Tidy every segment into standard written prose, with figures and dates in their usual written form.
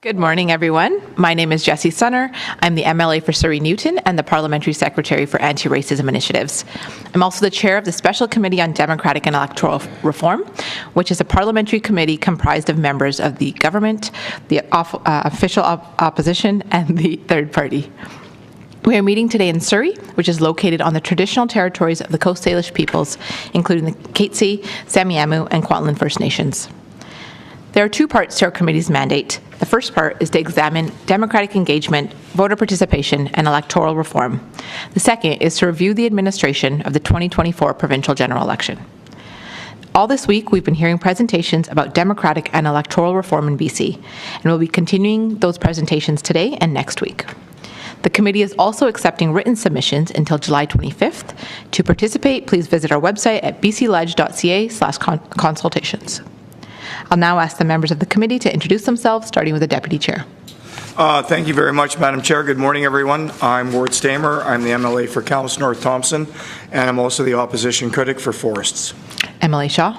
Good morning, everyone. My name is Jessie Sunner. I'm the MLA for Surrey Newton and the Parliamentary Secretary for Anti-Racism Initiatives. I'm also the chair of the Special Committee on Democratic and Electoral Reform, which is a parliamentary committee comprised of members of the government, the official opposition, and the third party. We are meeting today in Surrey, which is located on the traditional territories of the Coast Salish peoples, including the Katzie, Samiamu, and Kwantlen First Nations. There are two parts to our committee's mandate. The first part is to examine democratic engagement, voter participation, and electoral reform. The second is to review the administration of the 2024 provincial general election. All this week, we've been hearing presentations about democratic and electoral reform in BC, and we'll be continuing those presentations today and next week. The committee is also accepting written submissions until July 25th. To participate, please visit our website at bcleg.ca/consultations. I'll now ask the members of the committee to introduce themselves, starting with the Deputy Chair. Thank you very much, Madam Chair. Good morning, everyone. I'm Ward Stamer. I'm the MLA for Calais North Thompson, and I'm also the opposition critic for Forests. MLA Shaw.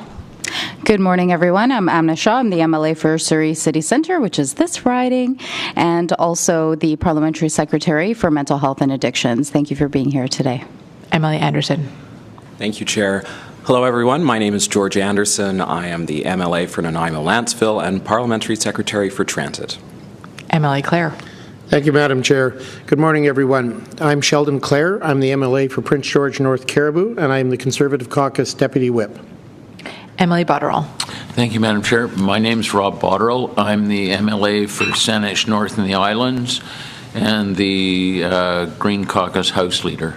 Good morning, everyone. I'm Amna Shaw. I'm the MLA for Surrey City Centre, which is this riding, and also the Parliamentary Secretary for Mental Health and Addictions. Thank you for being here today. MLA Anderson. Thank you, Chair. Hello, everyone. My name is George Anderson. I am the MLA for Nanaimo-Lantzville and Parliamentary Secretary for Transit. MLA Clare. Thank you, Madam Chair. Good morning, everyone. I'm Sheldon Clare. I'm the MLA for Prince George North Caribou, and I am the Conservative Caucus Deputy Whip. MLA Botterill. Thank you, Madam Chair. My name is Rob Botterill. I'm the MLA for Saanich North and the Islands and the Green Caucus House Leader.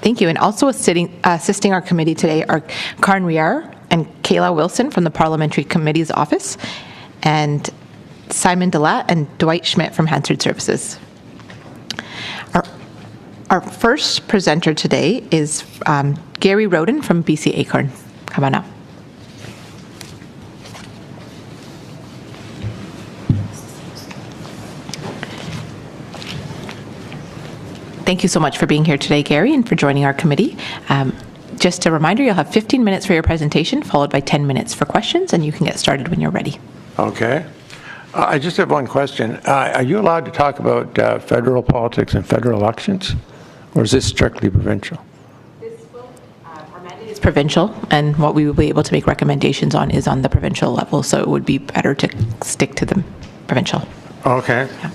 Thank you. And also assisting our committee today are Karn Riar and Kayla Wilson from the Parliamentary Committee's office, and Simon Delat and Dwight Schmidt from Hansard Services. Our first presenter today is Gary Roden from BC Acorn. Come on up. Thank you so much for being here today, Gary, and for joining our committee. Just a reminder, you'll have 15 minutes for your presentation, followed by 10 minutes for questions, and you can get started when you're ready. Okay. I just have one question. Are you allowed to talk about federal politics and federal elections, or is this strictly provincial? Our mandate is provincial, and what we will be able to make recommendations on is on the provincial level, so it would be better to stick to the provincial. Okay. Yeah.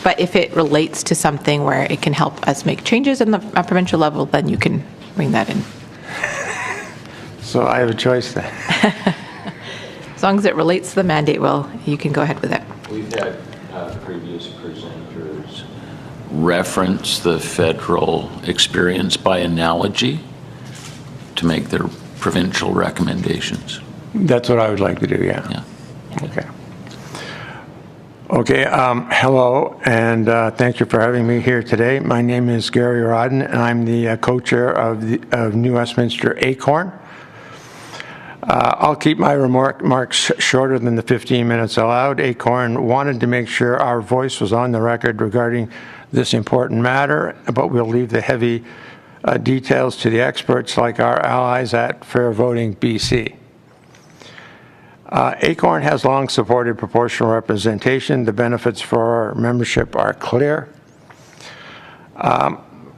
But if it relates to something where it can help us make changes in the provincial level, then you can bring that in. So I have a choice then. As long as it relates to the mandate, well, you can go ahead with it. We've had previous presenters reference the federal experience by analogy to make their provincial recommendations. That's what I would like to do, yeah. Okay. Okay, hello, and thank you for having me here today. My name is Gary Rodden, and I'm the co-chair of New Westminster Acorn. I'll keep my remarks shorter than the 15 minutes allowed. Acorn wanted to make sure our voice was on the record regarding this important matter, but we'll leave the heavy details to the experts like our allies at Fair Voting BC. Acorn has long supported proportional representation. The benefits for our membership are clear.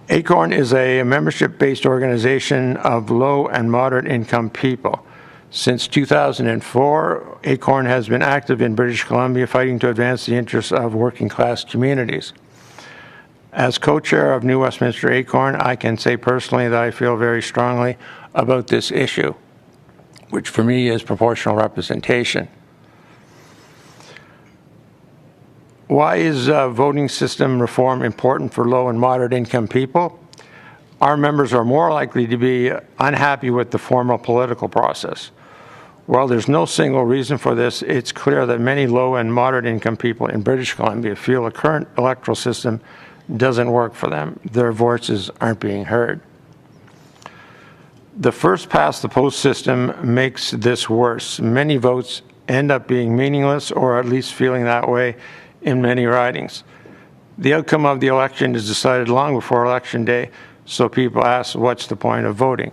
Acorn is a membership-based organization of low and moderate income people. Since 2004, Acorn has been active in British Columbia fighting to advance the interests of working class communities. As co-chair of New Westminster Acorn, I can say personally that I feel very strongly about this issue, which for me is proportional representation. Why is voting system reform important for low and moderate income people? Our members are more likely to be unhappy with the formal political process. While there's no single reason for this, it's clear that many low and moderate income people in British Columbia feel the current electoral system doesn't work for them. Their voices aren't being heard. The first past the post system makes this worse. Many votes end up being meaningless, or at least feeling that way in many ridings. The outcome of the election is decided long before election day, so people ask, what's the point of voting?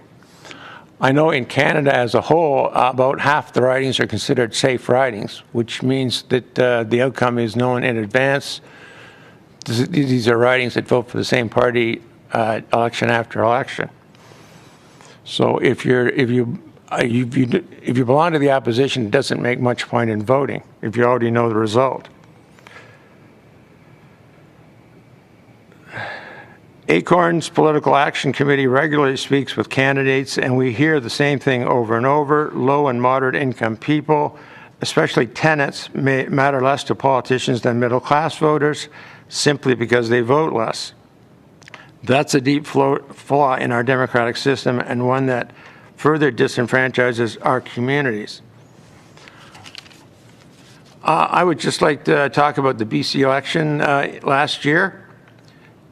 I know in Canada as a whole, about half the ridings are considered safe ridings, which means that the outcome is known in advance. These are ridings that vote for the same party election after election. So if you belong to the opposition, it doesn't make much point in voting if you already know the result. ACORN's Political Action Committee regularly speaks with candidates, and we hear the same thing over and over. Low and moderate income people, especially tenants, may matter less to politicians than middle class voters simply because they vote less. That's a deep flaw in our democratic system, and one that further disenfranchises our communities. I would just like to talk about the BC election last year.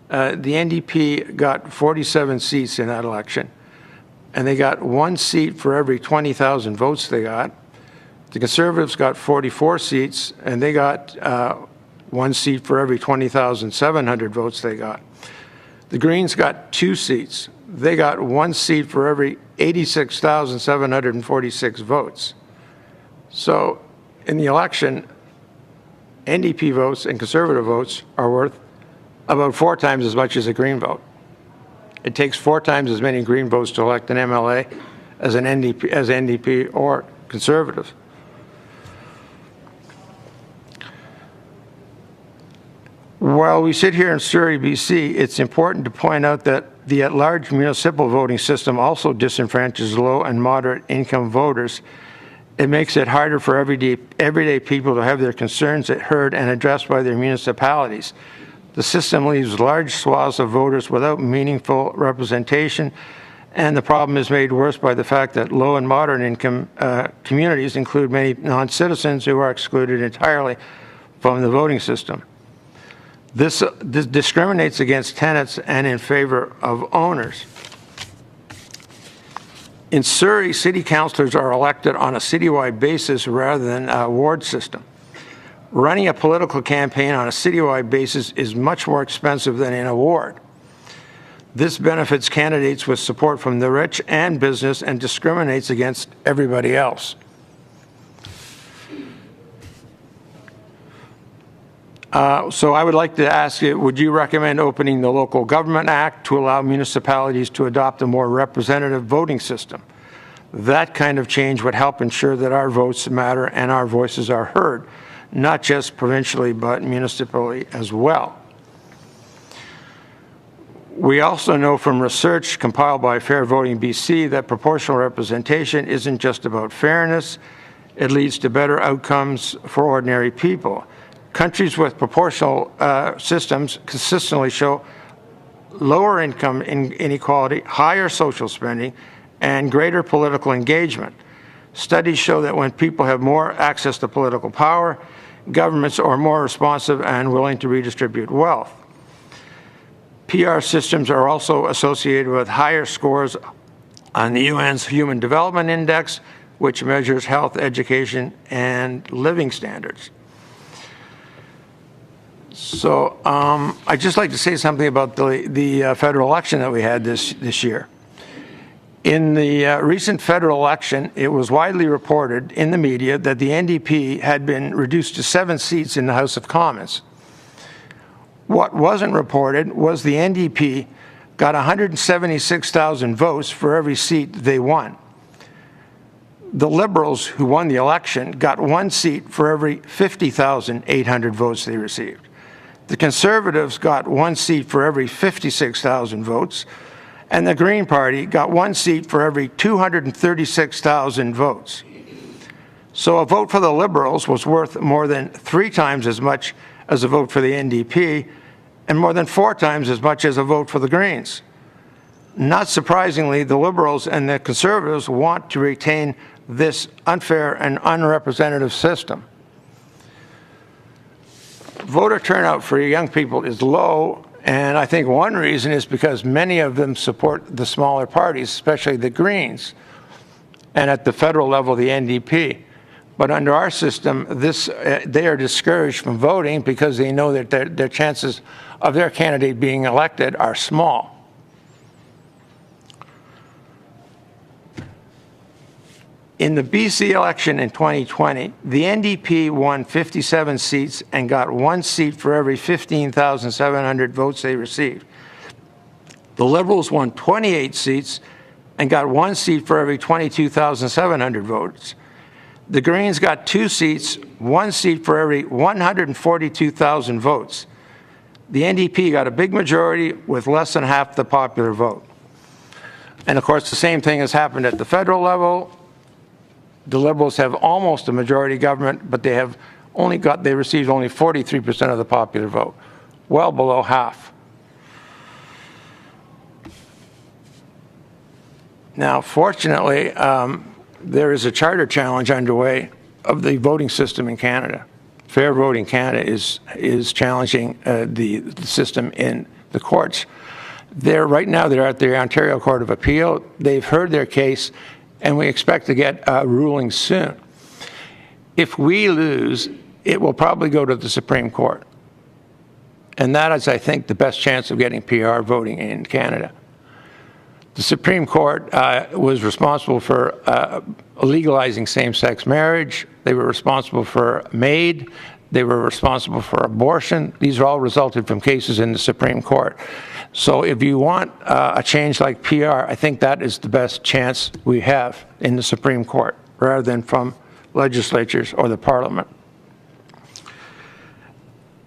The NDP got 47 seats in that election, and they got 1 seat for every 20,000 votes they got. The Conservatives got 44 seats, and they got 1 seat for every 20,700 votes they got. The Greens got 2 seats. They got 1 seat for every 86,746 votes. So in the election, NDP votes and Conservative votes are worth about 4 times as much as a Green vote. It takes 4 times as many Green votes to elect an MLA as an NDP or Conservative. While we sit here in Surrey, BC, it's important to point out that the at-large municipal voting system also disenfranchises low and moderate income voters. It makes it harder for everyday people to have their concerns heard and addressed by their municipalities. The system leaves large swaths of voters without meaningful representation, and the problem is made worse by the fact that low and moderate income communities include many non-citizens who are excluded entirely from the voting system. This discriminates against tenants and in favor of owners. In Surrey, city councillors are elected on a citywide basis rather than a ward system. Running a political campaign on a citywide basis is much more expensive than in a ward. This benefits candidates with support from the rich and business and discriminates against everybody else. So I would like to ask you, would you recommend opening the Local Government Act to allow municipalities to adopt a more representative voting system? That kind of change would help ensure that our votes matter and our voices are heard, not just provincially, but municipally as well. We also know from research compiled by Fair Voting BC that proportional representation isn't just about fairness. It leads to better outcomes for ordinary people. Countries with proportional systems consistently show lower income inequality, higher social spending, and greater political engagement. Studies show that when people have more access to political power, governments are more responsive and willing to redistribute wealth. PR systems are also associated with higher scores on the UN's Human Development Index, which measures health, education, and living standards. So I'd just like to say something about the federal election that we had this year. In the recent federal election, it was widely reported in the media that the NDP had been reduced to 7 seats in the House of Commons. What wasn't reported was the NDP got 176,000 votes for every seat they won. The Liberals, who won the election, got 1 seat for every 50,800 votes they received. The Conservatives got 1 seat for every 56,000 votes, and the Green Party got 1 seat for every 236,000 votes. So a vote for the Liberals was worth more than 3 times as much as a vote for the NDP, and more than 4 times as much as a vote for the Greens. Not surprisingly, the Liberals and the Conservatives want to retain this unfair and unrepresentative system. Voter turnout for young people is low, and I think one reason is because many of them support the smaller parties, especially the Greens, and at the federal level, the NDP. But under our system, they are discouraged from voting because they know that their chances of their candidate being elected are small. In the BC election in 2020, the NDP won 57 seats and got 1 seat for every 15,700 votes they received. The Liberals won 28 seats and got 1 seat for every 22,700 votes. The Greens got 2 seats, 1 seat for every 142,000 votes. The NDP got a big majority with less than half the popular vote. And of course, the same thing has happened at the federal level. The Liberals have almost a majority government, but they received only 43% of the popular vote, well below half. Now, fortunately, there is a charter challenge underway of the voting system in Canada. Fair Voting Canada is challenging the system in the courts. Right now, they're at the Ontario Court of Appeal. They've heard their case, and we expect to get a ruling soon. If we lose, it will probably go to the Supreme Court. And that is, I think, the best chance of getting PR voting in Canada. The Supreme Court was responsible for legalizing same-sex marriage. They were responsible for MAID. They were responsible for abortion. These are all resulted from cases in the Supreme Court. So if you want a change like PR, I think that is the best chance we have in the Supreme Court, rather than from legislatures or the Parliament.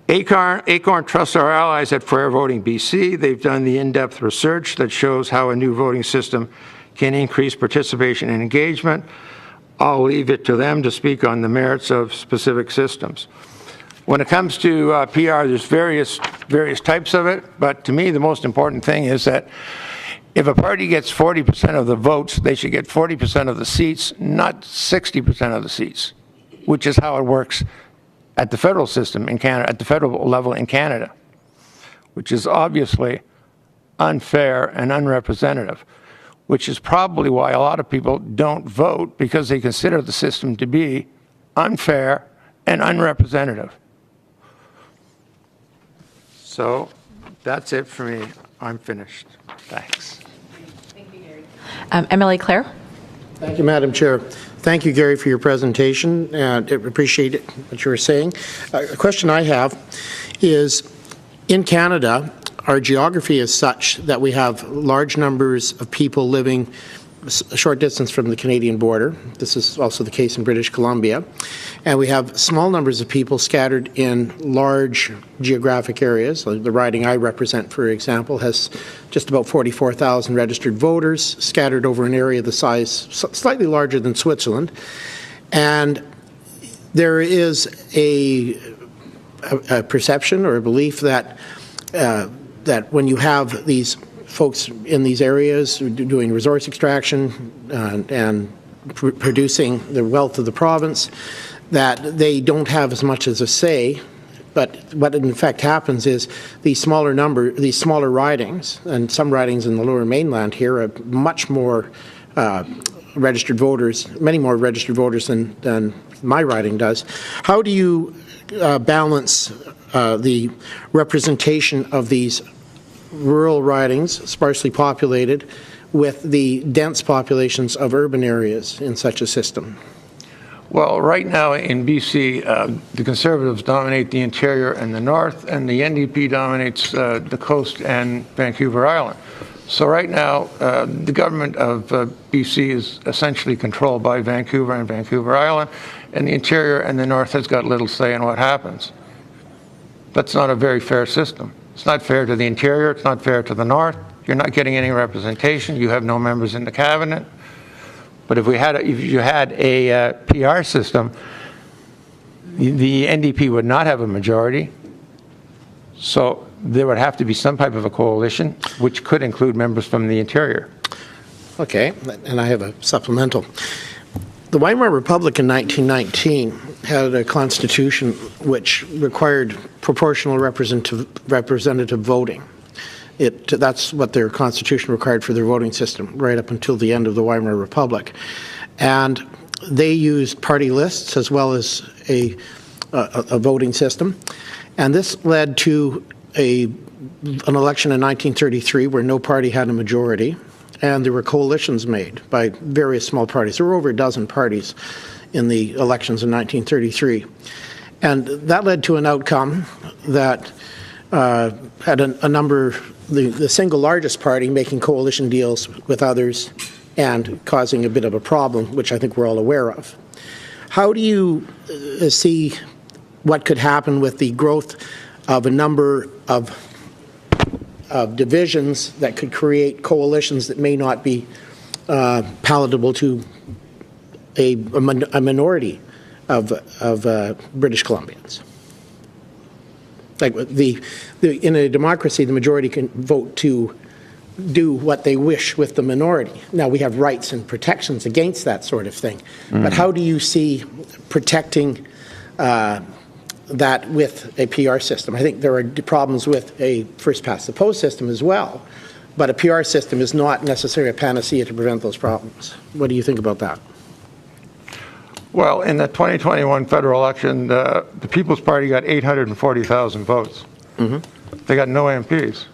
ACORN trusts our allies at Fair Voting BC. They've done the in-depth research that shows how a new voting system can increase participation and engagement. I'll leave it to them to speak on the merits of specific systems. When it comes to PR, there's various types of it, but to me the most important thing is that if a party gets 40% of the votes, they should get 40% of the seats, not 60% of the seats, which is how it works at the federal system in Canada, at the federal level in Canada, which is obviously unfair and unrepresentative, which is probably why a lot of people don't vote, because they consider the system to be unfair and unrepresentative. So that's it for me. I'm finished. Thanks. Thank you, Gary. MLA Clare. Thank you, Madam Chair. Thank you, Gary, for your presentation. I appreciate what you were saying. A question I have is, in Canada, our geography is such that we have large numbers of people living a short distance from the Canadian border. This is also the case in British Columbia. And we have small numbers of people scattered in large geographic areas. The riding I represent, for example, has just about 44,000 registered voters scattered over an area the size slightly larger than Switzerland. And there is a perception or a belief that that when you have these folks in these areas doing resource extraction and producing the wealth of the province, that they don't have as much as a say. But what in fact happens is these smaller ridings, and some ridings in the Lower Mainland here are much more registered voters, many more registered voters than my riding does. How do you balance the representation of these rural ridings, sparsely populated, with the dense populations of urban areas in such a system? Well, right now in BC, the Conservatives dominate the interior and the north, and the NDP dominates the coast and Vancouver Island. So right now, the government of BC is essentially controlled by Vancouver and Vancouver Island, and the interior and the north has got little say in what happens. That's not a very fair system. It's not fair to the interior, it's not fair to the north. You're not getting any representation, you have no members in the cabinet. But if you had a PR system, the NDP would not have a majority. So there would have to be some type of a coalition, which could include members from the interior. Okay, and I have a supplemental. The Weimar Republic in 1919 had a constitution which required proportional representative voting. That's what their constitution required for their voting system, right up until the end of the Weimar Republic. And they used party lists as well as a voting system. And this led to an election in 1933 where no party had a majority, and there were coalitions made by various small parties. There were over a dozen parties in the elections in 1933. And that led to an outcome that had a number, the single largest party making coalition deals with others and causing a bit of a problem, which I think we're all aware of. How do you see what could happen with the growth of a number of divisions that could create coalitions that may not be palatable to a minority of British Columbians? Like in a democracy, the majority can vote to do what they wish with the minority. Now, we have rights and protections against that sort of thing. But how do you see protecting that with a PR system? I think there are problems with a first-past-the-post system as well, but a PR system is not necessarily a panacea to prevent those problems. What do you think about that? Well, in the 2021 federal election, the People's Party got 840,000 votes. They got no MPs.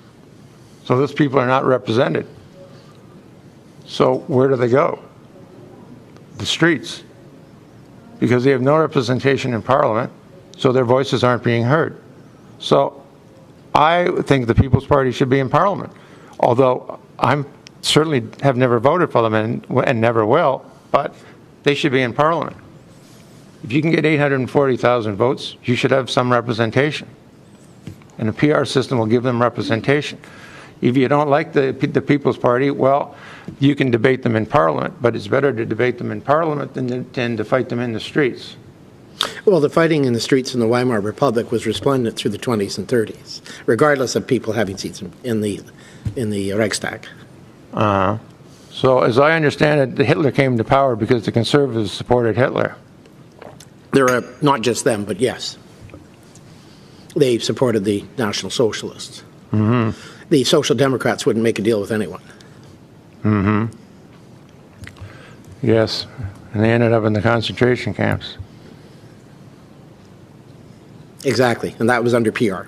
So those people are not represented. So where do they go? The streets. Because they have no representation in Parliament, so their voices aren't being heard. So I think the People's Party should be in Parliament, although I'm certainly have never voted for them and never will, but they should be in Parliament. If you can get 840,000 votes, you should have some representation. And the PR system will give them representation. If you don't like the People's Party, well, you can debate them in Parliament, but it's better to debate them in Parliament than to fight them in the streets. Well, the fighting in the streets in the Weimar Republic was resplendent through the 20s and 30s, regardless of people having seats in the Reichstag. So as I understand it, Hitler came to power because the conservatives supported Hitler. There are not just them, but yes. They supported the National Socialists. The Social Democrats wouldn't make a deal with anyone. Yes, and they ended up in the concentration camps. Exactly, and that was under PR.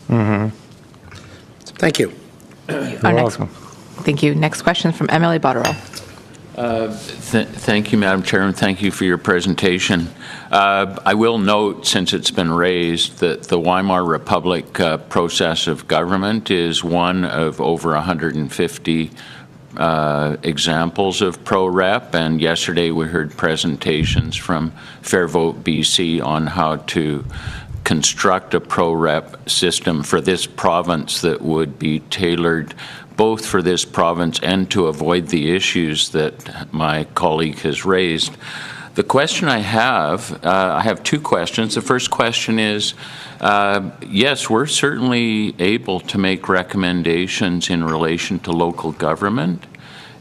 Thank you. You're welcome. Thank you. Next question from Emily Botterill. Thank you, Madam Chair, and thank you for your presentation. I will note, since it's been raised, that the Weimar Republic process of government is one of over 150 examples of pro-rep, and yesterday we heard presentations from Fair Vote BC on how to construct a pro-rep system for this province that would be tailored both for this province and to avoid the issues that my colleague has raised. The question I have two questions. The first question is, yes, we're certainly able to make recommendations in relation to local government.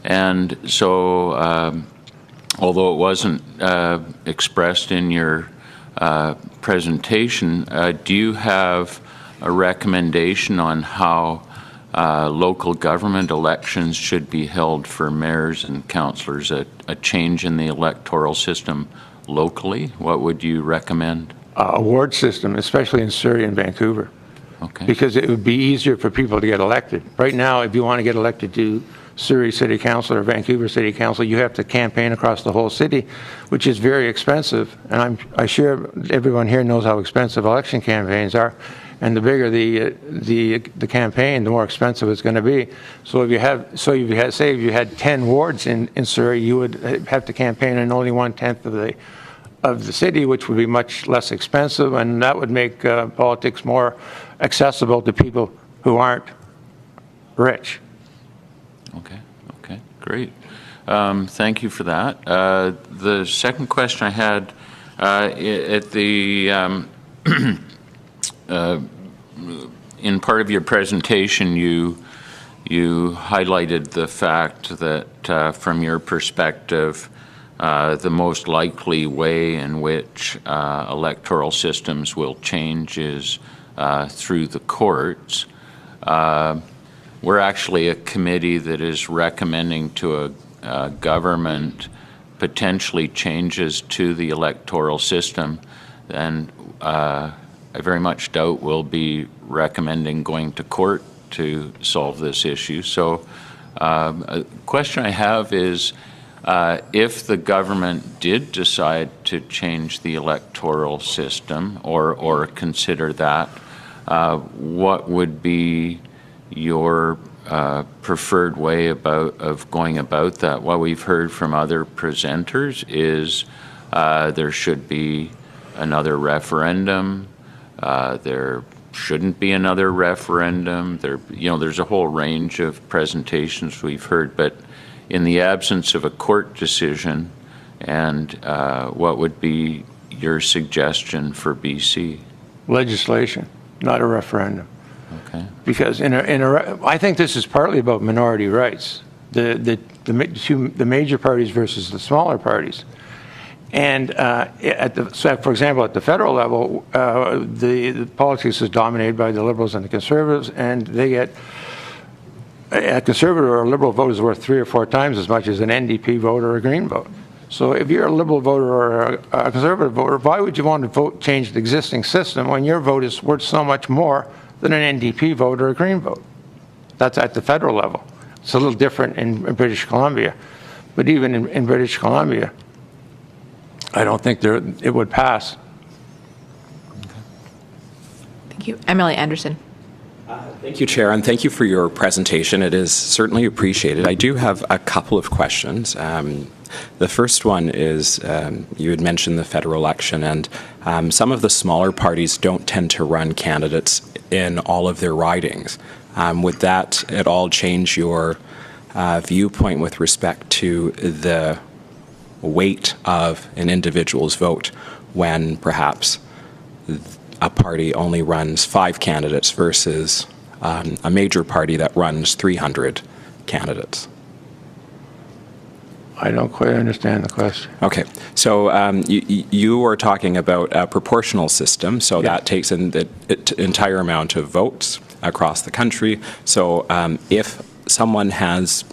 And so, although it wasn't expressed in your presentation, do you have a recommendation on how local government elections should be held for mayors and councillors, a change in the electoral system locally? What would you recommend? A ward system, especially in Surrey and Vancouver. Okay. Because it would be easier for people to get elected. Right now, if you want to get elected to Surrey City Council or Vancouver City Council, you have to campaign across the whole city, which is very expensive. And I'm sure everyone here knows how expensive election campaigns are. And the bigger the campaign, the more expensive it's going to be. So if you had 10 wards in Surrey, you would have to campaign in only 1/10 of the city, which would be much less expensive, and that would make politics more accessible to people who aren't rich. Okay, great. Thank you for that. The second question I had at the in part of your presentation, you highlighted the fact that from your perspective, the most likely way in which electoral systems will change is through the courts. We're actually a committee that is recommending to a government potentially changes to the electoral system, and I very much doubt we'll be recommending going to court to solve this issue. So A question I have is, if the government did decide to change the electoral system or consider that, what would be your preferred way of going about that? What we've heard from other presenters is there should be another referendum. There shouldn't be another referendum. There's a whole range of presentations we've heard, but in the absence of a court decision, and what would be your suggestion for BC? Legislation, not a referendum. Okay. Because I think this is partly about minority rights, the major parties versus the smaller parties. And so for example, at the federal level, the politics is dominated by the Liberals and the Conservatives, and they get a Conservative or a Liberal vote is worth 3 or 4 times as much as an NDP vote or a Green vote. So if you're a Liberal voter or a Conservative voter, why would you want to change the existing system when your vote is worth so much more than an NDP vote or a Green vote? That's at the federal level. It's a little different in British Columbia. But even in British Columbia, I don't think it would pass. Thank you. MLA Anderson. Thank you, Chair, and thank you for your presentation. It is certainly appreciated. I do have a couple of questions. The first one is, you had mentioned the federal election, and some of the smaller parties don't tend to run candidates in all of their ridings. Would that at all change your viewpoint with respect to the weight of an individual's vote when perhaps a party only runs 5 candidates versus a major party that runs 300 candidates? I don't quite understand the question. Okay, so you were talking about a proportional system, so Yes. that takes in the entire amount of votes across the country. So if someone has,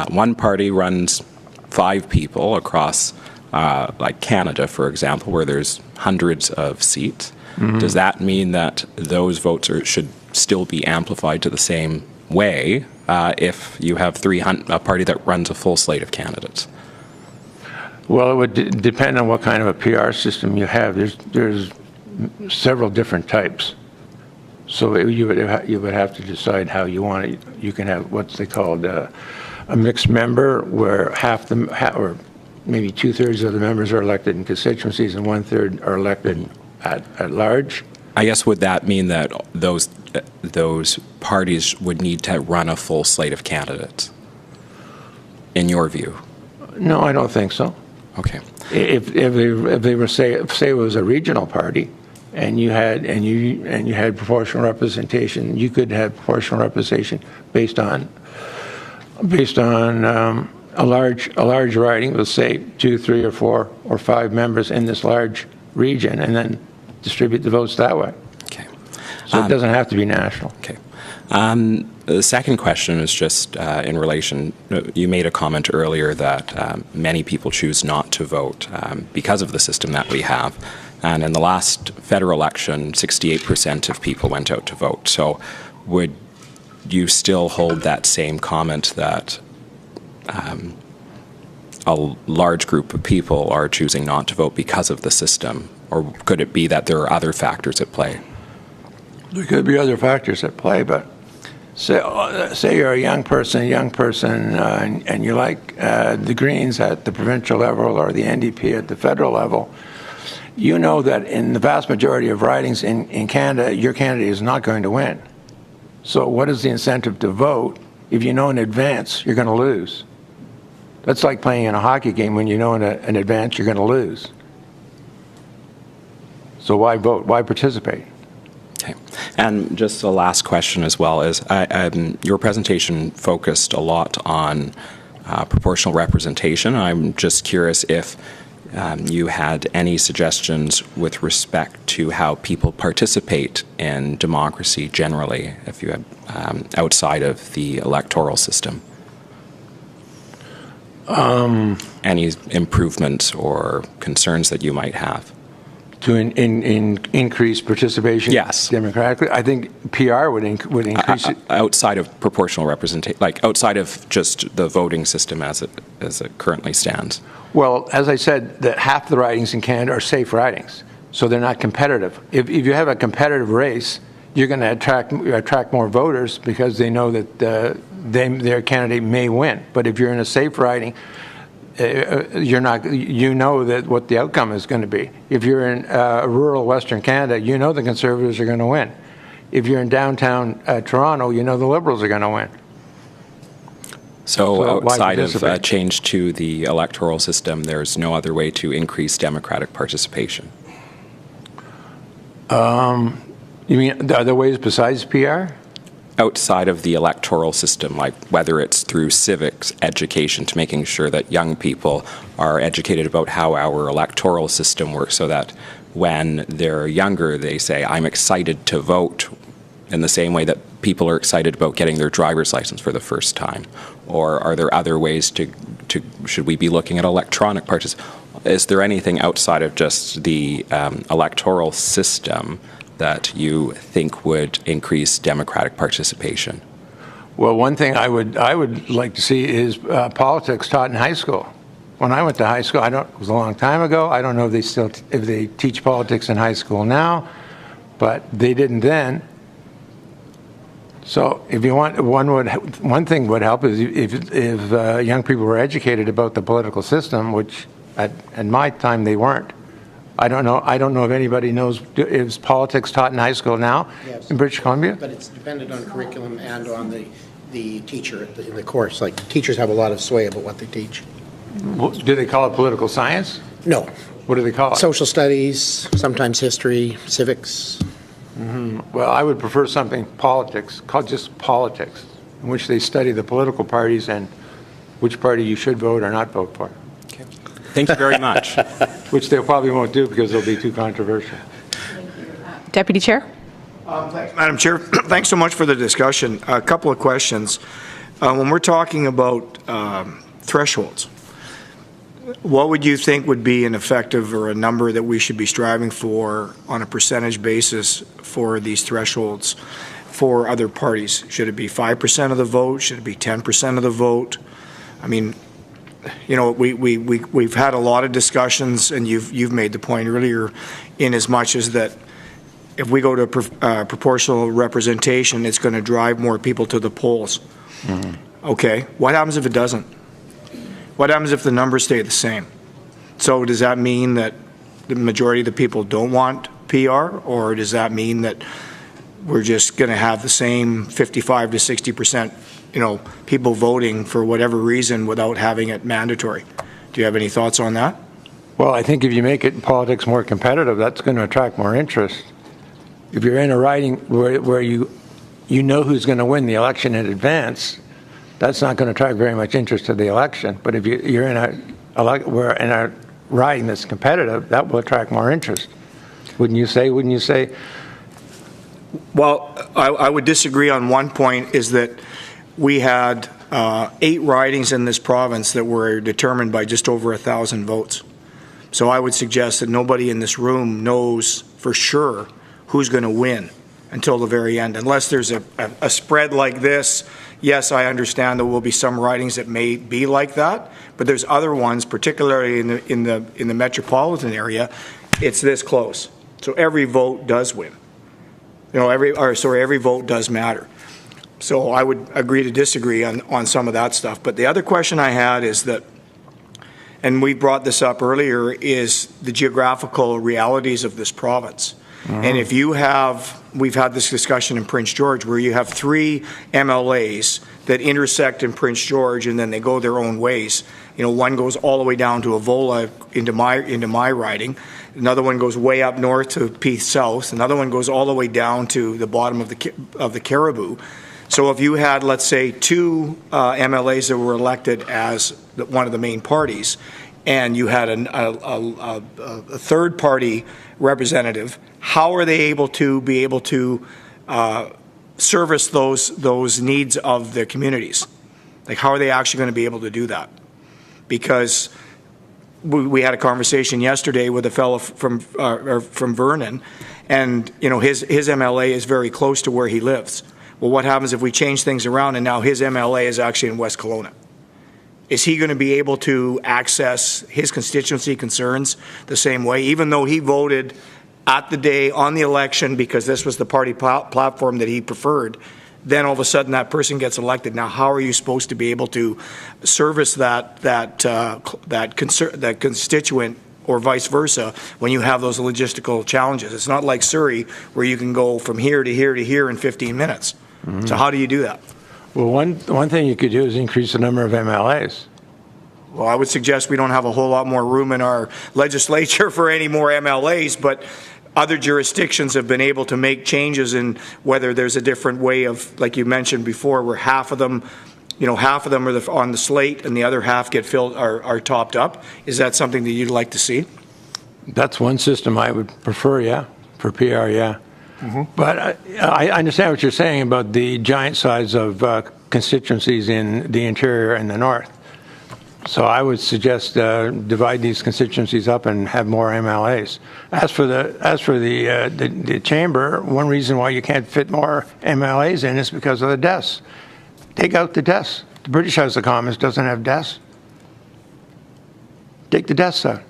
one party runs 5 people across, like Canada, for example, where there's hundreds of seats, does that mean that those votes should still be amplified to the same way if you have a party that runs a full slate of candidates? Well, it would depend on what kind of a PR system you have. There's several different types. So you would have to decide how you want it. You can have what's they called a mixed member, where or maybe 2/3 of the members are elected in constituencies and 1/3 are elected at large. I guess would that mean that those parties would need to run a full slate of candidates, in your view? No, I don't think so. Okay. If they were say it was a regional party, and you had proportional representation, you could have proportional representation based on a large riding with say 2, 3, or 4 or 5 members in this large region, and then distribute the votes that way. Okay. So it doesn't have to be national. Okay. The second question is just in relation, you made a comment earlier that many people choose not to vote because of the system that we have. And in the last federal election, 68% of people went out to vote. So would you still hold that same comment that a large group of people are choosing not to vote because of the system? Or could it be that there are other factors at play? There could be other factors at play, but say you're a young person, and you like the Greens at the provincial level or the NDP at the federal level. You know that in the vast majority of ridings in Canada, your candidate is not going to win. So what is the incentive to vote if you know in advance you're going to lose? That's like playing in a hockey game when you know in advance you're going to lose. So why vote? Why participate? Okay. And just the last question as well is, your presentation focused a lot on proportional representation. I'm just curious if you had any suggestions with respect to how people participate in democracy generally, if you had outside of the electoral system. Any improvements or concerns that you might have? to increase participation Yes. democratically? I think PR would increase it. Outside of proportional representation, like outside of just the voting system as it currently stands. Well, as I said, that half the ridings in Canada are safe ridings, so they're not competitive. If you have a competitive race, you're going to attract more voters because they know that their candidate may win. But if you're in a safe riding, you're not. You know that what the outcome is going to be. If you're in rural Western Canada, you know the Conservatives are going to win. If you're in downtown Toronto, you know the Liberals are going to win. So why outside of participate? change to the electoral system, there's no other way to increase democratic participation. You mean the other ways besides PR? Outside of the electoral system, like whether it's through civics education to making sure that young people are educated about how our electoral system works so that when they're younger, they say, I'm excited to vote in the same way that people are excited about getting their driver's license for the first time? Or are there other ways should we be looking at electronic participation? Is there anything outside of just the electoral system that you think would increase democratic participation? Well, one thing I would like to see is politics taught in high school. When I went to high school, it was a long time ago. I don't know if they teach politics in high school now, but they didn't then. So if you want, one thing would help is if young people were educated about the political system, which at my time they weren't. I don't know if anybody knows, is politics taught in high school now in British Columbia? But it's dependent on curriculum and on the teacher in the course. Like, teachers have a lot of sway about what they teach. Do they call it political science? No. What do they call it? Social studies, sometimes history, civics. Well, I would prefer something politics, called just politics, in which they study the political parties and which party you should vote or not vote for. Okay. Thank you very much. Which they probably won't do because they'll be too controversial. Deputy Chair? Thanks, Madam Chair. Thanks so much for the discussion. A couple of questions. When we're talking about thresholds, what would you think would be an effective or a number that we should be striving for on a percentage basis for these thresholds for other parties? Should it be 5% of the vote? Should it be 10% of the vote? I mean, you know, we've had a lot of discussions, and you've made the point earlier, in as much as that if we go to proportional representation, it's going to drive more people to the polls. Okay, what happens if it doesn't? What happens if the numbers stay the same? So does that mean that the majority of the people don't want PR, or does that mean that we're just going to have the same 55 to 60%, you know, people voting for whatever reason without having it mandatory? Do you have any thoughts on that? Well, I think if you make it politics more competitive, that's going to attract more interest. If you're in a riding where you know who's going to win the election in advance, that's not going to attract very much interest to the election. But if you're in a riding that's competitive, that will attract more interest. Wouldn't you say? Well, I would disagree on one point, is that we had 8 ridings in this province that were determined by just over 1,000 votes. So I would suggest that nobody in this room knows for sure who's going to win until the very end, unless there's a spread like this. Yes, I understand there will be some ridings that may be like that, but there's other ones, particularly in the metropolitan area, it's this close. So every vote does win. You know, every vote does matter. So I would agree to disagree on some of that stuff. But the other question I had is that, and we brought this up earlier, is the geographical realities of this province. And if you have, we've had this discussion in Prince George, where you have 3 MLAs that intersect in Prince George, and then they go their own ways. You know, one goes all the way down to Avola into my riding. Another one goes way up north to Peace South. Another one goes all the way down to the bottom of the Caribou. So if you had, let's say, 2 MLAs that were elected as one of the main parties, and you had a third party representative, how are they able to service those needs of the communities? Like, how are they actually going to be able to do that? Because we had a conversation yesterday with a fellow from Vernon, and his MLA is very close to where he lives. Well, what happens if we change things around and now his MLA is actually in West Kelowna? Is he going to be able to access his constituency concerns the same way, even though he voted at the day on the election because this was the party platform that he preferred? Then all of a sudden that person gets elected. Now, how are you supposed to be able to service that constituent or vice versa when you have those logistical challenges? It's not like Surrey where you can go from here to here to here in 15 minutes. Mm-hmm. So how do you do that? Well, one thing you could do is increase the number of MLAs. Well, I would suggest we don't have a whole lot more room in our legislature for any more MLAs, but other jurisdictions have been able to make changes in whether there's a different way of, like you mentioned before, where half of them are on the slate and the other half get filled, are topped up. Is that something that you'd like to see? That's one system I would prefer, yeah, for PR, yeah. Mm-hmm. But I understand what you're saying about the giant size of constituencies in the interior and the north. So I would suggest divide these constituencies up and have more MLAs. As for the chamber, one reason why you can't fit more MLAs in is because of the desks. Take out the desks. The British House of Commons doesn't have desks. Take the desks out.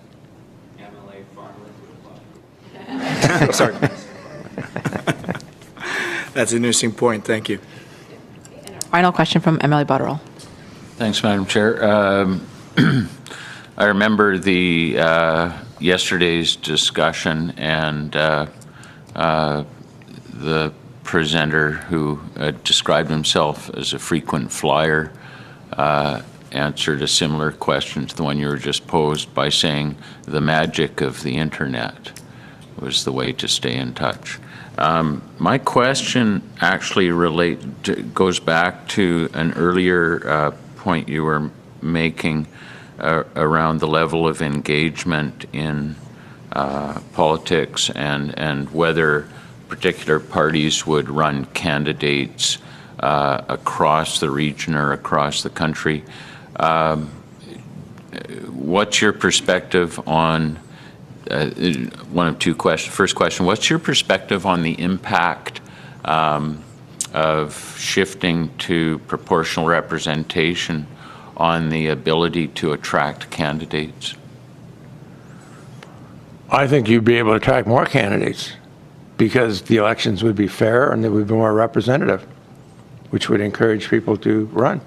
Sorry. That's an interesting point. Thank you. Final question from MLA Botterill. Thanks, Madam Chair. I remember the yesterday's discussion and the presenter who described himself as a frequent flyer answered a similar question to the one you were just posed by saying the magic of the internet was the way to stay in touch. My question actually goes back to an earlier point you were making around the level of engagement in politics and whether particular parties would run candidates across the region or across the country. What's your perspective on one of two questions? First question, what's your perspective on the impact of shifting to proportional representation on the ability to attract candidates? I think you'd be able to attract more candidates because the elections would be fair and they would be more representative, which would encourage people to run.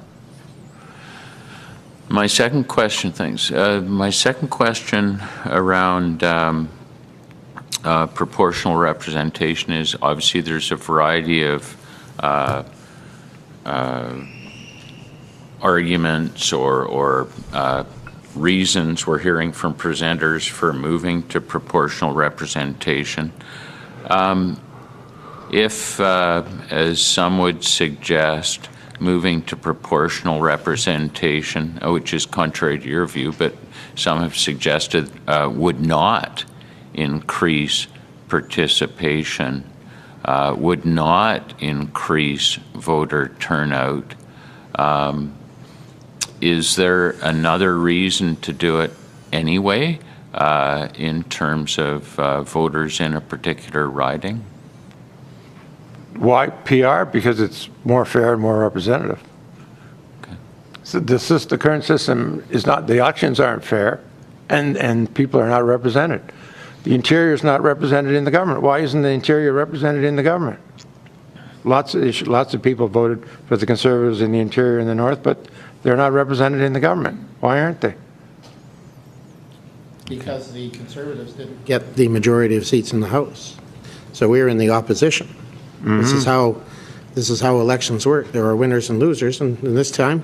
My second question, my second question around proportional representation is obviously there's a variety of arguments or reasons we're hearing from presenters for moving to proportional representation. If, as some would suggest, moving to proportional representation, which is contrary to your view, but some have suggested would not increase participation, would not increase voter turnout. Is there another reason to do it anyway in terms of voters in a particular riding? Why PR? Because it's more fair and more representative. Okay. So the current system is not, the elections aren't fair and people are not represented. The interior is not represented in the government. Why isn't the interior represented in the government? Lots of people voted for the Conservatives in the interior and the north, but they're not represented in the government. Why aren't they? Because the Conservatives didn't get the majority of seats in the House. So we're in the opposition. Mm-hmm. This is how elections work. There are winners and losers, and this time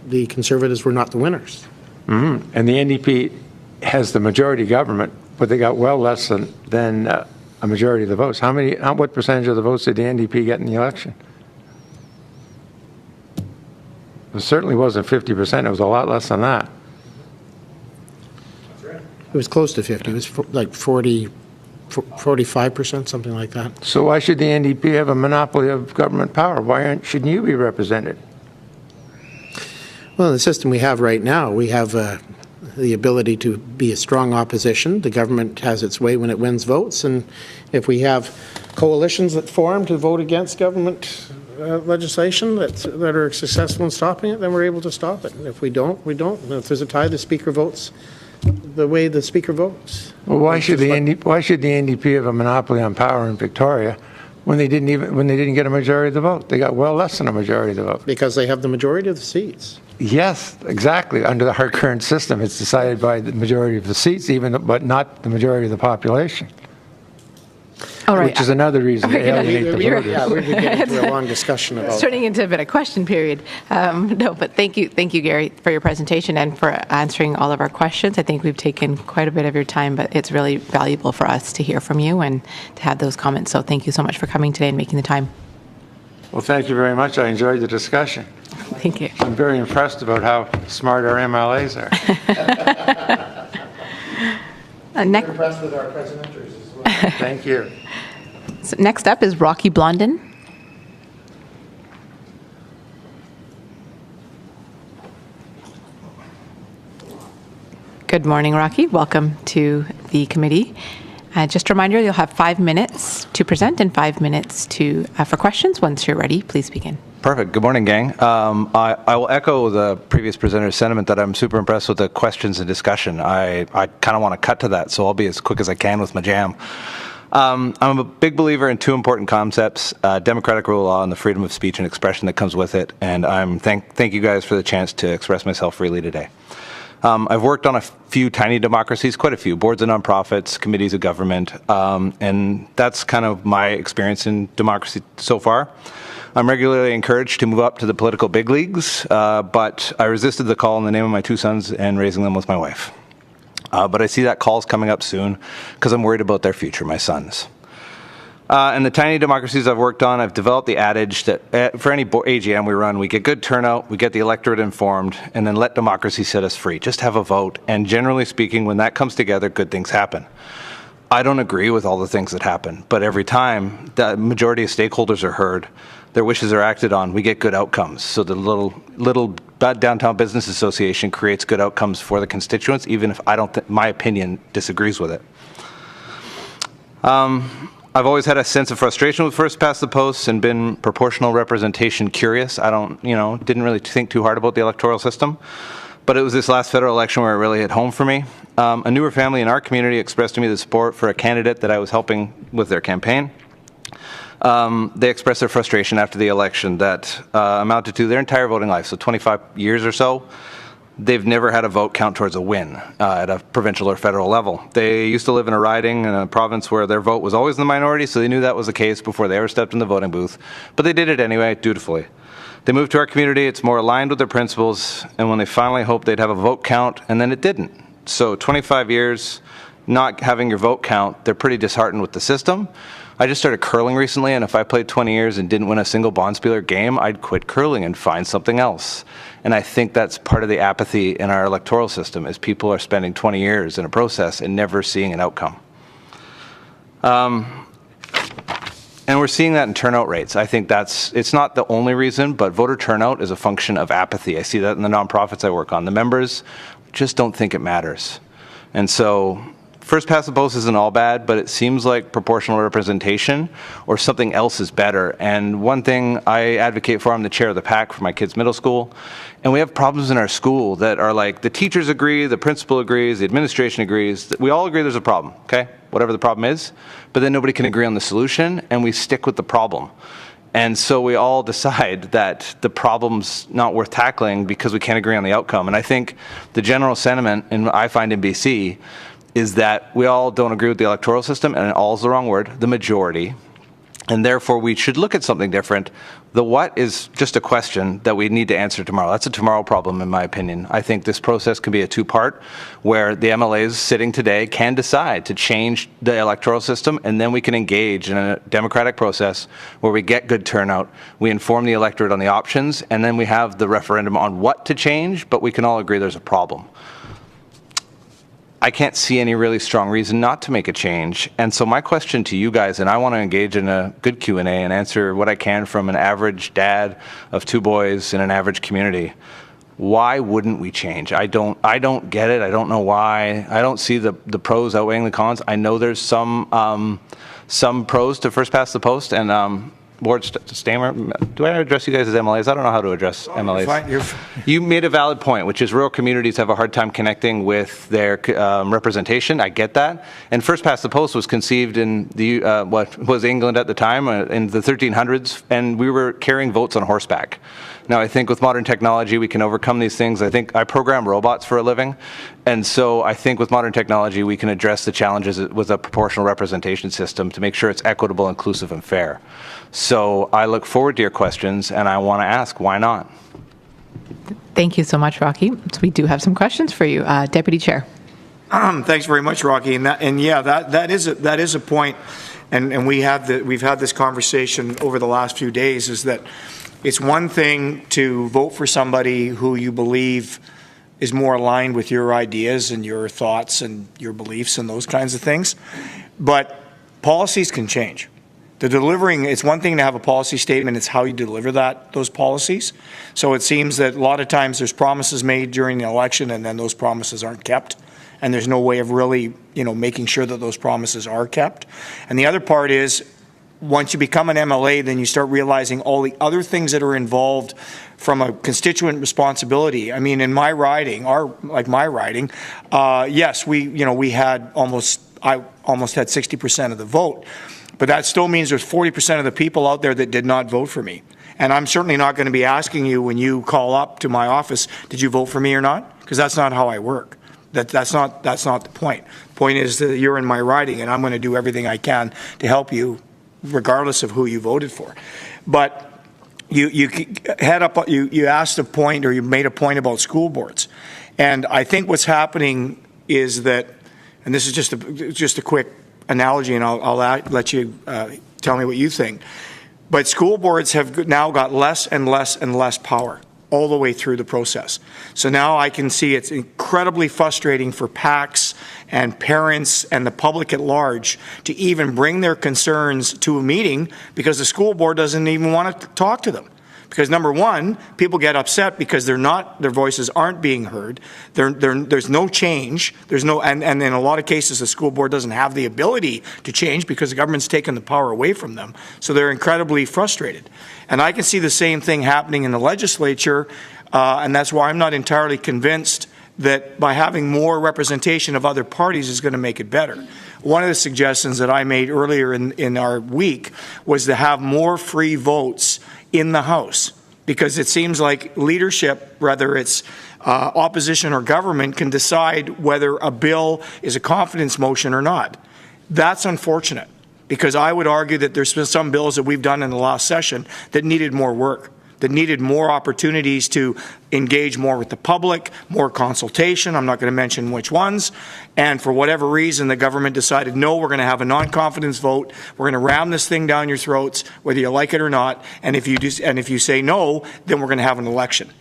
the Conservatives were not the winners. Mm-hmm. And the NDP has the majority government, but they got well less than a majority of the votes. What percentage of the votes did the NDP get in the election? It certainly wasn't 50%. It was a lot less than that. It was close to 50. It was like 45%, something like that. So why should the NDP have a monopoly of government power? Shouldn't you be represented? Well, in the system we have right now, we have the ability to be a strong opposition. The government has its way when it wins votes, and if we have coalitions that form to vote against government legislation that are successful in stopping it, then we're able to stop it. And if we don't, we don't. And if there's a tie, the Speaker votes the way the Speaker votes. Well, why should the NDP have a monopoly on power in Victoria when they didn't get a majority of the vote? They got well less than a majority of the vote. Because they have the majority of the seats. Yes, exactly. Under our current system, it's decided by the majority of the seats, but not the majority of the population. All right. Which is another reason to alienate the voters. Yeah, we're getting into a long discussion about It's turning into a bit of question period. No, but thank you, Gary, for your presentation and for answering all of our questions. I think we've taken quite a bit of your time, but it's really valuable for us to hear from you and to have those comments. So thank you so much for coming today and making the time. Well, thank you very much. I enjoyed the discussion. Thank you. I'm very impressed about how smart our MLAs are. impressed with our presenters as well. Thank you. So next up is Rocky Blondin. Good morning, Rocky. Welcome to the committee. Just a reminder, you'll have 5 minutes to present and 5 minutes for questions. Once you're ready, please begin. Perfect. Good morning, gang. I will echo the previous presenter's sentiment that I'm super impressed with the questions and discussion. I kind of want to cut to that, so I'll be as quick as I can with my jam. I'm a big believer in two important concepts, democratic rule of law and the freedom of speech and expression that comes with it, and thank you guys for the chance to express myself freely today. I've worked on a few tiny democracies, quite a few, boards of nonprofits, committees of government, and that's kind of my experience in democracy so far. I'm regularly encouraged to move up to the political big leagues, but I resisted the call in the name of my 2 sons and raising them with my wife. But I see that call's coming up soon because I'm worried about their future, my sons. And the tiny democracies I've worked on, I've developed the adage that for any AGM we run, we get good turnout, we get the electorate informed, and then let democracy set us free. Just have a vote. And generally speaking, when that comes together, good things happen. I don't agree with all the things that happen, but every time the majority of stakeholders are heard, their wishes are acted on, we get good outcomes. So the little downtown business association creates good outcomes for the constituents, even if my opinion disagrees with it. I've always had a sense of frustration with first past the post and been proportional representation curious. I didn't really think too hard about the electoral system, but it was this last federal election where it really hit home for me. A newer family in our community expressed to me the support for a candidate that I was helping with their campaign. They expressed their frustration after the election that amounted to their entire voting life, so 25 years or so. They've never had a vote count towards a win at a provincial or federal level. They used to live in a riding in a province where their vote was always in the minority, so they knew that was the case before they ever stepped in the voting booth. But they did it anyway, dutifully. They moved to our community, it's more aligned with their principles, and when they finally hoped they'd have a vote count, and then it didn't. So 25 years, not having your vote count, they're pretty disheartened with the system. I just started curling recently, and if I played 20 years and didn't win a single Bonspieler game, I'd quit curling and find something else. And I think that's part of the apathy in our electoral system, is people are spending 20 years in a process and never seeing an outcome. And we're seeing that in turnout rates. I think it's not the only reason, but voter turnout is a function of apathy. I see that in the nonprofits I work on. The members just don't think it matters. And so first past the post isn't all bad, but it seems like proportional representation or something else is better. And one thing I advocate for, I'm the chair of the PAC for my kids' middle school, and we have problems in our school that are like the teachers agree, the principal agrees, the administration agrees, we all agree there's a problem, okay? Whatever the problem is, but then nobody can agree on the solution, and we stick with the problem. And so we all decide that the problem's not worth tackling because we can't agree on the outcome. And I think the general sentiment, and I find in BC, is that we all don't agree with the electoral system, and all is the wrong word, the majority, and therefore we should look at something different. The what is just a question that we need to answer tomorrow. That's a tomorrow problem, in my opinion. I think this process can be a two-part, where the MLAs sitting today can decide to change the electoral system, and then we can engage in a democratic process where we get good turnout, we inform the electorate on the options, and then we have the referendum on what to change, but we can all agree there's a problem. I can't see any really strong reason not to make a change. And so my question to you guys, and I want to engage in a good Q&A and answer what I can from an average dad of 2 boys in an average community. why wouldn't we change? I don't get it. I don't know why. I don't see the pros outweighing the cons. I know there's some pros to first past the post, and Board Stammer, do I address you guys as MLAs? I don't know how to address MLAs. You made a valid point, which is rural communities have a hard time connecting with their representation. I get that. And first past the post was conceived in the what was England at the time, in the 1300s, and we were carrying votes on horseback. Now, I think with modern technology, we can overcome these things. I think I program robots for a living, and so I think with modern technology, we can address the challenges with a proportional representation system to make sure it's equitable, inclusive, and fair. So I look forward to your questions, and I want to ask, why not? Thank you so much, Rocky. So we do have some questions for you. Deputy Chair. Thanks very much, Rocky. That is a point, and we've had this conversation over the last few days, is that it's one thing to vote for somebody who you believe is more aligned with your ideas and your thoughts and your beliefs and those kinds of things, but policies can change. It's one thing to have a policy statement, it's how you deliver those policies. So it seems that a lot of times there's promises made during the election and then those promises aren't kept. And there's no way of really, making sure that those promises are kept. And the other part is, once you become an MLA, then you start realizing all the other things that are involved from a constituent responsibility. I mean, in my riding, yes, I almost had 60% of the vote. But that still means there's 40% of the people out there that did not vote for me. And I'm certainly not going to be asking you when you call up to my office, did you vote for me or not? Because that's not how I work. That's not the point. The point is that you're in my riding, and I'm going to do everything I can to help you, regardless of who you voted for. But you asked a point, or you made a point about school boards. And I think what's happening is that, and this is just a quick analogy, and I'll let you tell me what you think. But school boards have now got less and less and less power all the way through the process. So now I can see it's incredibly frustrating for PACs and parents and the public at large to even bring their concerns to a meeting because the school board doesn't even want to talk to them. Because number one, people get upset because their voices aren't being heard. There's no change. And in a lot of cases, the school board doesn't have the ability to change because the government's taken the power away from them. So they're incredibly frustrated. And I can see the same thing happening in the legislature, and that's why I'm not entirely convinced that by having more representation of other parties is going to make it better. One of the suggestions that I made earlier in our week was to have more free votes in the House, because it seems like leadership, whether it's opposition or government, can decide whether a bill is a confidence motion or not. That's unfortunate, because I would argue that there's been some bills that we've done in the last session that needed more work, that needed more opportunities to engage more with the public, more consultation. I'm not going to mention which ones. And for whatever reason, the government decided, no, we're going to have a non-confidence vote. We're going to ram this thing down your throats, whether you like it or not. And if you say no, then we're going to have an election.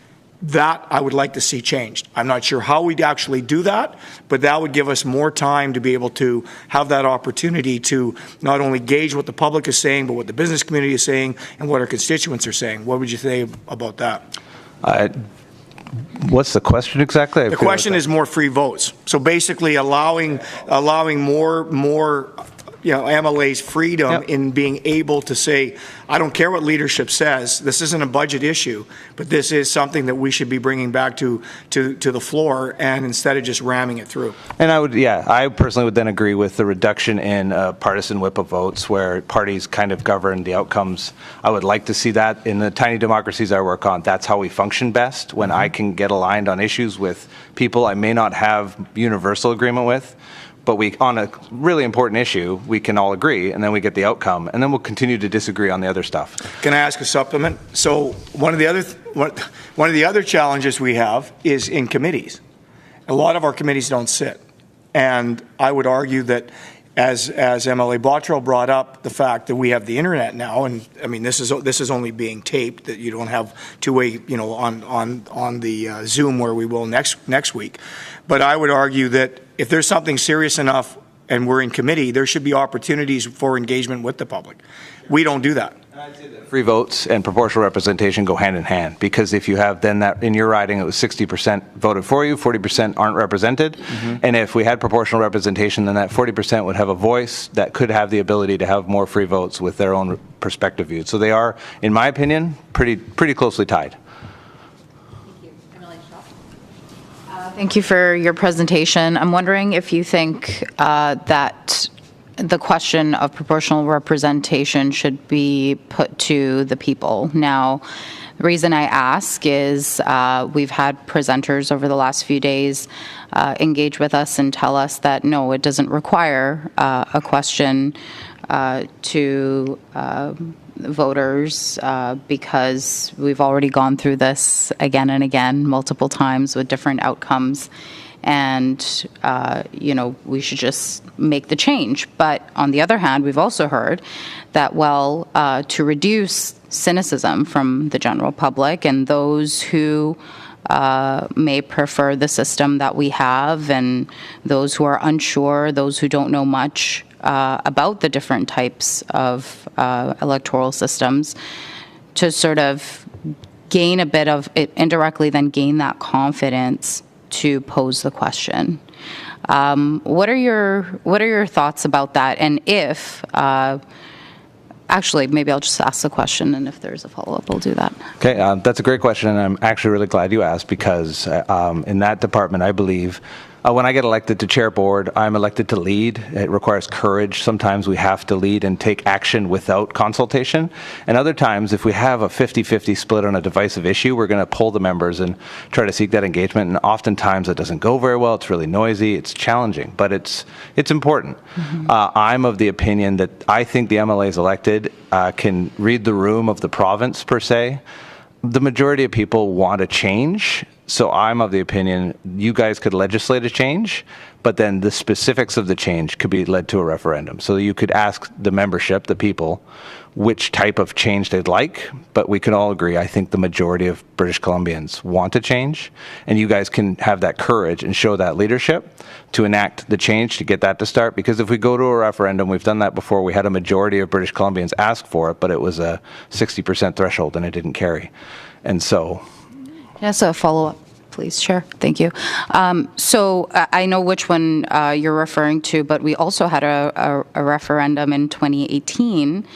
That I would like to see changed. I'm not sure how we'd actually do that, but that would give us more time to be able to have that opportunity to not only gauge what the public is saying, but what the business community is saying and what our constituents are saying. What would you say about that? What's the question exactly? The question is more free votes. So basically allowing more MLA's freedom in being able to say, I don't care what leadership says, this isn't a budget issue, but this is something that we should be bringing back to the floor, and instead of just ramming it through. And I personally would then agree with the reduction in partisan whip of votes where parties kind of govern the outcomes. I would like to see that in the tiny democracies I work on. That's how we function best, when I can get aligned on issues with people I may not have universal agreement with. But on a really important issue, we can all agree, and then we get the outcome, and then we'll continue to disagree on the other stuff. Can I ask a supplement? So one of the other challenges we have is in committees. A lot of our committees don't sit, and I would argue that as MLA Bottrell brought up the fact that we have the internet now, and I mean this is only being taped, that you don't have two-way on the Zoom where we will next week. But I would argue that if there's something serious enough and we're in committee, there should be opportunities for engagement with the public. We don't do that. I'd say that free votes and proportional representation go hand in hand, because if you have then that in your riding it was 60% voted for you, 40% aren't represented, and if we had proportional representation, then that 40% would have a voice that could have the ability to have more free votes with their own perspective viewed. So they are, in my opinion, pretty closely tied. Thank you for your presentation. I'm wondering if you think that the question of proportional representation should be put to the people. Now, the reason I ask is we've had presenters over the last few days engage with us and tell us that no, it doesn't require a question to voters because we've already gone through this again and again multiple times with different outcomes. And, we should just make the change. But on the other hand, we've also heard that, to reduce cynicism from the general public and those who may prefer the system that we have, and those who are unsure, those who don't know much about the different types of electoral systems, to sort of gain a bit of it indirectly, then gain that confidence to pose the question. What are your thoughts about that? And if actually, maybe I'll just ask the question, and if there's a follow-up, we'll do that. Okay, that's a great question, and I'm actually really glad you asked, because in that department, I believe when I get elected to chair board, I'm elected to lead. It requires courage. Sometimes we have to lead and take action without consultation. And other times, if we have a 50-50 split on a divisive issue, we're going to pull the members and try to seek that engagement. And oftentimes it doesn't go very well. It's really noisy. It's challenging, but it's important. I'm of the opinion that I think the MLAs elected can read the room of the province, per se. The majority of people want a change. So I'm of the opinion you guys could legislate a change, but then the specifics of the change could be led to a referendum. So you could ask the membership, the people, which type of change they'd like, but we can all agree, I think the majority of British Columbians want a change, and you guys can have that courage and show that leadership to enact the change to get that to start. Because if we go to a referendum, we've done that before, we had a majority of British Columbians ask for it, but it was a 60% threshold and it didn't carry. And so... Yes, a follow-up, please. Chair. Thank you. So I know which one you're referring to, but we also had a referendum in 2018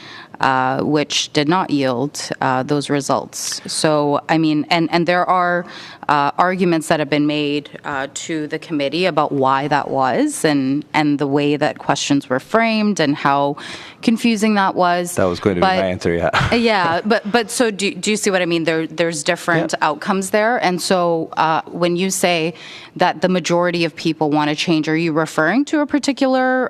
which did not yield those results. So, I mean, and there are arguments that have been made to the committee about why that was, and the way that questions were framed and how confusing that was. That was going to be my answer, yeah. Yeah, but so do you see what I mean? There's different outcomes there. And so when you say that the majority of people want to change, are you referring to a particular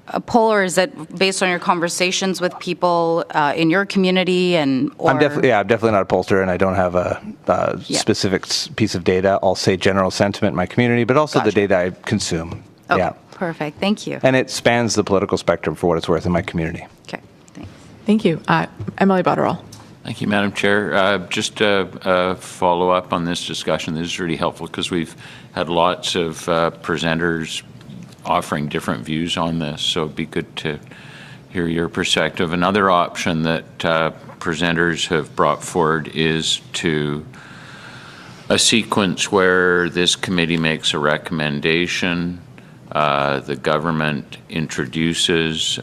a poll, or is it based on your conversations with people in your community? And I'm definitely not a pollster, and I don't have a specific piece of data. I'll say general sentiment in my community, but also the data I consume. Okay, yeah. Perfect. Thank you. And it spans the political spectrum for what it's worth in my community. Okay, thanks. Thank you. Emily Botterill. Thank you, Madam Chair. Just a follow-up on this discussion. This is really helpful because we've had lots of presenters offering different views on this, so it'd be good to hear your perspective. Another option that presenters have brought forward is to a sequence where this committee makes a recommendation, the government introduces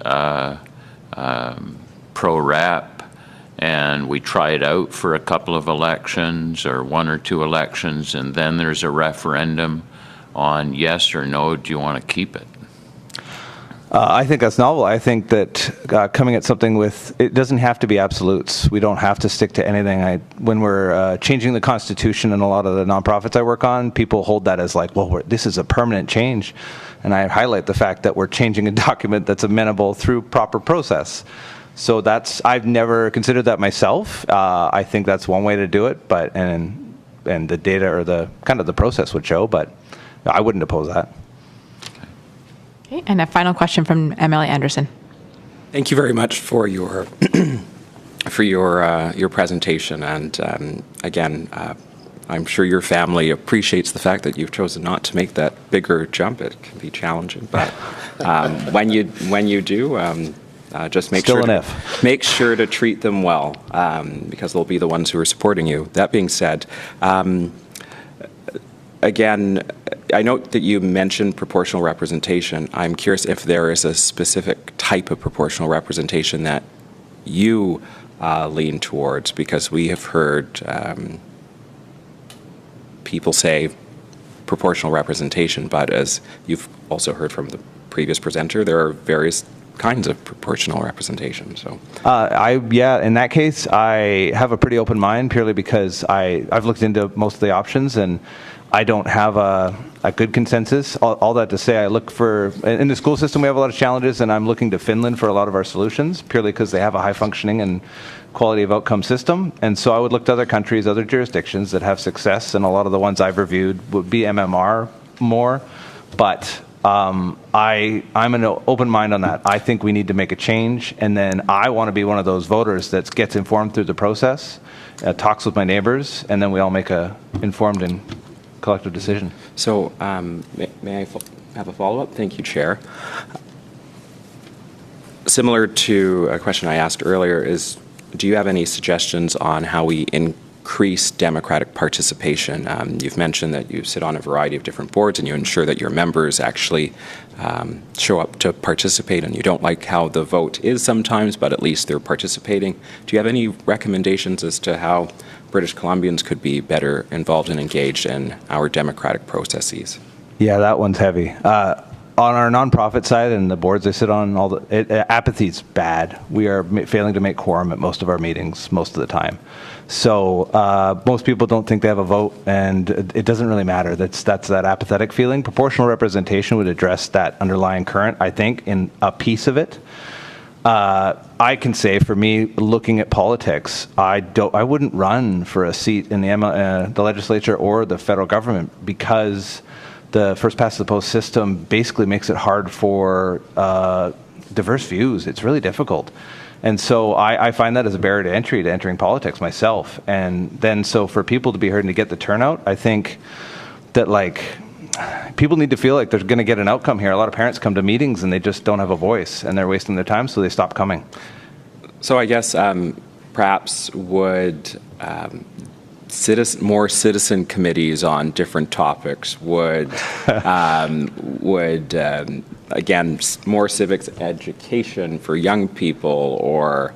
pro-rep, and we try it out for a couple of elections or one or two elections, and then there's a referendum on yes or no, do you want to keep it? I think that's novel. I think that coming at something with, it doesn't have to be absolutes. We don't have to stick to anything. When we're changing the Constitution and a lot of the nonprofits I work on, people hold that as like, well, this is a permanent change. And I highlight the fact that we're changing a document that's amenable through proper process. So I've never considered that myself. I think that's one way to do it, but and the data or the kind of the process would show, but I wouldn't oppose that. Okay, and a final question from MLA Anderson. Thank you very much for your your presentation, and again, I'm sure your family appreciates the fact that you've chosen not to make that bigger jump. It can be challenging, but when you do, Just make Still sure an to, if. make sure to treat them well, because they'll be the ones who are supporting you. That being said, again, I note that you mentioned proportional representation. I'm curious if there is a specific type of proportional representation that you lean towards, because we have heard people say proportional representation, but as you've also heard from the previous presenter, there are various kinds of proportional representation. So, in that case, I have a pretty open mind, purely because I've looked into most of the options, and I don't have a good consensus. All that to say, I look for, in the school system, we have a lot of challenges, and I'm looking to Finland for a lot of our solutions, purely because they have a high functioning and quality of outcome system. And so I would look to other countries, other jurisdictions that have success, and a lot of the ones I've reviewed would be MMR more. But I'm an open mind on that. I think we need to make a change, and then I want to be one of those voters that gets informed through the process, talks with my neighbors, and then we all make a informed and collective decision. So may I have a follow-up? Thank you, Chair. Similar to a question I asked earlier, do you have any suggestions on how we increase democratic participation? You've mentioned that you sit on a variety of different boards and you ensure that your members actually show up to participate, and you don't like how the vote is sometimes, but at least they're participating. Do you have any recommendations as to how British Columbians could be better involved and engaged in our democratic processes? Yeah, that one's heavy. On our nonprofit side and the boards I sit on, apathy's bad. We are failing to make quorum at most of our meetings most of the time. So most people don't think they have a vote, and it doesn't really matter. That's that apathetic feeling. Proportional representation would address that underlying current, I think, in a piece of it. I can say, for me, looking at politics, I wouldn't run for a seat in the legislature or the federal government, because the first past the post system basically makes it hard for diverse views. It's really difficult. And so I find that as a barrier to entry to entering politics myself. And then so for people to be heard and to get the turnout, I think that, like, people need to feel like they're going to get an outcome here. A lot of parents come to meetings and they just don't have a voice, and they're wasting their time, so they stop coming. So I guess perhaps would more citizen committees on different topics would again, more civics education for young people, or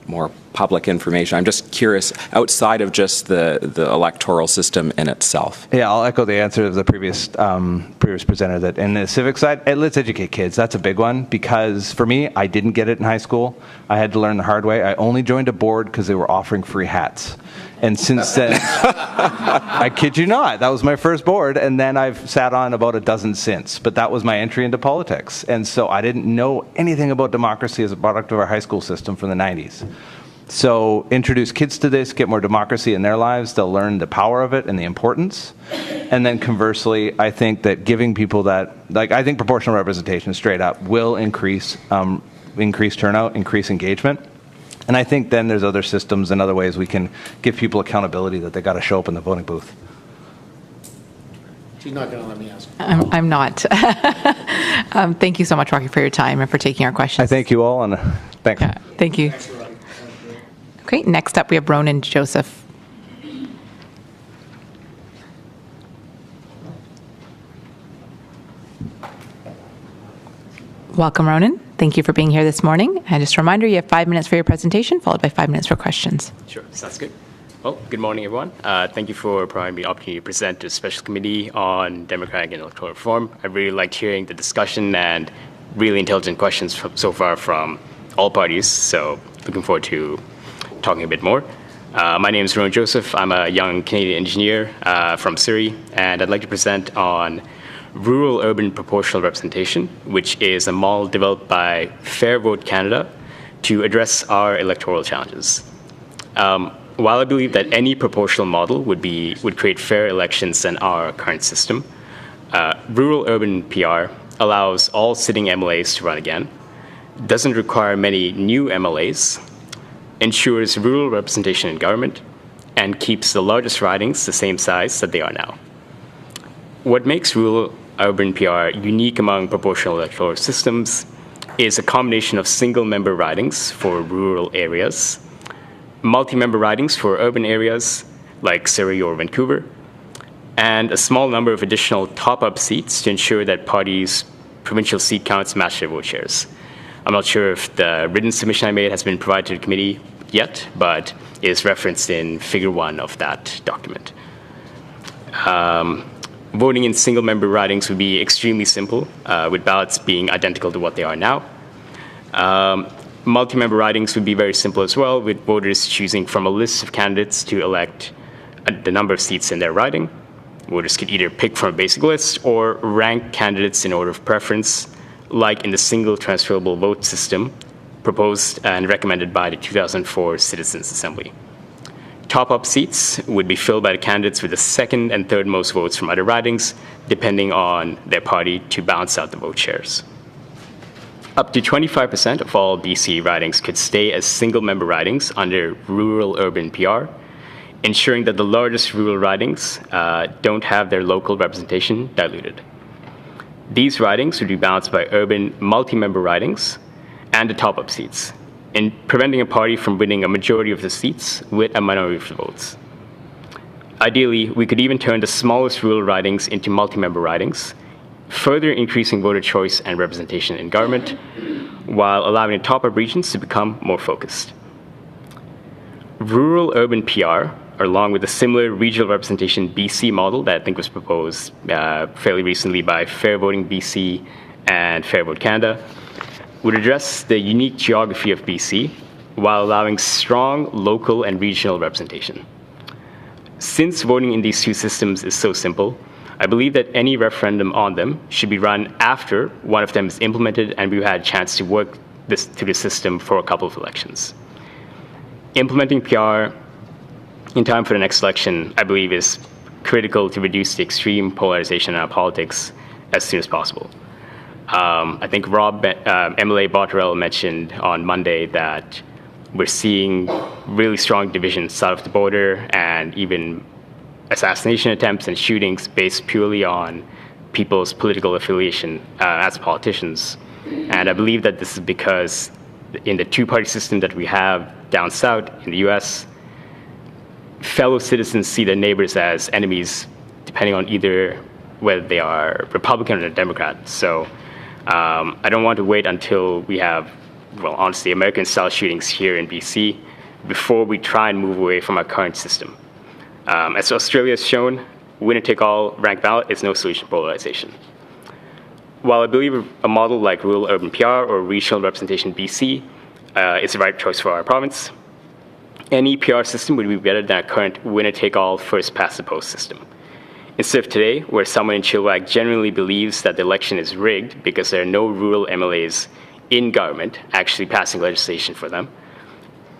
more public information. I'm just curious, outside of just the electoral system in itself. Yeah, I'll echo the answer of the previous presenter, that in the civic side, let's educate kids. That's a big one, because for me, I didn't get it in high school. I had to learn the hard way. I only joined a board because they were offering free hats. And since then, I kid you not, that was my first board, and then I've sat on about a dozen since. But that was my entry into politics. And so I didn't know anything about democracy as a product of our high school system from the 90s. So introduce kids to this, get more democracy in their lives, they'll learn the power of it and the importance. And then conversely, I think that giving people that, like, I think proportional representation straight up will increase turnout, increase engagement. And I think then there's other systems and other ways we can give people accountability that they got to show up in the voting booth. She's not going to let me ask. I'm not. Thank you so much, Rocky, for your time and for taking our questions. I thank you all, and thanks. Thank you. Okay, next up we have Ronan Joseph. Welcome, Ronan. Thank you for being here this morning. And just a reminder, you have 5 minutes for your presentation, followed by 5 minutes for questions. Sure, sounds good. Well, good morning, everyone. Thank you for providing me the opportunity to present to the Special Committee on Democratic and Electoral Reform. I really liked hearing the discussion and really intelligent questions so far from all parties, so looking forward to talking a bit more. My name is Ronan Joseph. I'm a young Canadian engineer from Surrey, and I'd like to present on rural-urban proportional representation, which is a model developed by Fair Vote Canada to address our electoral challenges. While I believe that any proportional model would create fair elections in our current system, rural-urban PR allows all sitting MLAs to run again, doesn't require many new MLAs, ensures rural representation in government, and keeps the largest ridings the same size that they are now. What makes rural-urban PR unique among proportional electoral systems is a combination of single-member ridings for rural areas, multi-member ridings for urban areas like Surrey or Vancouver, and a small number of additional top-up seats to ensure that parties' provincial seat counts match their vote shares. I'm not sure if the written submission I made has been provided to the committee yet, but it is referenced in Figure 1 of that document. Voting in single-member ridings would be extremely simple, with ballots being identical to what they are now. Multi-member ridings would be very simple as well, with voters choosing from a list of candidates to elect the number of seats in their riding. Voters could either pick from a basic list or rank candidates in order of preference, like in the single transferable vote system proposed and recommended by the 2004 Citizens Assembly. Top-up seats would be filled by the candidates with the second and third most votes from other ridings, depending on their party, to balance out the vote shares. Up to 25% of all BC ridings could stay as single-member ridings under rural-urban PR, ensuring that the largest rural ridings don't have their local representation diluted. These ridings would be balanced by urban multi-member ridings and the top-up seats, in preventing a party from winning a majority of the seats with a minority of the votes. Ideally, we could even turn the smallest rural ridings into multi-member ridings, further increasing voter choice and representation in government, while allowing the top-up regions to become more focused. Rural-urban PR, along with a similar regional representation BC model that I think was proposed fairly recently by Fair Voting BC and Fair Vote Canada, would address the unique geography of BC while allowing strong local and regional representation. Since voting in these two systems is so simple, I believe that any referendum on them should be run after one of them is implemented and we've had a chance to work through the system for a couple of elections. Implementing PR in time for the next election, I believe, is critical to reduce the extreme polarization in our politics as soon as possible. I think MLA Botterell mentioned on Monday that we're seeing really strong divisions south of the border and even assassination attempts and shootings based purely on people's political affiliation as politicians. And I believe that this is because in the two-party system that we have down south in the US, fellow citizens see their neighbors as enemies depending on either whether they are Republican or Democrat. So I don't want to wait until we have, well, honestly, American-style shootings here in BC before we try and move away from our current system. As Australia has shown, winner-take-all ranked ballot is no solution to polarization. While I believe a model like rural-urban PR or regional representation BC is the right choice for our province, any PR system would be better than our current winner-take-all first-past-the-post system. Instead of today, where someone in Chilliwack genuinely believes that the election is rigged because there are no rural MLAs in government actually passing legislation for them,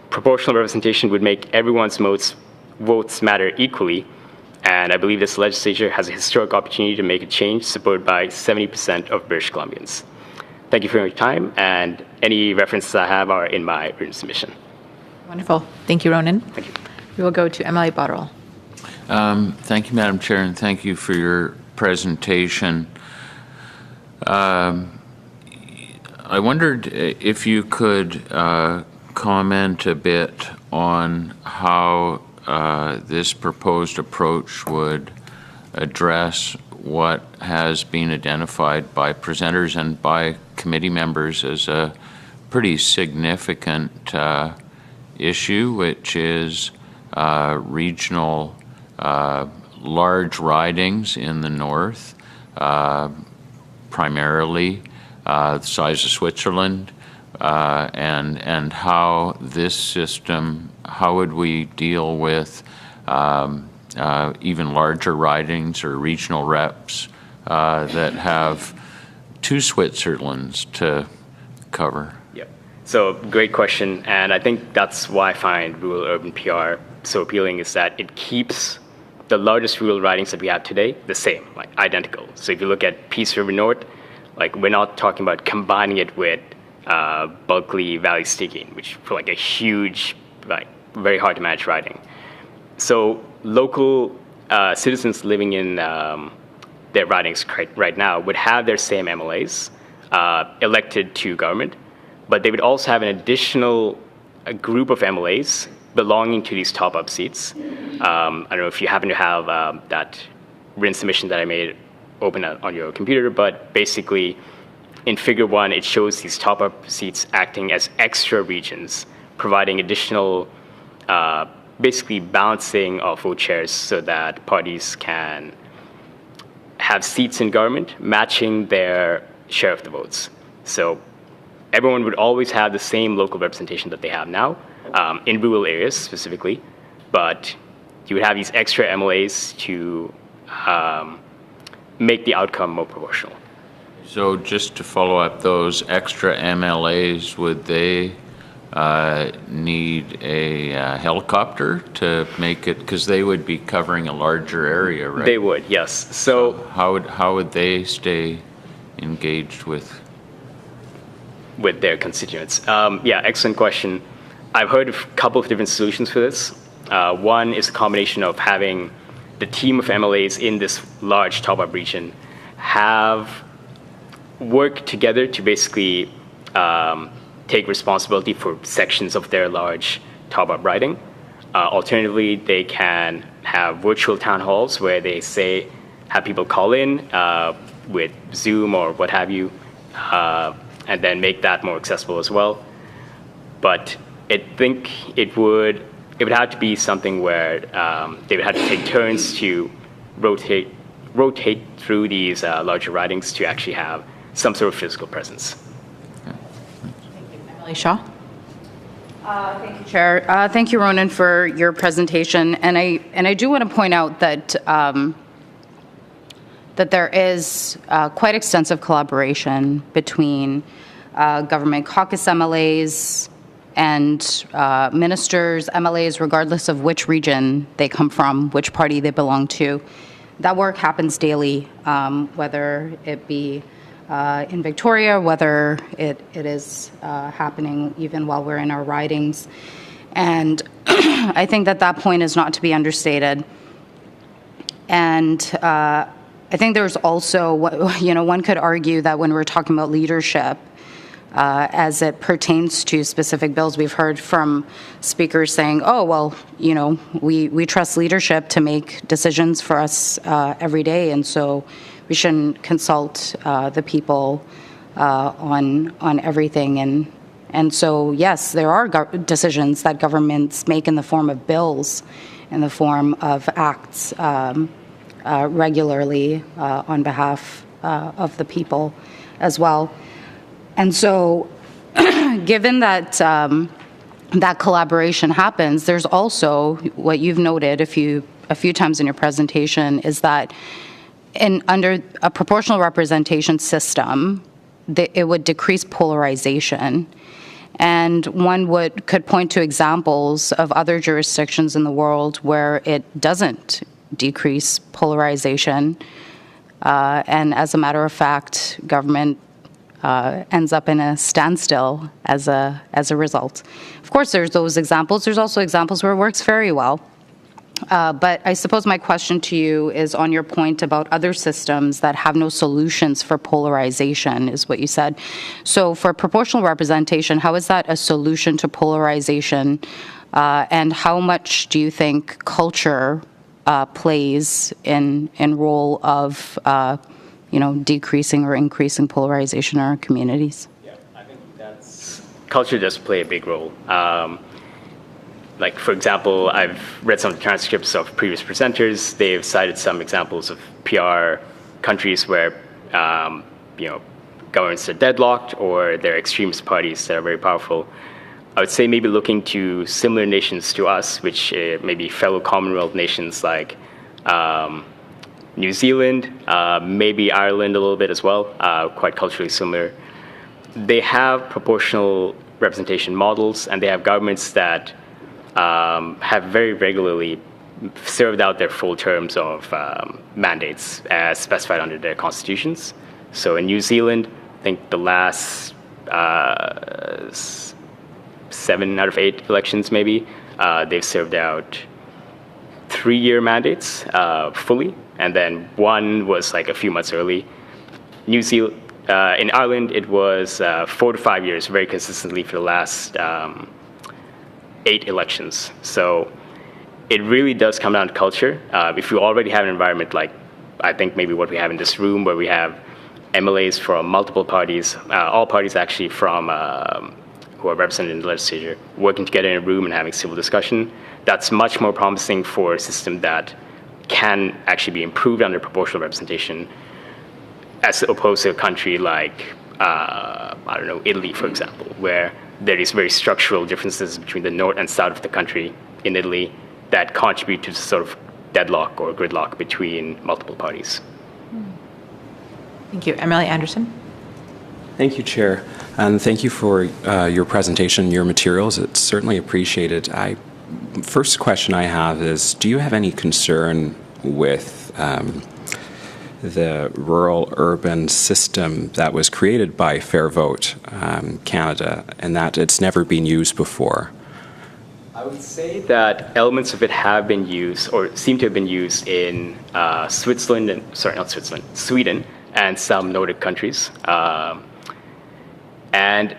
proportional representation would make everyone's votes matter equally, and I believe this legislature has a historic opportunity to make a change supported by 70% of British Columbians. Thank you for your time, and any references I have are in my written submission. Wonderful. Thank you, Ronan. Thank you. We will go to MLA Botterell. Thank you, Madam Chair, and thank you for your presentation. I wondered if you could comment a bit on how this proposed approach would address what has been identified by presenters and by committee members as a pretty significant issue, which is regional large ridings in the north, primarily the size of Switzerland, and how this system, how would we deal with even larger ridings or regional reps that have two Switzerlands to cover? Yep. So great question, and I think that's why I find rural-urban PR so appealing, is that it keeps the largest rural ridings that we have today the same, like identical. So if you look at Peace River North, like we're not talking about combining it with Bulkley Valley Stikine, which for like a huge, like very hard to manage riding. So local citizens living in their ridings right now would have their same MLAs elected to government, but they would also have an additional group of MLAs belonging to these top-up seats. I don't know if you happen to have that written submission that I made open on your computer, but basically in Figure 1, it shows these top-up seats acting as extra regions, providing additional, basically balancing of vote shares so that parties can have seats in government matching their share of the votes. So everyone would always have the same local representation that they have now, in rural areas specifically, but you would have these extra MLAs to make the outcome more proportional. So just to follow up, those extra MLAs, would they need a helicopter to make it, because they would be covering a larger area, right? They would, yes. So how would they stay engaged with their constituents? Yeah, excellent question. I've heard of a couple of different solutions for this. One is a combination of having the team of MLAs in this large top-up region have work together to basically take responsibility for sections of their large top-up riding. Alternatively, they can have virtual town halls where they have people call in with Zoom or what have you, and then make that more accessible as well. But I think it would have to be something where they would have to take turns to rotate through these larger ridings to actually have some sort of physical presence. Emily Shaw. Thank you, Chair. Thank you, Ronan, for your presentation. And I do want to point out that that there is quite extensive collaboration between government caucus MLAs and ministers, MLAs, regardless of which region they come from, which party they belong to. That work happens daily, whether it be in Victoria, whether it is happening even while we're in our ridings. And I think that point is not to be understated. And I think there's also, one could argue that when we're talking about leadership, as it pertains to specific bills, we've heard from speakers saying, oh, well, we trust leadership to make decisions for us every day, and so we shouldn't consult the people on everything. And so, yes, there are decisions that governments make in the form of bills, in the form of acts regularly on behalf of the people as well. And so, given that that collaboration happens, there's also what you've noted a few times in your presentation is that under a proportional representation system, it would decrease polarization. And one could point to examples of other jurisdictions in the world where it doesn't decrease polarization. And as a matter of fact, government ends up in a standstill as a result. Of course, there's those examples. There's also examples where it works very well. But I suppose my question to you is on your point about other systems that have no solutions for polarization, is what you said. So for proportional representation, how is that a solution to polarization? And how much do you think culture plays in role of decreasing or increasing polarization in our communities? Yeah, I think culture does play a big role. Like, for example, I've read some of the transcripts of previous presenters. They've cited some examples of PR countries where, governments are deadlocked or they're extremist parties that are very powerful. I would say maybe looking to similar nations to us, which maybe fellow Commonwealth nations like New Zealand, maybe Ireland a little bit as well, quite culturally similar. They have proportional representation models, and they have governments that have very regularly served out their full terms of mandates as specified under their constitutions. So in New Zealand, I think the last 7 out of 8 elections maybe, they've served out 3-year mandates fully, and then one was like a few months early. in Ireland, it was 4 to 5 years, very consistently for the last 8 elections. So it really does come down to culture. If you already have an environment like, I think maybe what we have in this room, where we have MLAs from multiple parties, all parties actually from who are represented in the legislature, working together in a room and having civil discussion, that's much more promising for a system that can actually be improved under proportional representation, as opposed to a country like, I don't know, Italy, for example, where there is very structural differences between the north and south of the country in Italy that contribute to sort of deadlock or gridlock between multiple parties. Thank you. MLA Anderson. Thank you, Chair, and thank you for your presentation, your materials. It's certainly appreciated. First question I have is, do you have any concern with the rural-urban system that was created by Fair Vote Canada, and that it's never been used before? I would say that elements of it have been used, or seem to have been used in Sweden and some Nordic countries. And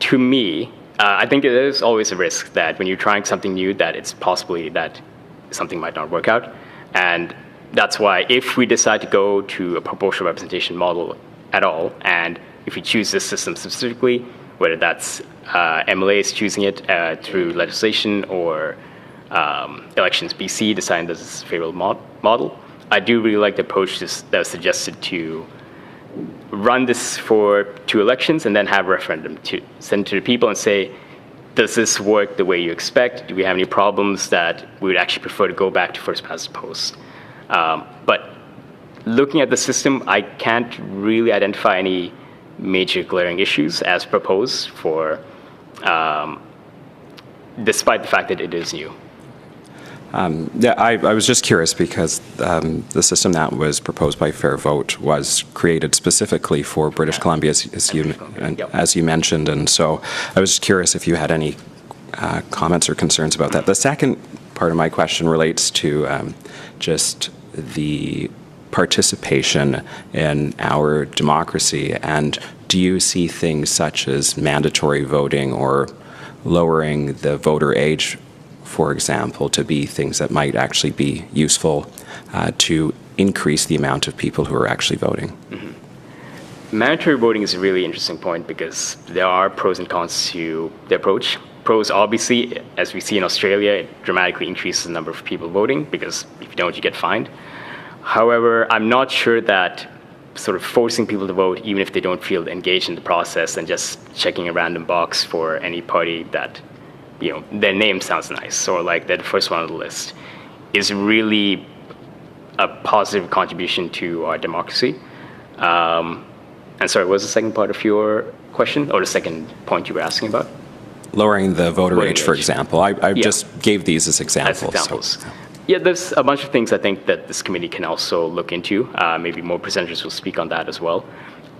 to me, I think there is always a risk that when you're trying something new, that it's possibly that something might not work out. And that's why if we decide to go to a proportional representation model at all, and if we choose this system specifically, whether that's MLAs choosing it through legislation or Elections BC deciding this is a favorable model, I do really like the approach that was suggested to run this for 2 elections and then have a referendum to send to the people and say, does this work the way you expect? Do we have any problems that we would actually prefer to go back to first past the post? But looking at the system, I can't really identify any major glaring issues as proposed for, despite the fact that it is new. Yeah, I was just curious because the system that was proposed by Fair Vote was created specifically for British Columbia, as you mentioned, and so I was just curious if you had any comments or concerns about that. The second part of my question relates to just the participation in our democracy, and do you see things such as mandatory voting or lowering the voter age, for example, to be things that might actually be useful to increase the amount of people who are actually voting? Mm-hmm. Mandatory voting is a really interesting point because there are pros and cons to the approach. Pros, obviously, as we see in Australia, it dramatically increases the number of people voting because if you don't, you get fined. However, I'm not sure that sort of forcing people to vote, even if they don't feel engaged in the process, and just checking a random box for any party that, you know, their name sounds nice or like they're the first one on the list, is really a positive contribution to our democracy. And sorry, what was the second part of your question, or the second point you were asking about? Lowering the voter age, for example. I just gave these as examples. As examples. So. Yeah, there's a bunch of things I think that this committee can also look into. Maybe more presenters will speak on that as well.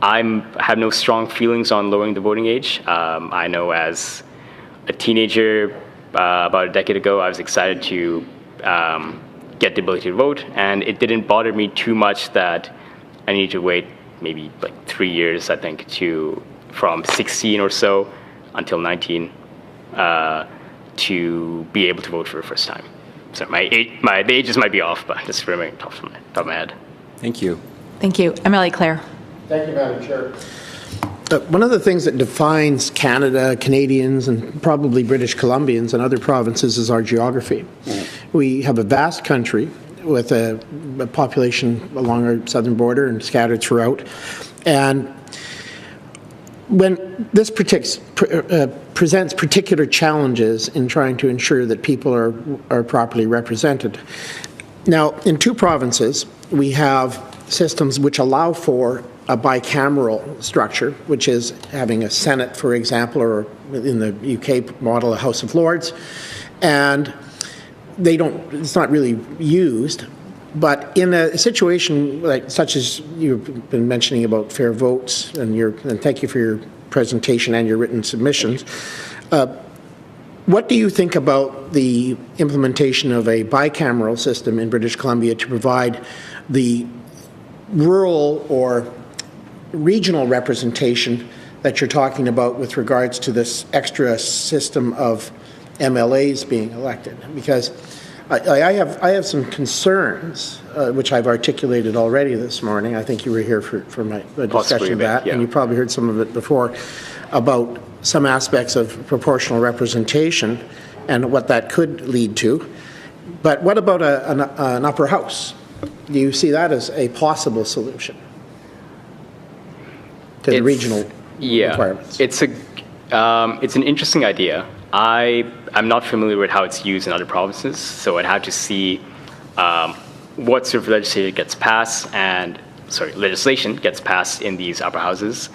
I have no strong feelings on lowering the voting age. I know as a teenager, about a decade ago, I was excited to get the ability to vote, and it didn't bother me too much that I needed to wait maybe like 3 years, I think, from 16 or so until 19 to be able to vote for the first time. So the ages might be off, but this is very top of my head. Thank you. Thank you. MLA Clare. Thank you, Madam Chair. One of the things that defines Canada, Canadians, and probably British Columbians and other provinces is our geography. We have a vast country with a population along our southern border and scattered throughout. And when this presents particular challenges in trying to ensure that people are properly represented. Now, in 2 provinces, we have systems which allow for a bicameral structure, which is having a Senate, for example, or in the UK model, a House of Lords, and it's not really used. But in a situation such as you've been mentioning about fair votes, and thank you for your presentation and your written submissions, what do you think about the implementation of a bicameral system in British Columbia to provide the rural or regional representation that you're talking about with regards to this extra system of MLAs being elected, because I have some concerns, which I've articulated already this morning. I think you were here for my discussion of that, and you probably heard some of it before, about some aspects of proportional representation and what that could lead to. But what about an upper house? Do you see that as a possible solution to the regional requirements? It's an interesting idea. I'm not familiar with how it's used in other provinces, so I'd have to see what sort of legislation gets passed in these upper houses,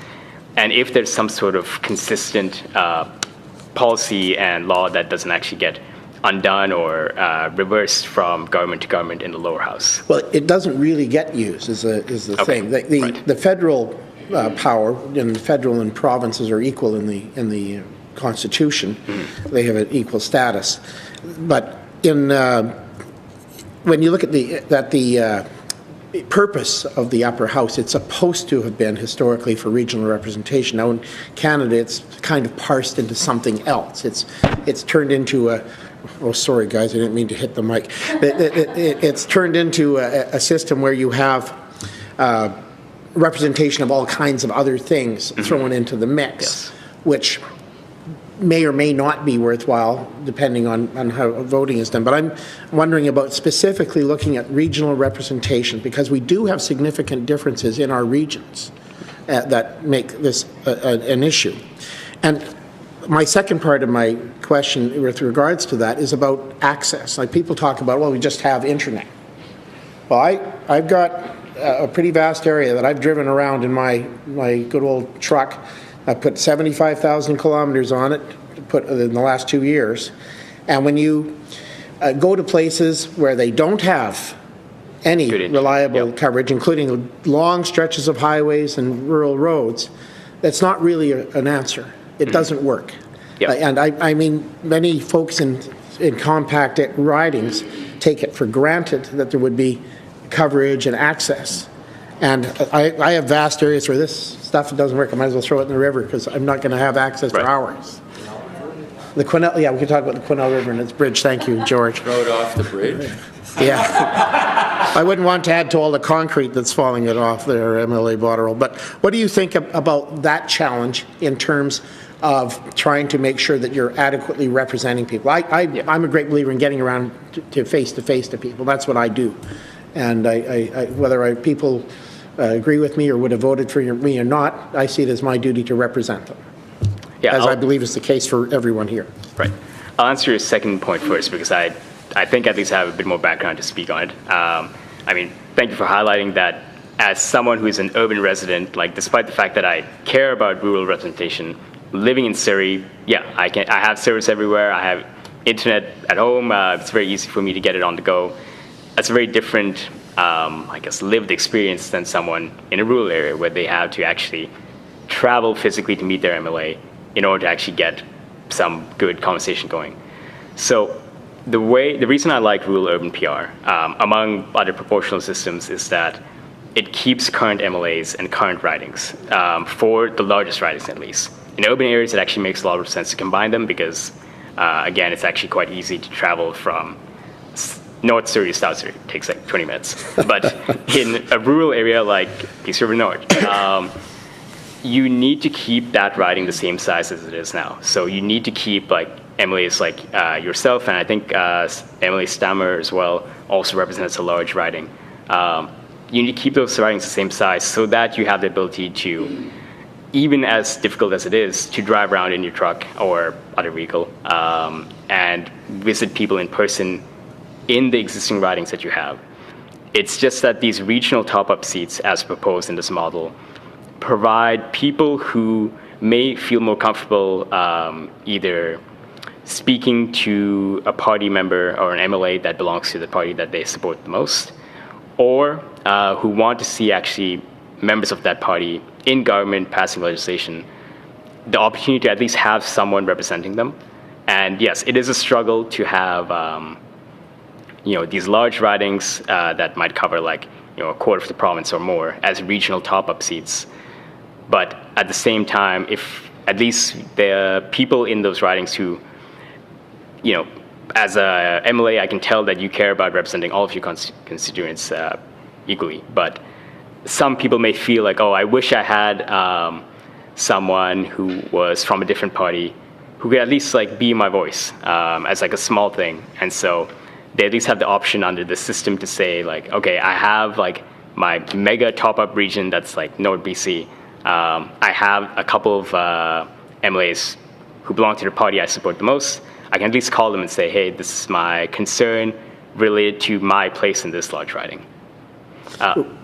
and if there's some sort of consistent policy and law that doesn't actually get undone or reversed from government to government in the lower house. Well, it doesn't really get used is the thing. The federal power, and the federal and provinces are equal in the Constitution. Mm-hmm. They have an equal status. But when you look at the purpose of the upper house, it's supposed to have been historically for regional representation. Now in Canada, it's kind of parsed into something else. It's turned into a, oh sorry guys, I didn't mean to hit the mic. It's turned into a system where you have representation of all kinds of other things thrown into the mix, which may or may not be worthwhile depending on how voting is done. But I'm wondering about specifically looking at regional representation, because we do have significant differences in our regions that make this an issue. And my second part of my question with regards to that is about access. Like people talk about, well, we just have internet. Well, I've got a pretty vast area that I've driven around in my good old truck. I put 75,000 kilometers on it in the last 2 years. And when you go to places where they don't have any reliable coverage, including long stretches of highways and rural roads, that's not really an answer. It doesn't work. And I mean, many folks in compact ridings take it for granted that there would be coverage and access. And I have vast areas where this stuff doesn't work. I might as well throw it in the river because I'm not going to have access for hours. The Quesnel, we can talk about the Quesnel River and its bridge. Thank you, George. Throw it off the bridge? Yeah. I wouldn't want to add to all the concrete that's falling it off there, MLA Botterill. But what do you think about that challenge in terms of trying to make sure that you're adequately representing people? I'm a great believer in getting around to face-to-face to people. That's what I do. And whether people agree with me or would have voted for me or not, I see it as my duty to represent them, as I believe is the case for everyone here. Right. I'll answer your second point first, because I think at least I have a bit more background to speak on it. I mean, thank you for highlighting that. As someone who is an urban resident, like despite the fact that I care about rural representation, living in Surrey, I have service everywhere. I have internet at home. It's very easy for me to get it on the go. That's a very different, I guess, lived experience than someone in a rural area where they have to actually travel physically to meet their MLA in order to actually get some good conversation going. So the reason I like rural-urban PR, among other proportional systems, is that it keeps current MLAs and current ridings, for the largest ridings at least. In urban areas, it actually makes a lot of sense to combine them because, again, it's actually quite easy to travel from North Surrey to South Surrey. It takes like 20 minutes. But in a rural area like Peace River North, you need to keep that riding the same size as it is now. So you need to keep like MLAs like yourself, and I think Emily Stammer as well also represents a large riding. You need to keep those ridings the same size so that you have the ability to, even as difficult as it is, to drive around in your truck or other vehicle and visit people in person in the existing ridings that you have. It's just that these regional top-up seats, as proposed in this model, provide people who may feel more comfortable either speaking to a party member or an MLA that belongs to the party that they support the most, or who want to see actually members of that party in government passing legislation, the opportunity to at least have someone representing them. And yes, it is a struggle to have these large ridings that might cover like a quarter of the province or more as regional top-up seats. But at the same time, if at least the people in those ridings who, as a MLA, I can tell that you care about representing all of your constituents equally. But some people may feel like, oh, I wish I had someone who was from a different party who could at least be my voice as a small thing. And so they at least have the option under the system to say okay, I have my mega top-up region that's North BC. I have a couple of MLAs who belong to the party I support the most. I can at least call them and say, hey, this is my concern related to my place in this large riding.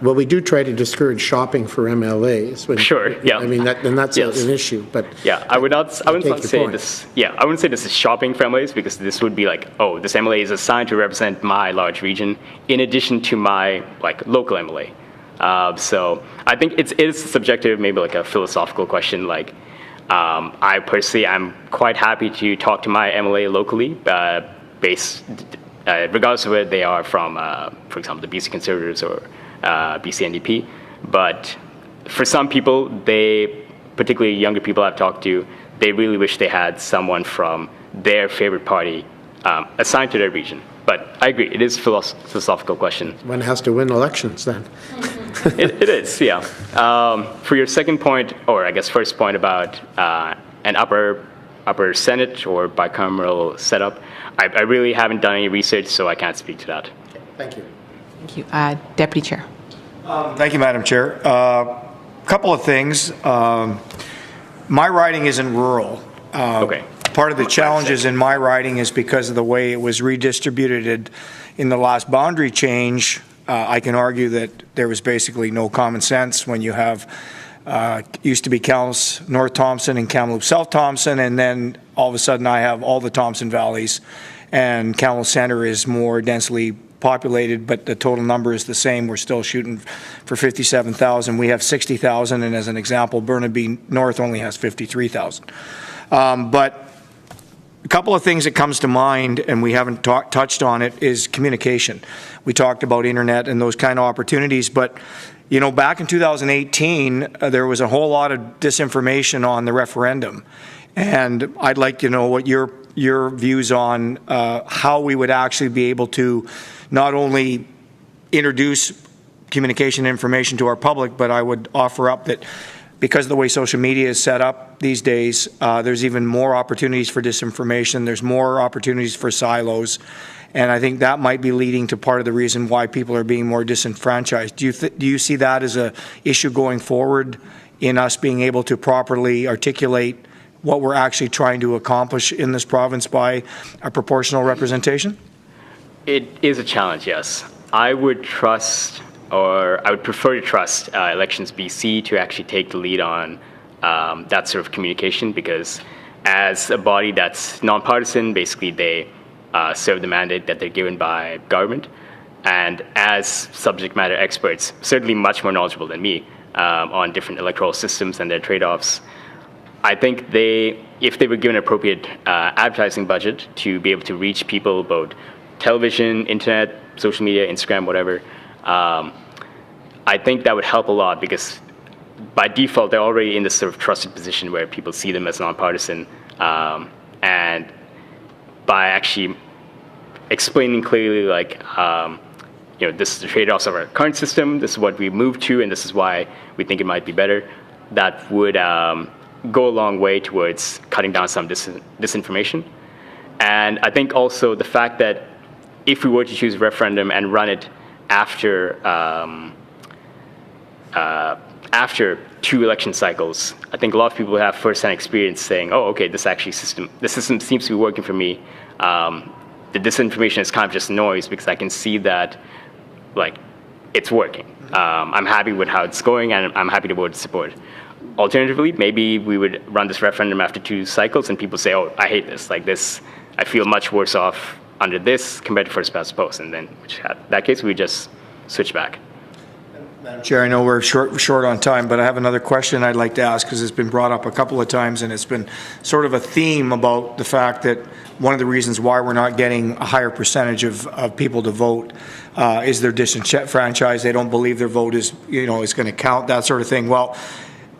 Well, we do try to discourage shopping for MLAs. Sure, yeah. I mean, that's yes. an issue, but... Yeah, I wouldn't say this is shopping for MLAs, because this would be oh, this MLA is assigned to represent my large region in addition to my local MLA. So I think it is subjective, maybe a philosophical question. I personally am quite happy to talk to my MLA locally, regardless of whether they are from, for example, the BC Conservatives or BC NDP. But for some people, particularly younger people I've talked to, they really wish they had someone from their favorite party assigned to their region. But I agree, it is a philosophical question. One has to win elections then. It is, yeah. For your second point, or I guess first point about an upper Senate or bicameral setup, I really haven't done any research, so I can't speak to that. Thank you. Thank you. Deputy Chair. Thank you, Madam Chair. Couple of things. My riding isn't rural. Okay. Part of the challenges in my riding is because of the way it was redistributed in the last boundary change. I can argue that there was basically no common sense when you have used to be Kamloops North Thompson and Kamloops South Thompson, and then all of a sudden I have all the Thompson valleys, and Kamloops Center is more densely populated, but the total number is the same. We're still shooting for 57,000. We have 60,000, and as an example, Burnaby North only has 53,000. But a couple of things that comes to mind, and we haven't touched on it, is communication. We talked about internet and those kind of opportunities, but back in 2018, there was a whole lot of disinformation on the referendum, and I'd like to know what your views on how we would actually be able to not only introduce communication information to our public, but I would offer up that because of the way social media is set up these days, there's even more opportunities for disinformation. There's more opportunities for silos. And I think that might be leading to part of the reason why people are being more disenfranchised. Do you see that as an issue going forward in us being able to properly articulate what we're actually trying to accomplish in this province by a proportional representation? It is a challenge, yes. I would prefer to trust Elections BC to actually take the lead on that sort of communication, because as a body that's nonpartisan, basically they serve the mandate that they're given by government, and as subject matter experts, certainly much more knowledgeable than me on different electoral systems and their trade-offs, I think if they were given appropriate advertising budget to be able to reach people, both television, internet, social media, Instagram, whatever, I think that would help a lot, because by default, they're already in this sort of trusted position where people see them as nonpartisan. And by actually explaining clearly, this is the trade-offs of our current system, this is what we moved to, and this is why we think it might be better, that would go a long way towards cutting down some disinformation. And I think also the fact that if we were to choose a referendum and run it after 2 election cycles, I think a lot of people have first-hand experience saying, "Oh, okay, the system seems to be working for me." The disinformation is kind of just noise, because I can see that, it's working. I'm happy with how it's going, and I'm happy to vote to support. Alternatively, maybe we would run this referendum after 2 cycles, and people say, "Oh, I hate this. I feel much worse off under this compared to first past post," and then in that case, we just switch back. Madam Chair, I know we're short on time, but I have another question I'd like to ask, because it's been brought up a couple of times, and it's been sort of a theme about the fact that one of the reasons why we're not getting a higher percentage of people to vote is they're disenfranchised. They don't believe their vote is going to count, that sort of thing. Well,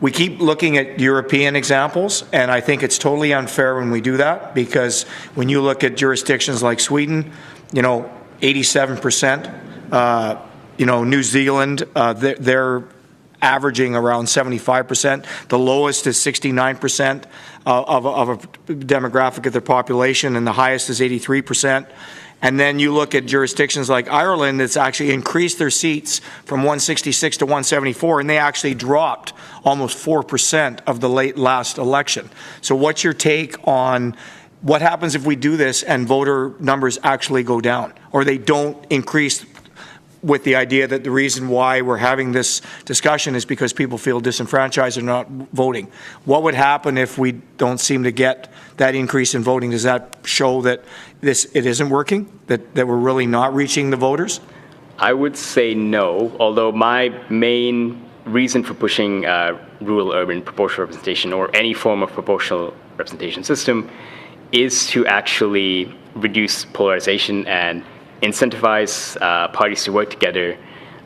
we keep looking at European examples, and I think it's totally unfair when we do that, because when you look at jurisdictions like Sweden, 87%, New Zealand, they're averaging around 75%. The lowest is 69% of a demographic of their population, and the highest is 83%. And then you look at jurisdictions like Ireland that's actually increased their seats from 166 to 174, and they actually dropped almost 4% of the last election. So what's your take on what happens if we do this and voter numbers actually go down, or they don't increase, with the idea that the reason why we're having this discussion is because people feel disenfranchised or not voting? What would happen if we don't seem to get that increase in voting? Does that show that it isn't working, that we're really not reaching the voters? I would say no, although my main reason for pushing rural-urban proportional representation, or any form of proportional representation system, is to actually reduce polarization and incentivize parties to work together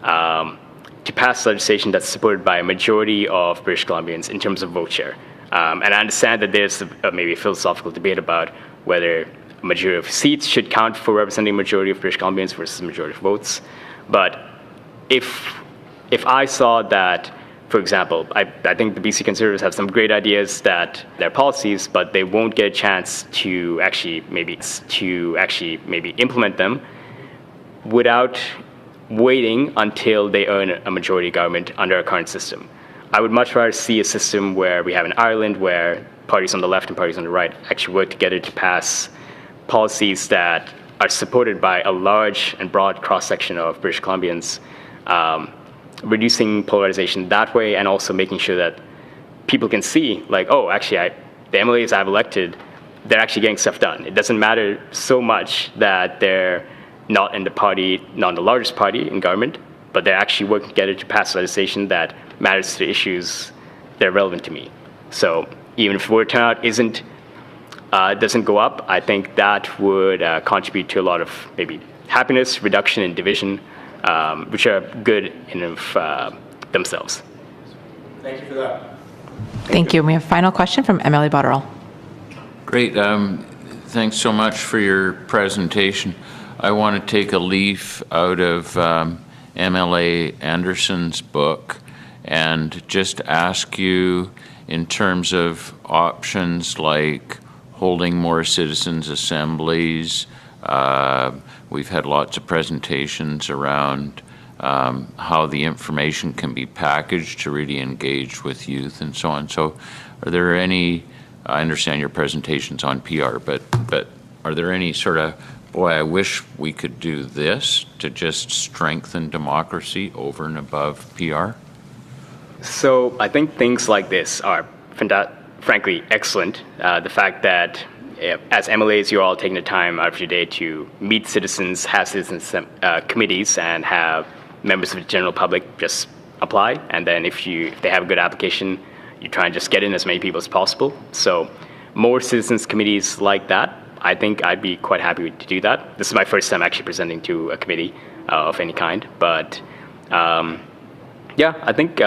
to pass legislation that's supported by a majority of British Columbians in terms of vote share. And I understand that there's maybe a philosophical debate about whether a majority of seats should count for representing a majority of British Columbians versus a majority of votes. But if I saw that, for example, I think the BC Conservatives have some great ideas that their policies, but they won't get a chance to actually maybe implement them without waiting until they earn a majority government under our current system. I would much rather see a system where we have in Ireland, where parties on the left and parties on the right actually work together to pass policies that are supported by a large and broad cross-section of British Columbians, reducing polarization that way, and also making sure that people can see, like, oh, actually, the MLAs I've elected, they're actually getting stuff done. It doesn't matter so much that they're not in the party, not in the largest party in government, but they're actually working together to pass legislation that matters to the issues that are relevant to me. So even if voter turnout doesn't go up, I think that would contribute to a lot of maybe happiness, reduction in division, which are good in of themselves. Thank you for that. Thank you. We have a final question from MLA Botterill. Great. Thanks so much for your presentation. I want to take a leaf out of MLA Anderson's book and just ask you, in terms of options like holding more citizens' assemblies, we've had lots of presentations around how the information can be packaged to really engage with youth and so on. So are there any, I understand your presentation's on PR, but are there any sort of, boy, I wish we could do this to just strengthen democracy over and above PR? So I think things like this are frankly excellent. The fact that as MLAs, you're all taking the time out of your day to meet citizens, have citizens committees, and have members of the general public just apply. And then if they have a good application, you try and just get in as many people as possible. So more citizens committees like that, I think I'd be quite happy to do that. This is my first time actually presenting to a committee of any kind. But yeah, I think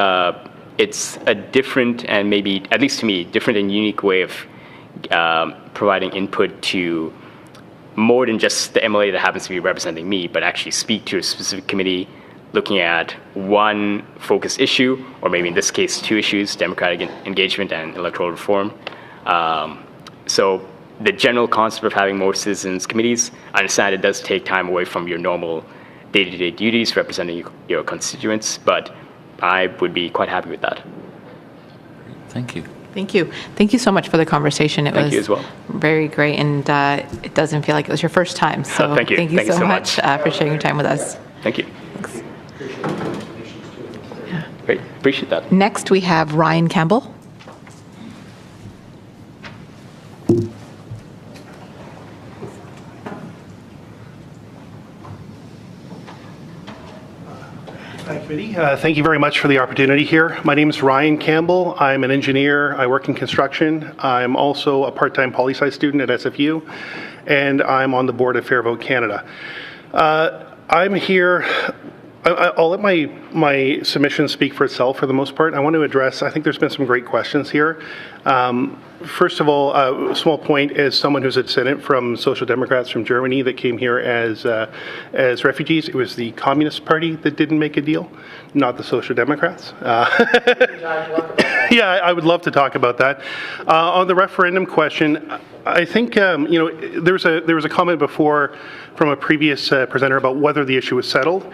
it's a different and maybe, at least to me, different and unique way of providing input to more than just the MLA that happens to be representing me, but actually speak to a specific committee looking at one focused issue, or maybe in this case, two issues, democratic engagement and electoral reform. So the general concept of having more citizens committees, I understand it does take time away from your normal day-to-day duties representing your constituents, but I would be quite happy with that. Thank you. Thank you. Thank you so much for the conversation. It Thank was you as well. very great, and it doesn't feel like it was your first time. So Thank you. Thank you Thank you so so much for sharing your time with us. Thank you. Thanks. Great. Appreciate that. Next, we have Ryan Campbell. Hi, committee. Thank you very much for the opportunity here. My name is Ryan Campbell. I'm an engineer. I work in construction. I'm also a part-time poli-sci student at SFU, and I'm on the board of Fair Vote Canada. I'm here I'll let my submission speak for itself for the most part. I want to address, I think there's been some great questions here. First of all, a small point, as someone who's a descendant from Social Democrats from Germany that came here as refugees, it was the Communist Party that didn't make a deal, not the Social Democrats. Yeah, I would love to talk about that. On the referendum question, I think there was a comment before from a previous presenter about whether the issue was settled.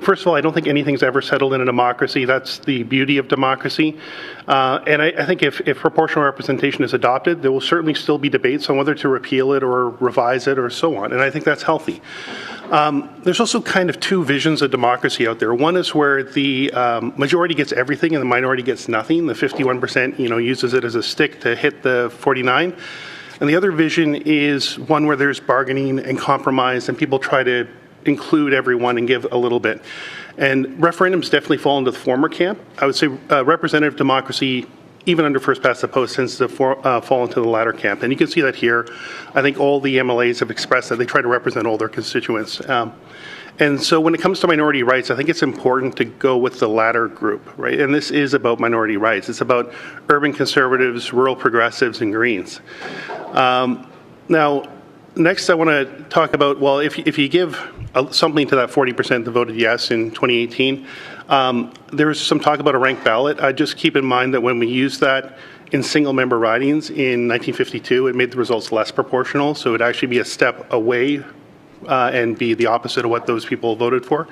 First of all, I don't think anything's ever settled in a democracy. That's the beauty of democracy. And I think if proportional representation is adopted, there will certainly still be debates on whether to repeal it or revise it or so on. And I think that's healthy. There's also kind of two visions of democracy out there. One is where the majority gets everything and the minority gets nothing. The 51%, uses it as a stick to hit the 49. And the other vision is one where there's bargaining and compromise and people try to include everyone and give a little bit. And referendums definitely fall into the former camp. I would say representative democracy, even under first past the post, tends to fall into the latter camp. And you can see that here. I think all the MLAs have expressed that they try to represent all their constituents. And so when it comes to minority rights, I think it's important to go with the latter group, right? And this is about minority rights. It's about urban conservatives, rural progressives, and Greens. Now, next I want to talk about, well, if you give something to that 40% that voted yes in 2018, there was some talk about a ranked ballot. Just keep in mind that when we used that in single-member ridings in 1952, it made the results less proportional, so it would actually be a step away and be the opposite of what those people voted for.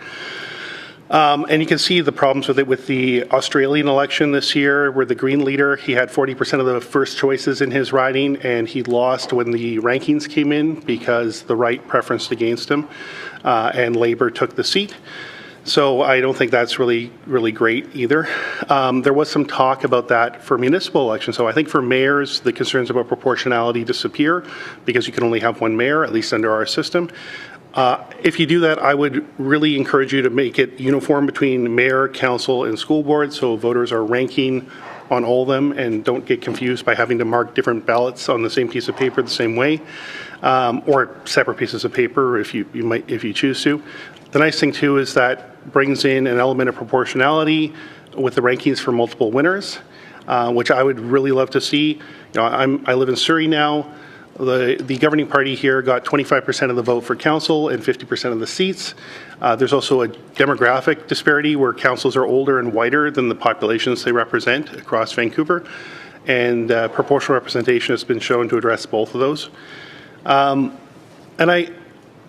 And you can see the problems with it with the Australian election this year, where the Green leader, he had 40% of the first choices in his riding, and he lost when the rankings came in because the right preferenced against him, and Labour took the seat. So I don't think that's really great either. There was some talk about that for municipal elections. So I think for mayors, the concerns about proportionality disappear because you can only have one mayor, at least under our system. If you do that, I would really encourage you to make it uniform between mayor, council, and school board, so voters are ranking on all of them and don't get confused by having to mark different ballots on the same piece of paper the same way, or separate pieces of paper if you choose to. The nice thing too is that brings in an element of proportionality with the rankings for multiple winners, which I would really love to see. I live in Surrey now. The governing party here got 25% of the vote for council and 50% of the seats. There's also a demographic disparity where councils are older and whiter than the populations they represent across Vancouver, and proportional representation has been shown to address both of those.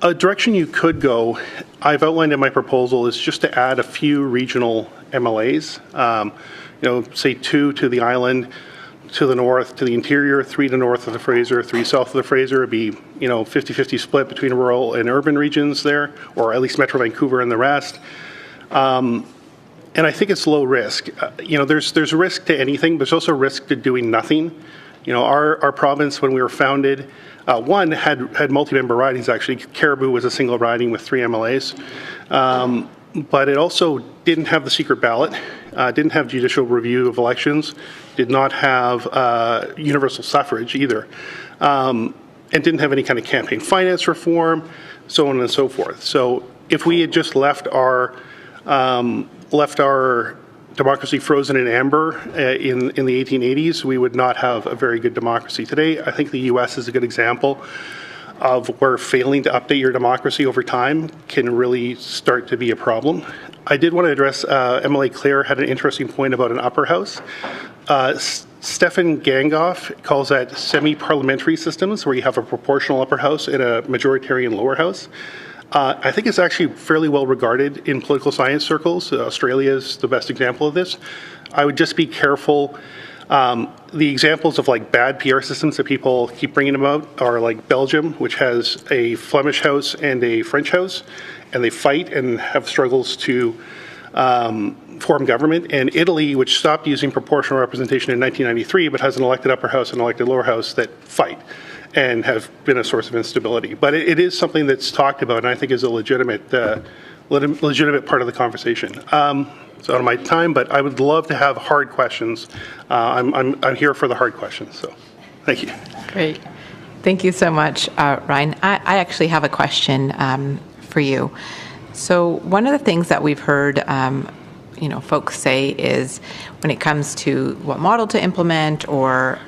A direction you could go, I've outlined in my proposal, is just to add a few regional MLAs. Say 2 to the island, to the north, to the interior, 3 to north of the Fraser, 3 south of the Fraser. It'd be 50-50 split between rural and urban regions there, or at least Metro Vancouver and the rest. And I think it's low risk. There's risk to anything, but there's also risk to doing nothing. Our province, when we were founded, one had multi-member ridings. Actually, Caribou was a single riding with 3 MLAs, but it also didn't have the secret ballot, didn't have judicial review of elections, did not have universal suffrage either, and didn't have any kind of campaign finance reform, so on and so forth. So if we had just left our democracy frozen in amber in the 1880s, we would not have a very good democracy today. I think the U.S. is a good example of where failing to update your democracy over time can really start to be a problem. I did want to address, MLA Claire had an interesting point about an upper house. Stefan Gangoff calls that semi-parliamentary systems, where you have a proportional upper house and a majoritarian lower house. I think it's actually fairly well regarded in political science circles. Australia is the best example of this. I would just be careful. The examples of bad PR systems that people keep bringing about are like Belgium, which has a Flemish house and a French house, and they fight and have struggles to form government. And Italy, which stopped using proportional representation in 1993, but has an elected upper house and elected lower house that fight and have been a source of instability. But it is something that's talked about, and I think is a legitimate part of the conversation. It's out of my time, but I would love to have hard questions. I'm here for the hard questions, so thank you. Great. Thank you so much, Ryan. I actually have a question for you. So one of the things that we've heard, folks say is when it comes to what model to implement or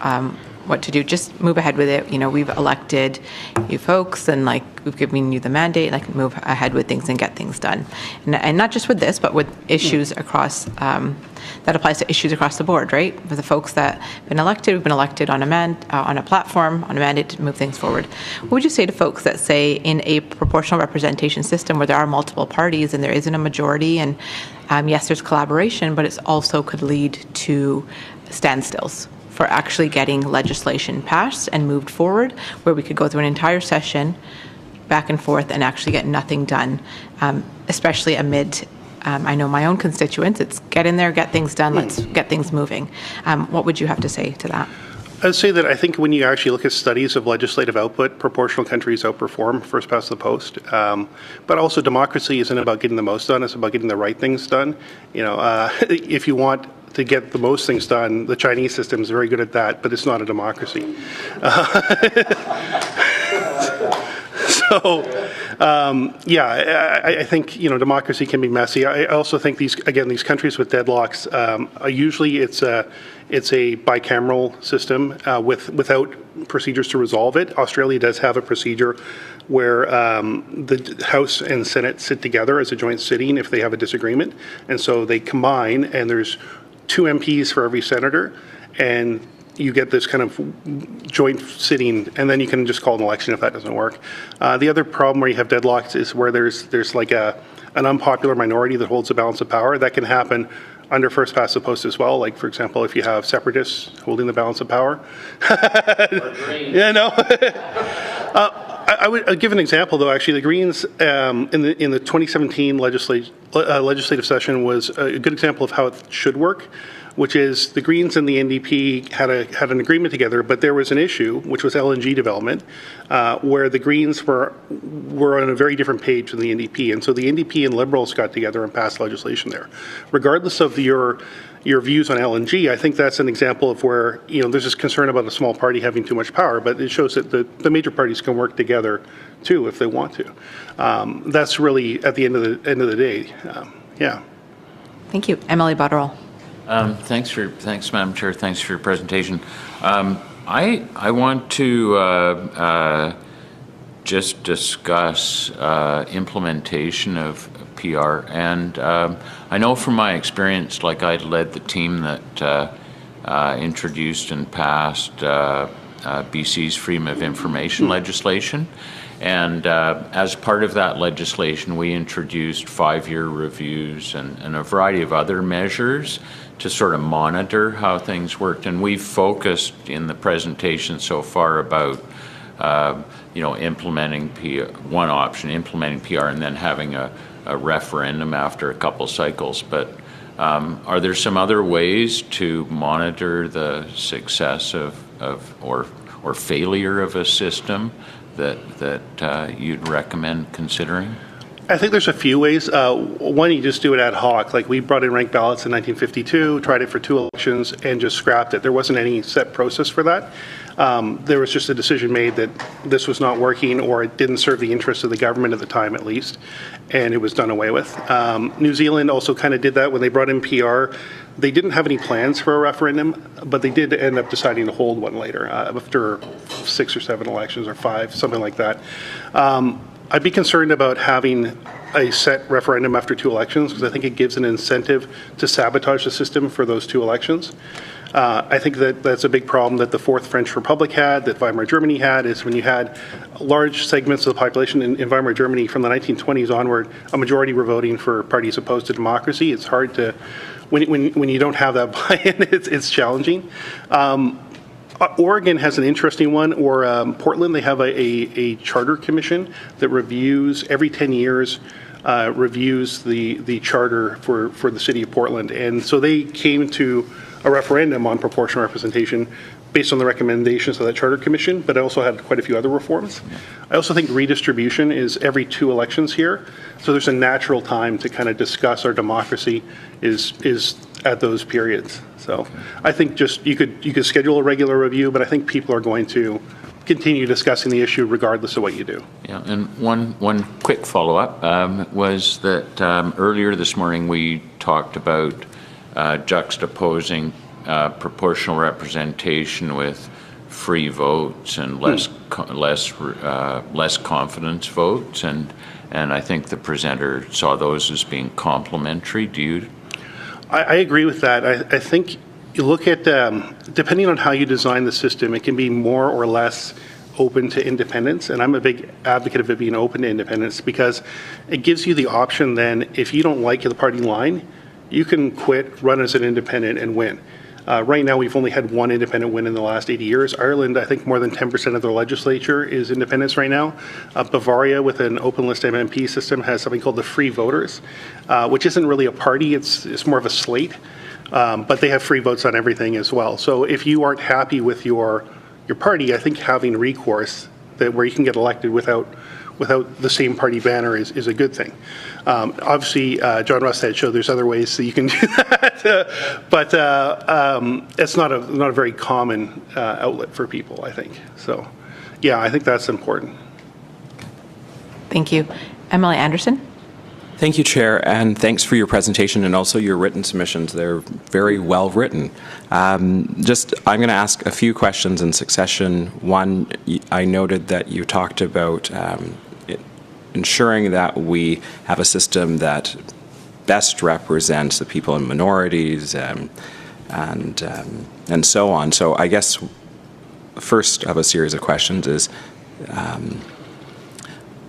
what to do, just move ahead with it. We've elected you folks and we've given you the mandate, move ahead with things and get things done. And not just with this, but with issues across, that applies to issues across the board, right? For the folks that have been elected, we've been elected on a platform, on a mandate to move things forward. What would you say to folks that say in a proportional representation system where there are multiple parties and there isn't a majority and yes, there's collaboration, but it also could lead to standstills for actually getting legislation passed and moved forward, where we could go through an entire session back and forth and actually get nothing done, especially amid, I know my own constituents, it's get in there, get things done, let's get things moving. What would you have to say to that? I'd say that I think when you actually look at studies of legislative output, proportional countries outperform first past the post. But also democracy isn't about getting the most done, it's about getting the right things done. If you want to get the most things done, the Chinese system is very good at that, but it's not a democracy. I think democracy can be messy. I also think these countries with deadlocks, usually it's a bicameral system without procedures to resolve it. Australia does have a procedure where the House and Senate sit together as a joint sitting if they have a disagreement, and so they combine, and there's 2 MPs for every senator, and you get this kind of joint sitting, and then you can just call an election if that doesn't work. The other problem where you have deadlocks is where there's an unpopular minority that holds the balance of power. That can happen under first past the post as well. For example, if you have separatists holding the balance of power. I would give an example, though. Actually, the Greens in the 2017 legislative session was a good example of how it should work, which is the Greens and the NDP had an agreement together, but there was an issue, which was LNG development, where the Greens were on a very different page than the NDP, and so the NDP and Liberals got together and passed legislation there. Regardless of your views on LNG, I think that's an example of where there's this concern about a small party having too much power, but it shows that the major parties can work together too if they want to. That's really at the end of the day. Thank you, Emily Butterall. Thanks, Madam Chair. Thanks for your presentation. I want to just discuss implementation of PR, and I know from my experience, I led the team that introduced and passed BC's Freedom of Information legislation. And as part of that legislation, we introduced 5-year reviews and a variety of other measures to sort of monitor how things worked. And we've focused in the presentation so far about, implementing one option, implementing PR, and then having a referendum after a couple cycles. But are there some other ways to monitor the success or failure of a system that you'd recommend considering? I think there's a few ways. One, you just do it ad hoc. We brought in ranked ballots in 1952, tried it for 2 elections, and just scrapped it. There wasn't any set process for that. There was just a decision made that this was not working, or it didn't serve the interests of the government at the time, at least, and it was done away with. New Zealand also kind of did that when they brought in PR. They didn't have any plans for a referendum, but they did end up deciding to hold one later, after 6 or 7 elections, or 5, something like that. I'd be concerned about having a set referendum after 2 elections, because I think it gives an incentive to sabotage the system for those 2 elections. I think that's a big problem that the Fourth French Republic had, that Weimar Germany had, is when you had large segments of the population in Weimar Germany from the 1920s onward, a majority were voting for parties opposed to democracy. It's hard to, when you don't have that buy-in, it's challenging. Oregon has an interesting one, or Portland, they have a charter commission that reviews, every 10 years, reviews the charter for the city of Portland. And so they came to a referendum on proportional representation based on the recommendations of that charter commission, but it also had quite a few other reforms. I also think redistribution is every 2 elections here, so there's a natural time to kind of discuss our democracy is at those periods. So I think just you could schedule a regular review, but I think people are going to continue discussing the issue regardless of what you do. Yeah, and one quick follow-up was that earlier this morning we talked about juxtaposing proportional representation with free votes and less confidence votes, and I think the presenter saw those as being complementary. Do you? I agree with that. I think you look at, depending on how you design the system, it can be more or less open to independence, and I'm a big advocate of it being open to independence because it gives you the option then, if you don't like the party line, you can quit, run as an independent, and win. Right now, we've only had one independent win in the last 80 years. Ireland, I think more than 10% of their legislature is independents right now. Bavaria, with an open list MMP system, has something called the Free Voters, which isn't really a party, it's more of a slate, but they have free votes on everything as well. So if you aren't happy with your party, I think having recourse where you can get elected without the same party banner is a good thing. Obviously, John Rustad showed there's other ways that you can do that, but it's not a very common outlet for people, I think. So, yeah, I think that's important. Thank you. Emily Anderson. Thank you, Chair, and thanks for your presentation and also your written submissions. They're very well written. I'm going to ask a few questions in succession. One, I noted that you talked about ensuring that we have a system that best represents the people in minorities and so on. So I guess the first of a series of questions is,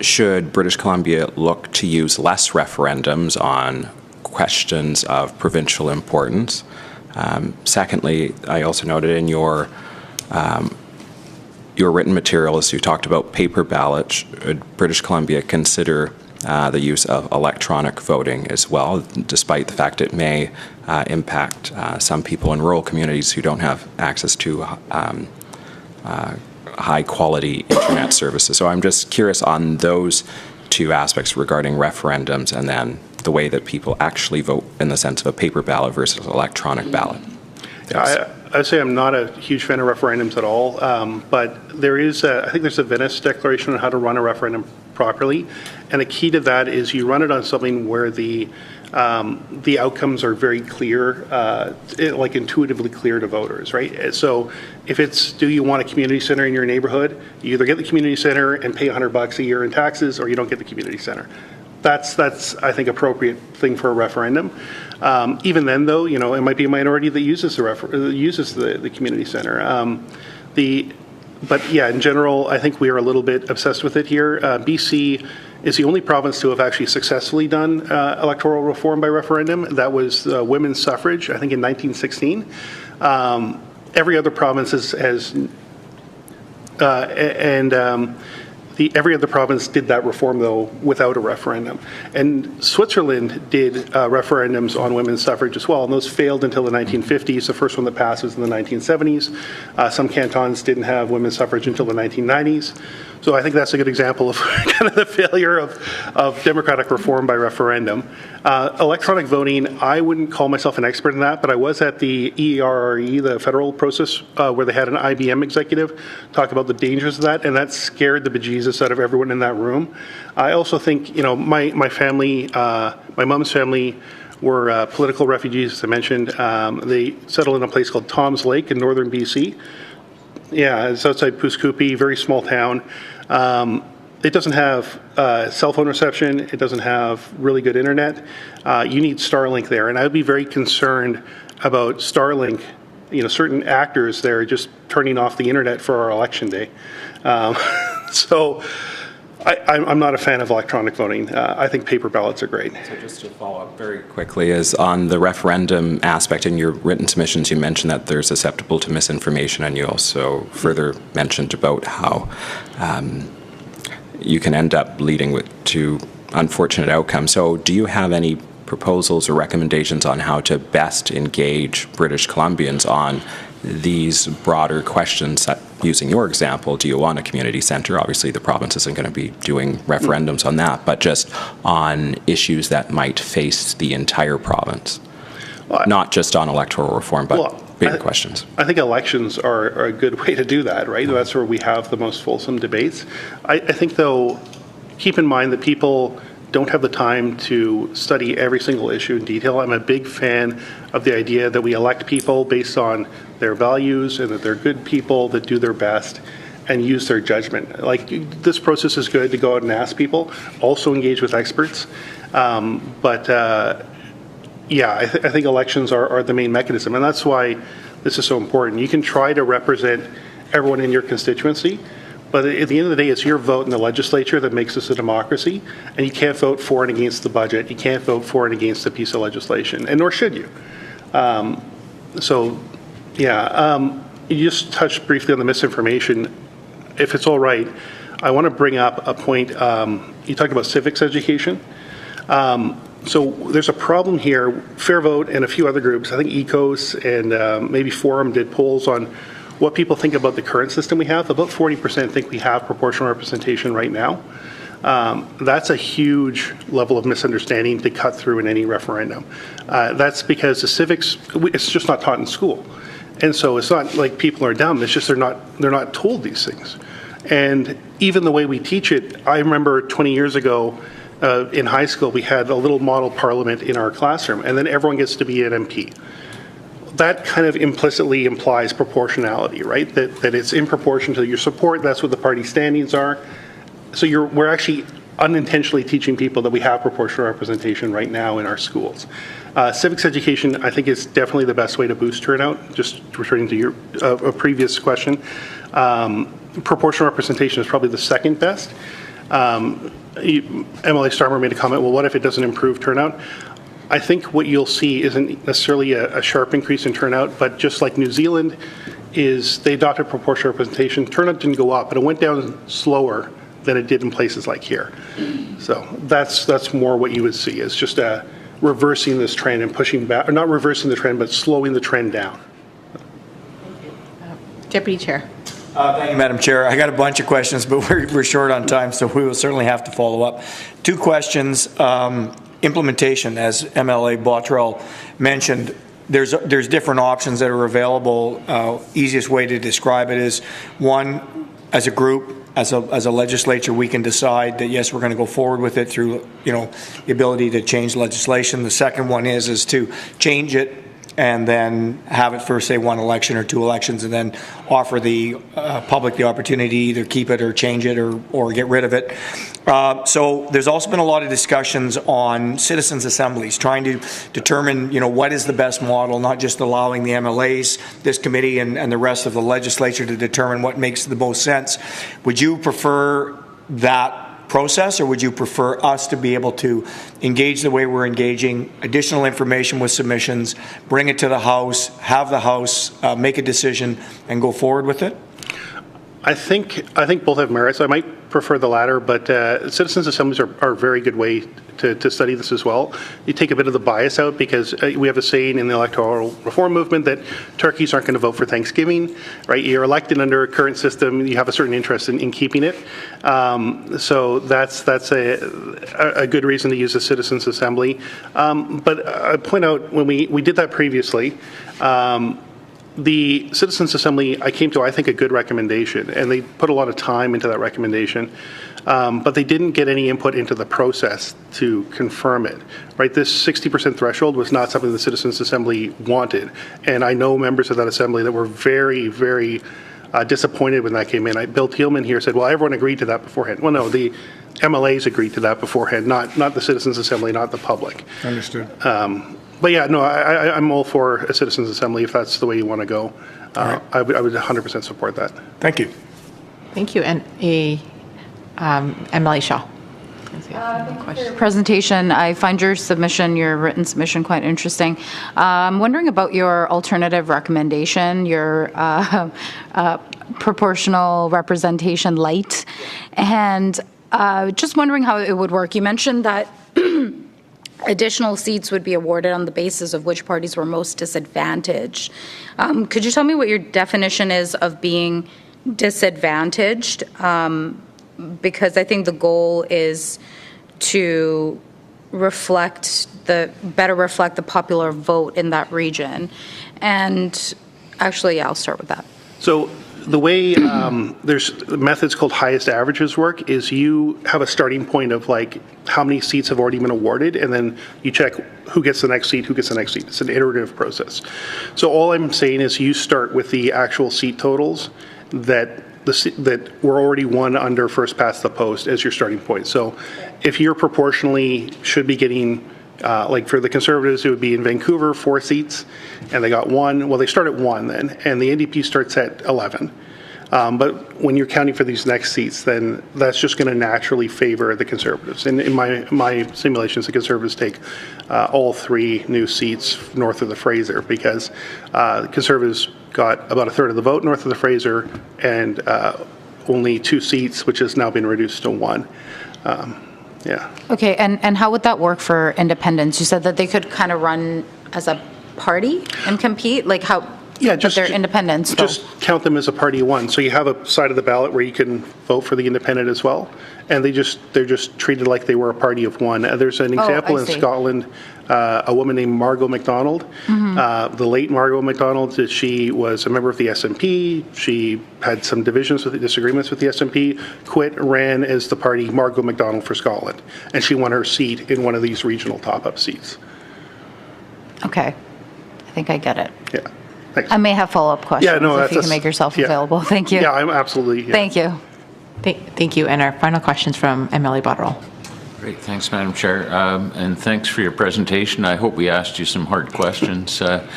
should British Columbia look to use less referendums on questions of provincial importance? Secondly, I also noted in your written materials, you talked about paper ballots. Should British Columbia consider the use of electronic voting as well, despite the fact it may impact some people in rural communities who don't have access to high-quality internet services? So I'm just curious on those two aspects regarding referendums and then the way that people actually vote in the sense of a paper ballot versus electronic ballot. I'd say I'm not a huge fan of referendums at all, but there is, I think there's a Venice Declaration on how to run a referendum properly, and the key to that is you run it on something where the outcomes are very clear, like intuitively clear to voters, right? So if it's, do you want a community center in your neighborhood? You either get the community center and pay $100 a year in taxes, or you don't get the community center. That's I think, appropriate thing for a referendum. Even then, though, it might be a minority that uses the community center. But yeah, in general, I think we are a little bit obsessed with it here. BC is the only province to have actually successfully done electoral reform by referendum. That was women's suffrage, I think, in 1916. Every other province every other province did that reform, though, without a referendum. And Switzerland did referendums on women's suffrage as well, and those failed until the 1950s. The first one that passed was in the 1970s. Some cantons didn't have women's suffrage until the 1990s. So I think that's a good example of kind of the failure of democratic reform by referendum. Electronic voting, I wouldn't call myself an expert in that, but I was at the EERRE, the federal process, where they had an IBM executive talk about the dangers of that, and that scared the bejesus out of everyone in that room. I also think, my family, my mom's family, were political refugees, as I mentioned. They settled in a place called Tom's Lake in northern BC. Yeah, it's outside Puskupi, very small town. It doesn't have cell phone reception. It doesn't have really good internet. You need Starlink there, and I would be very concerned about Starlink. Certain actors there just turning off the internet for our election day. So I'm not a fan of electronic voting. I think paper ballots are great. So just to follow up very quickly, is on the referendum aspect in your written submissions, you mentioned that they're susceptible to misinformation, and you also further mentioned about how you can end up leading to unfortunate outcomes. So do you have any proposals or recommendations on how to best engage British Columbians on these broader questions? Using your example, do you want a community centre? Obviously, the province isn't going to be doing referendums on that, but just on issues that might face the entire province, not just on electoral reform, but bigger questions. I think elections are a good way to do that, right? That's where we have the most fulsome debates. I think, though, keep in mind that people don't have the time to study every single issue in detail. I'm a big fan of the idea that we elect people based on their values and that they're good people that do their best and use their judgment. Like, this process is good to go out and ask people, also engage with experts. Yeah, I think elections are the main mechanism, and that's why this is so important. You can try to represent everyone in your constituency, but at the end of the day, it's your vote in the legislature that makes this a democracy, and you can't vote for and against the budget. You can't vote for and against a piece of legislation, and nor should you. You just touched briefly on the misinformation. If it's all right, I want to bring up a point. You talked about civics education. So there's a problem here. Fair Vote and a few other groups, I think ECOS and maybe Forum, did polls on what people think about the current system we have. About 40% think we have proportional representation right now. That's a huge level of misunderstanding to cut through in any referendum. That's because the civics, it's just not taught in school. And so it's not like people are dumb, it's just they're not told these things. And even the way we teach it, I remember 20 years ago, in high school, we had a little model parliament in our classroom, and then everyone gets to be an MP. That kind of implicitly implies proportionality, right? That it's in proportion to your support. That's what the party standings are. So we're actually unintentionally teaching people that we have proportional representation right now in our schools. Civics education, I think, is definitely the best way to boost turnout. Just returning to your a previous question, proportional representation is probably the second best. MLA Starmer made a comment, well, what if it doesn't improve turnout? I think what you'll see isn't necessarily a sharp increase in turnout, but just like New Zealand, they adopted proportional representation. Turnout didn't go up, but it went down slower than it did in places like here. So that's more what you would see, is just reversing this trend and pushing back, or not reversing the trend, but slowing the trend down. Deputy Chair. Thank you, Madam Chair. I got a bunch of questions, but we're short on time, so we will certainly have to follow up. Two questions. Implementation, as MLA Bottrell mentioned, there's different options that are available. Easiest way to describe it is, one, as a group, as a legislature, we can decide that yes, we're going to go forward with it through the ability to change legislation. The second one is to change it and then have it for, say, one election or two elections, and then offer the public the opportunity to either keep it or change it or get rid of it. So there's also been a lot of discussions on citizens' assemblies, trying to determine, what is the best model, not just allowing the MLAs, this committee, and the rest of the legislature to determine what makes the most sense. Would you prefer that process, or would you prefer us to be able to engage the way we're engaging, additional information with submissions, bring it to the House, have the House make a decision and go forward with it? I think both have merits. I might prefer the latter, but citizens' assemblies are a very good way to study this as well. You take a bit of the bias out, because we have a saying in the electoral reform movement that turkeys aren't going to vote for Thanksgiving, right? You're elected under a current system, you have a certain interest in keeping it. So that's a good reason to use a citizens' assembly. But I point out, when we did that previously, the Citizens Assembly, I came to, I think, a good recommendation, and they put a lot of time into that recommendation, but they didn't get any input into the process to confirm it, right? This 60% threshold was not something the Citizens Assembly wanted, and I know members of that assembly that were very, very disappointed when that came in. Bill Thielman here said, well, everyone agreed to that beforehand. Well, no, the MLAs agreed to that beforehand, not the Citizens Assembly, not the public. Understood. But yeah, no, I'm all for a citizens' assembly if that's the way you want to go. Right. I would 100% support that. Thank you. Thank you. And MLA Shaw. Thank you for your presentation. I find your written submission, quite interesting. I'm wondering about your alternative recommendation, your proportional representation light, and just wondering how it would work. You mentioned that additional seats would be awarded on the basis of which parties were most disadvantaged. Could you tell me what your definition is of being disadvantaged? Because I think the goal is to better reflect the popular vote in that region. And Actually, yeah, I'll start with that. So the way there's methods called highest averages work is you have a starting point of like how many seats have already been awarded, and then you check who gets the next seat, who gets the next seat. It's an iterative process. So all I'm saying is you start with the actual seat totals that were already won under first past the post as your starting point. So if you're proportionally should be getting, like for the Conservatives, it would be in Vancouver, 4 seats, and they got 1. Well, they start at 1 then, and the NDP starts at 11. But when you're counting for these next seats, then that's just going to naturally favor the Conservatives. And in my simulations, the Conservatives take all 3 new seats north of the Fraser, because the Conservatives got about a third of the vote north of the Fraser, and only 2 seats, which has now been reduced to 1. Yeah. Okay, and how would that work for independents? You said that they could kind of run as a party and compete? Like how? Yeah, just they're independents. Just count them as a party of 1. So you have a side of the ballot where you can vote for the independent as well, and they're just treated like they were a party of 1. There's an example in Scotland, a woman named Margot MacDonald. The late Margot MacDonald, she was a member of the SNP. She had some disagreements with the SNP, quit, ran as the party Margot MacDonald for Scotland, and she won her seat in one of these regional top-up seats. Okay, I think I get it. Yeah. Thanks. I may have follow-up questions if you can make yourself yeah. available. Thank you. Yeah, I'm absolutely. Yeah. Thank you. Thank you. And our final questions from MLA Botterill. Great. Thanks, Madam Chair. And thanks for your presentation. I hope we asked you some hard questions. But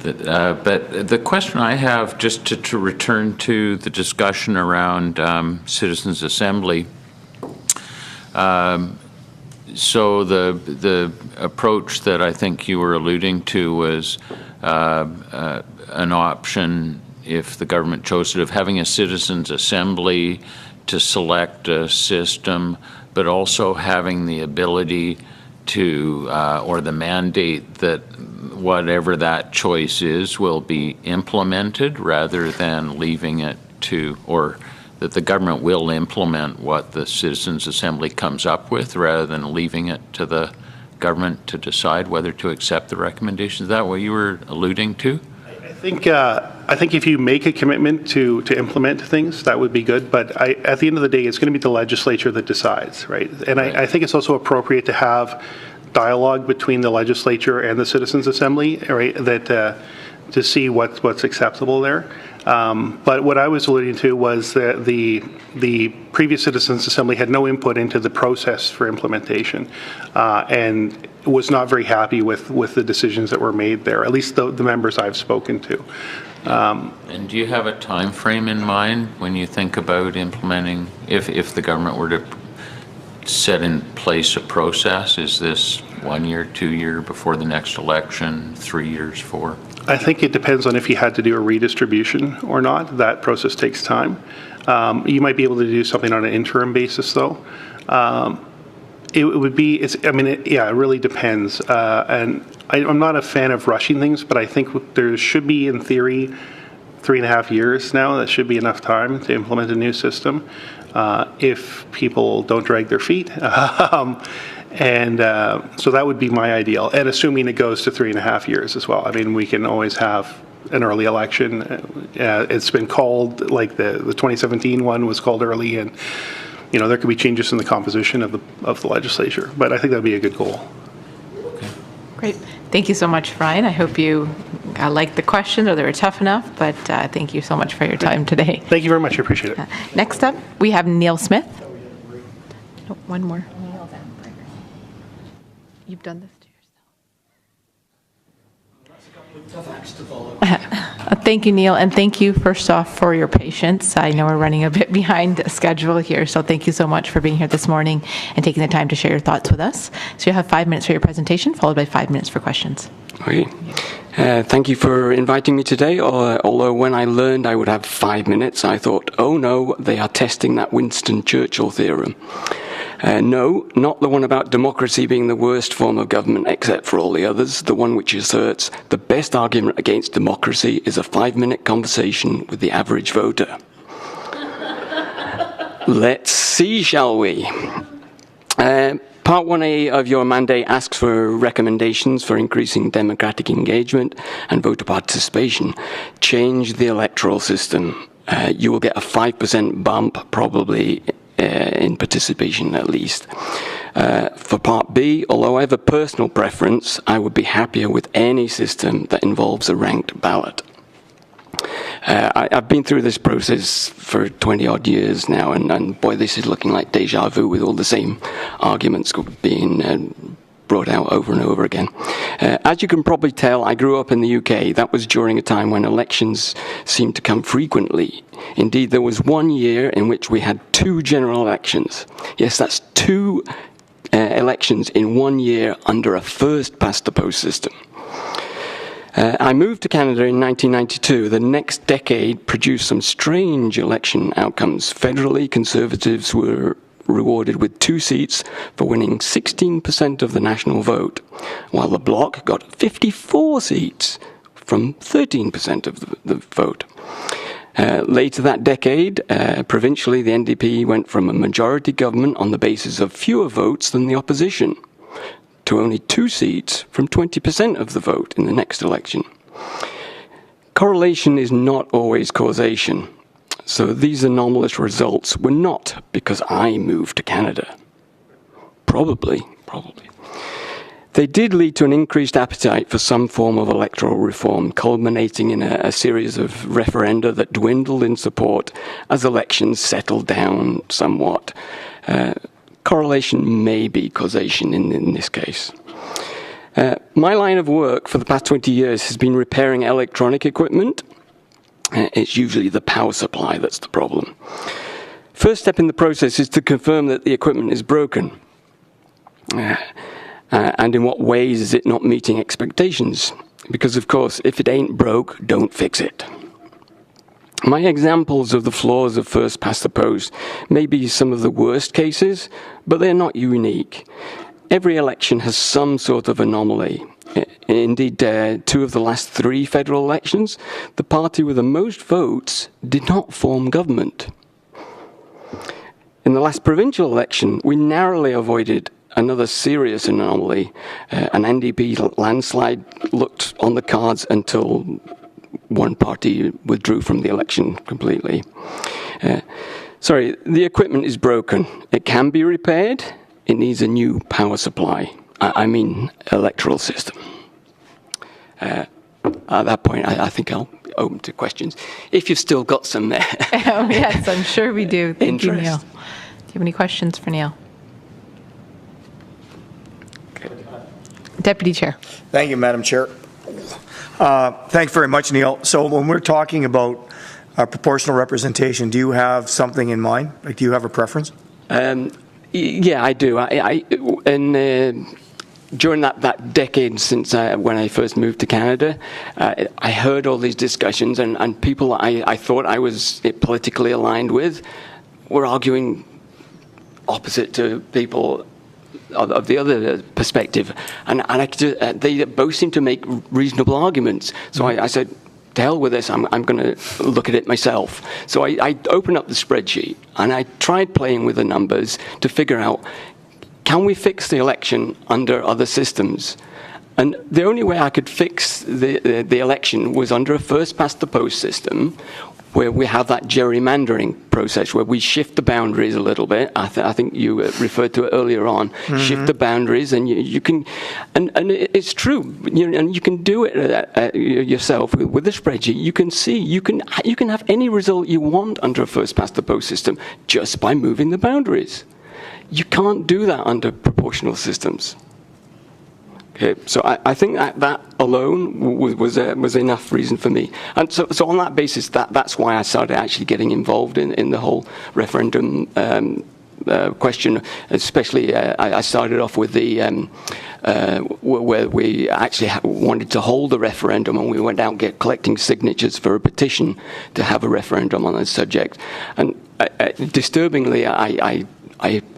the question I have, just to return to the discussion around Citizens Assembly, so the approach that I think you were alluding to was an option, if the government chose it, of having a Citizens Assembly to select a system, but also having the ability to, or the mandate that whatever that choice is will be implemented, rather than leaving it to, or that the government will implement what the Citizens Assembly comes up with, rather than leaving it to the government to decide whether to accept the recommendations. Is that what you were alluding to? I think if you make a commitment to implement things, that would be good. But at the end of the day, it's going to be the legislature that decides, right? And I think it's also appropriate to have dialogue between the legislature and the Citizens Assembly, right? That to see what's acceptable there. But what I was alluding to was that the previous Citizens Assembly had no input into the process for implementation, and was not very happy with the decisions that were made there, at least the members I've spoken to. And do you have a time frame in mind when you think about implementing, if the government were to set in place a process? Is this 1 year, 2 year before the next election, 3 years, 4? I think it depends on if you had to do a redistribution or not. That process takes time. You might be able to do something on an interim basis, though. It would be, it really depends. And I'm not a fan of rushing things, but I think there should be, in theory, 3.5 years now. That should be enough time to implement a new system if people don't drag their feet. And so that would be my ideal, and assuming it goes to 3.5 years as well. I mean, we can always have an early election. It's been called, like the 2017 one was called early, and there could be changes in the composition of the legislature. But I think that would be a good goal. Okay. Great. Thank you so much, Ryan. I hope you liked the questions, or they were tough enough, but thank you so much for your time today. Thank you very much. I appreciate it. Next up, we have Neil Smith. Oh, one more. You've done this to yourself. Thank you, Neil, and thank you, first off, for your patience. I know we're running a bit behind schedule here, so thank you so much for being here this morning and taking the time to share your thoughts with us. So you have 5 minutes for your presentation, followed by 5 minutes for questions. Okay. Thank you for inviting me today, although when I learned I would have 5 minutes, I thought, oh no, they are testing that Winston Churchill theorem. No, not the one about democracy being the worst form of government except for all the others, the one which asserts the best argument against democracy is a 5-minute conversation with the average voter. Let's see, shall we? Part 1A of your mandate asks for recommendations for increasing democratic engagement and voter participation. Change the electoral system. You will get a 5% bump, probably, in participation at least. For Part B, although I have a personal preference, I would be happier with any system that involves a ranked ballot. I've been through this process for 20-odd years now, and boy, this is looking like deja vu with all the same arguments being brought out over and over again. As you can probably tell, I grew up in the UK. That was during a time when elections seemed to come frequently. Indeed, there was 1 year in which we had 2 general elections. Yes, that's 2 elections in 1 year under a first-past-the-post system. I moved to Canada in 1992. The next decade produced some strange election outcomes. Federally, Conservatives were rewarded with 2 seats for winning 16% of the national vote, while the Bloc got 54 seats from 13% of the vote. Later that decade, provincially, the NDP went from a majority government on the basis of fewer votes than the opposition to only 2 seats from 20% of the vote in the next election. Correlation is not always causation, so these anomalous results were not because I moved to Canada. Probably. They did lead to an increased appetite for some form of electoral reform, culminating in a series of referenda that dwindled in support as elections settled down somewhat. Correlation may be causation in this case. My line of work for the past 20 years has been repairing electronic equipment. It's usually the power supply that's the problem. First step in the process is to confirm that the equipment is broken. And in what ways is it not meeting expectations? Because, of course, if it ain't broke, don't fix it. My examples of the flaws of first past the post may be some of the worst cases, but they're not unique. Every election has some sort of anomaly. Indeed, 2 of the last 3 federal elections, the party with the most votes did not form government. In the last provincial election, we narrowly avoided another serious anomaly. An NDP landslide looked on the cards until one party withdrew from the election completely. The equipment is broken. It can be repaired. It needs a new power supply. I mean, electoral system. At that point, I think I'll be open to questions. If you've still got some there. Yes, I'm sure we do. Thank you, Neil. Do you have any questions for Neil? Okay. Deputy Chair. Thank you, Madam Chair. Thanks very much, Neil. So when we're talking about proportional representation, do you have something in mind? Like, do you have a preference? Yeah, I do. During that decade since when I first moved to Canada, I heard all these discussions, and people I thought I was politically aligned with were arguing opposite to people of the other perspective, and they both seemed to make reasonable arguments. So I said, to hell with this, I'm going to look at it myself. So I opened up the spreadsheet, and I tried playing with the numbers to figure out, can we fix the election under other systems? And the only way I could fix the election was under a first-past-the-post system, where we have that gerrymandering process, where we shift the boundaries a little bit. I think you referred to it earlier on. Mm-hmm. Shift the boundaries, and you can, and it's true. And you can do it yourself with the spreadsheet. You can see you can have any result you want under a first-past-the-post system just by moving the boundaries. You can't do that under proportional systems. Okay, so I think that alone was enough reason for me. And so on that basis, that's why I started actually getting involved in the whole referendum question. Especially, I started off with the where we actually wanted to hold a referendum, and we went out collecting signatures for a petition to have a referendum on the subject. And disturbingly, I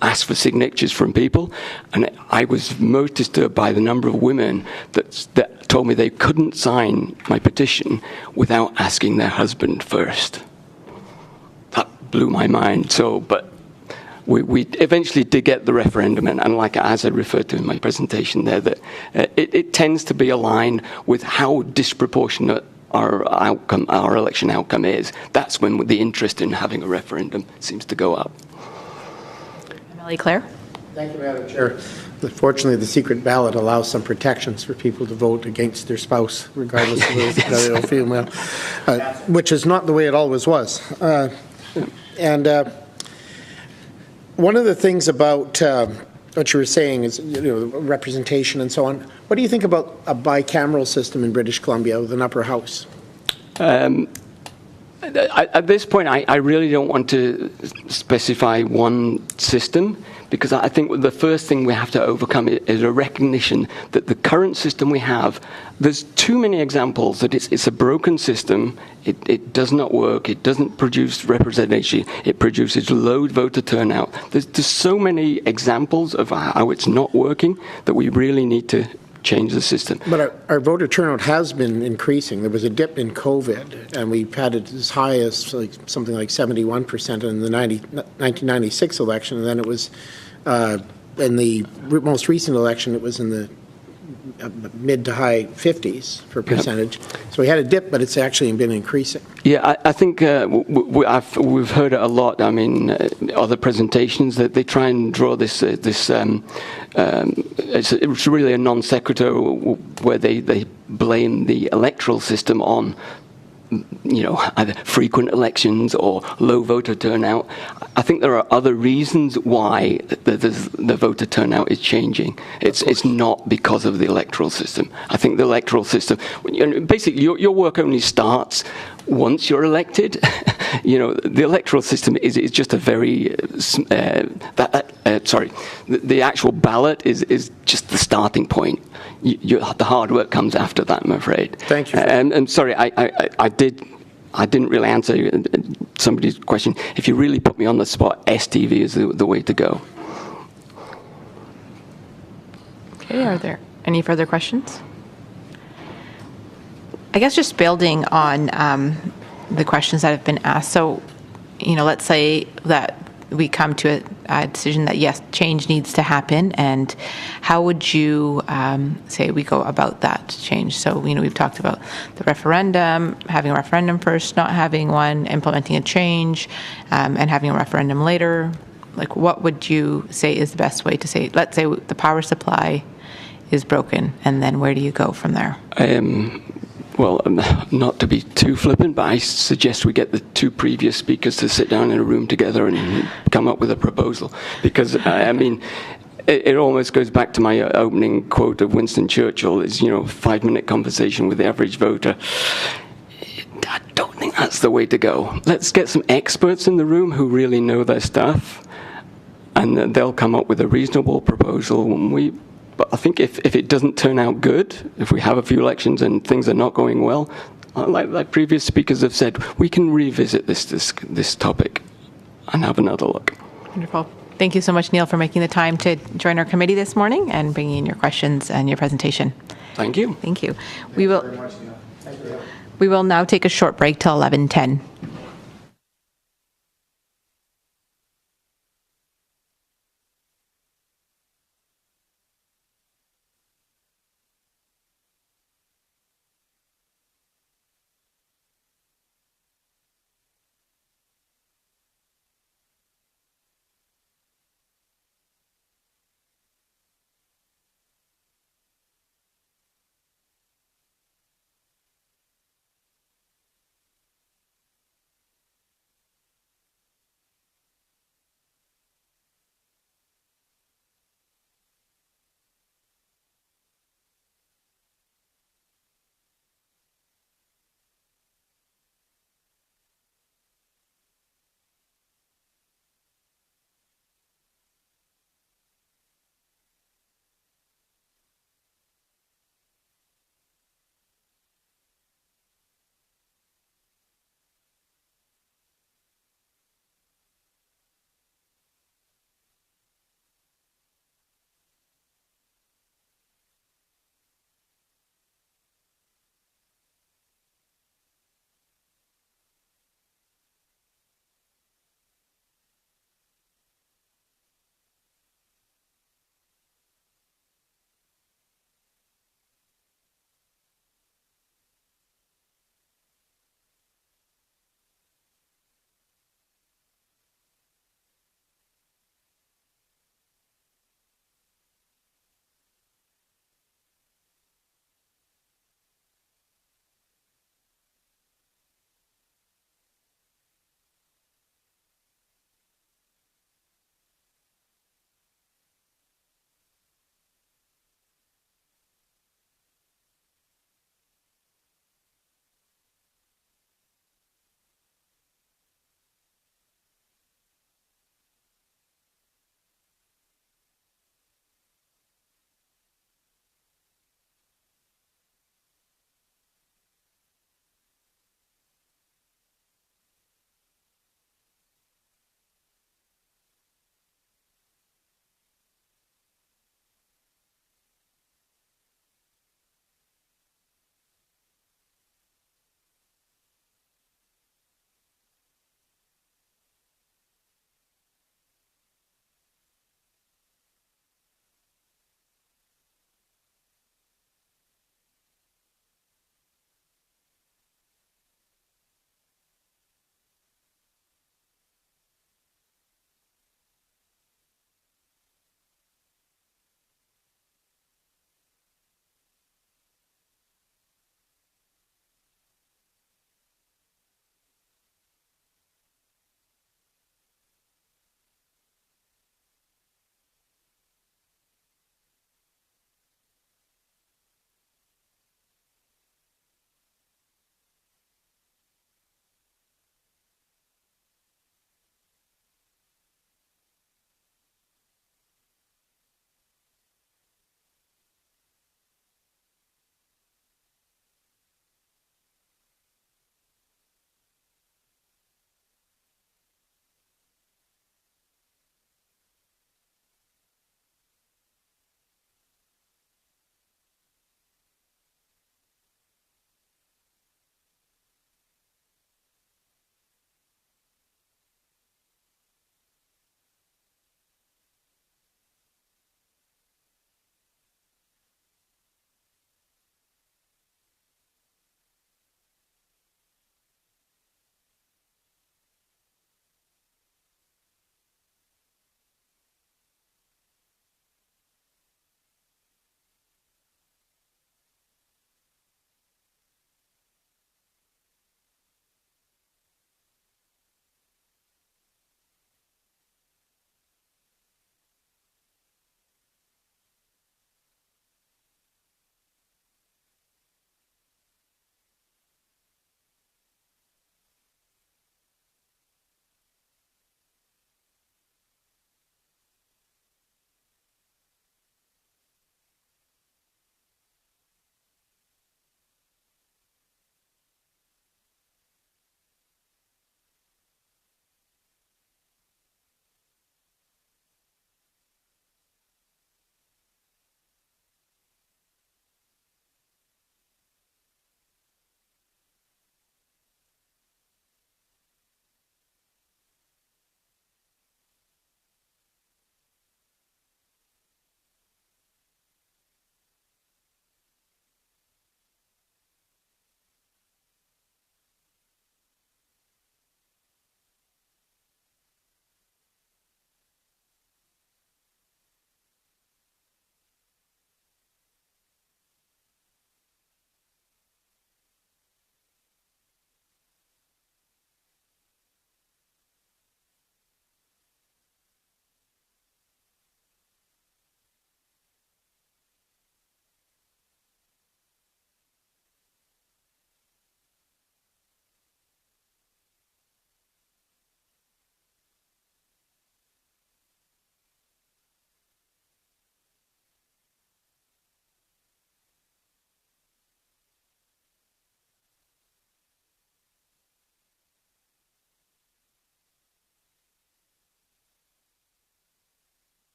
asked for signatures from people, and I was most disturbed by the number of women that told me they couldn't sign my petition without asking their husband first. That blew my mind. But we eventually did get the referendum, and like as I referred to in my presentation there, that it tends to be aligned with how disproportionate our election outcome is. That's when the interest in having a referendum seems to go up. Emily Claire. Thank you, Madam Chair. Fortunately, the secret ballot allows some protections for people to vote against their spouse, regardless of whether male or female, which is not the way it always was. And one of the things about what you were saying is, representation and so on. What do you think about a bicameral system in British Columbia with an upper house? At this point, I really don't want to specify one system, because I think the first thing we have to overcome is a recognition that the current system we have, there's too many examples that it's a broken system, it does not work, it doesn't produce representation, it produces low voter turnout. There's so many examples of how it's not working that we really need to change the system. But our voter turnout has been increasing. There was a dip in COVID, and we've had it as high as something like 71% in the 1996 election, and then it was in the most recent election, it was in the mid to high 50s for percentage. Yep. So we had a dip, but it's actually been increasing. Yeah, I think we've heard it a lot. I mean, other presentations that they try and draw this it's really a non sequitur where they blame the electoral system on either frequent elections or low voter turnout. I think there are other reasons why the voter turnout is changing. It's not because of the electoral system. I think the electoral system, basically your work only starts once you're elected. The electoral system is just a very the actual ballot is just the starting point. The hard work comes after that, I'm afraid. Thank you. And sorry, I didn't really answer somebody's question. If you really put me on the spot, STV is the way to go. Okay, are there any further questions? I guess just building on the questions that have been asked. So, let's say that we come to a decision that, yes, change needs to happen, and how would you say we go about that change? So, we've talked about the referendum, having a referendum first, not having one, implementing a change, and having a referendum later. Like, what would you say is the best way to say, let's say the power supply is broken, and then where do you go from there? Well, not to be too flippant, but I suggest we get the two previous speakers to sit down in a room together and come up with a proposal. Because, it almost goes back to my opening quote of Winston Churchill, is, 5-minute conversation with the average voter. I don't think that's the way to go. Let's get some experts in the room who really know their stuff, and they'll come up with a reasonable proposal. But I think if it doesn't turn out good, if we have a few elections and things are not going well, like previous speakers have said, we can revisit this topic and have another look. Wonderful. Thank you so much, Neil, for making the time to join our committee this morning and bringing in your questions and your presentation. Thank you. Thank you. We will now take a short break till 11:10.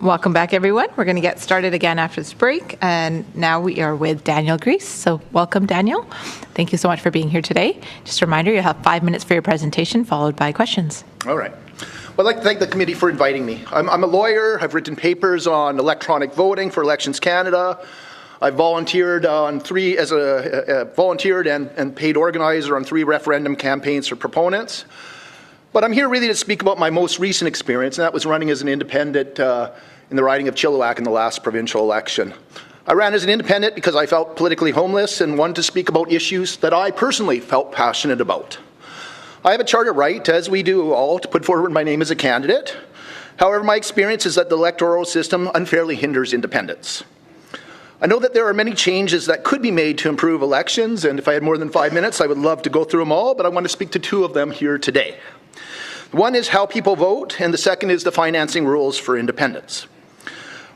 Welcome back, everyone. We're going to get started again after this break, and now we are with Daniel Grease. So welcome, Daniel. Thank you so much for being here today. Just a reminder, you'll have 5 minutes for your presentation, followed by questions. All right. Well, I'd like to thank the committee for inviting me. I'm a lawyer. I've written papers on electronic voting for Elections Canada. I've volunteered volunteered and paid organizer on 3 referendum campaigns for proponents. But I'm here really to speak about my most recent experience, and that was running as an independent in the riding of Chilliwack in the last provincial election. I ran as an independent because I felt politically homeless and wanted to speak about issues that I personally felt passionate about. I have a charter right, as we do all, to put forward my name as a candidate. However, my experience is that the electoral system unfairly hinders independence. I know that there are many changes that could be made to improve elections, and if I had more than 5 minutes, I would love to go through them all, but I want to speak to 2 of them here today. One is how people vote, and the second is the financing rules for independence.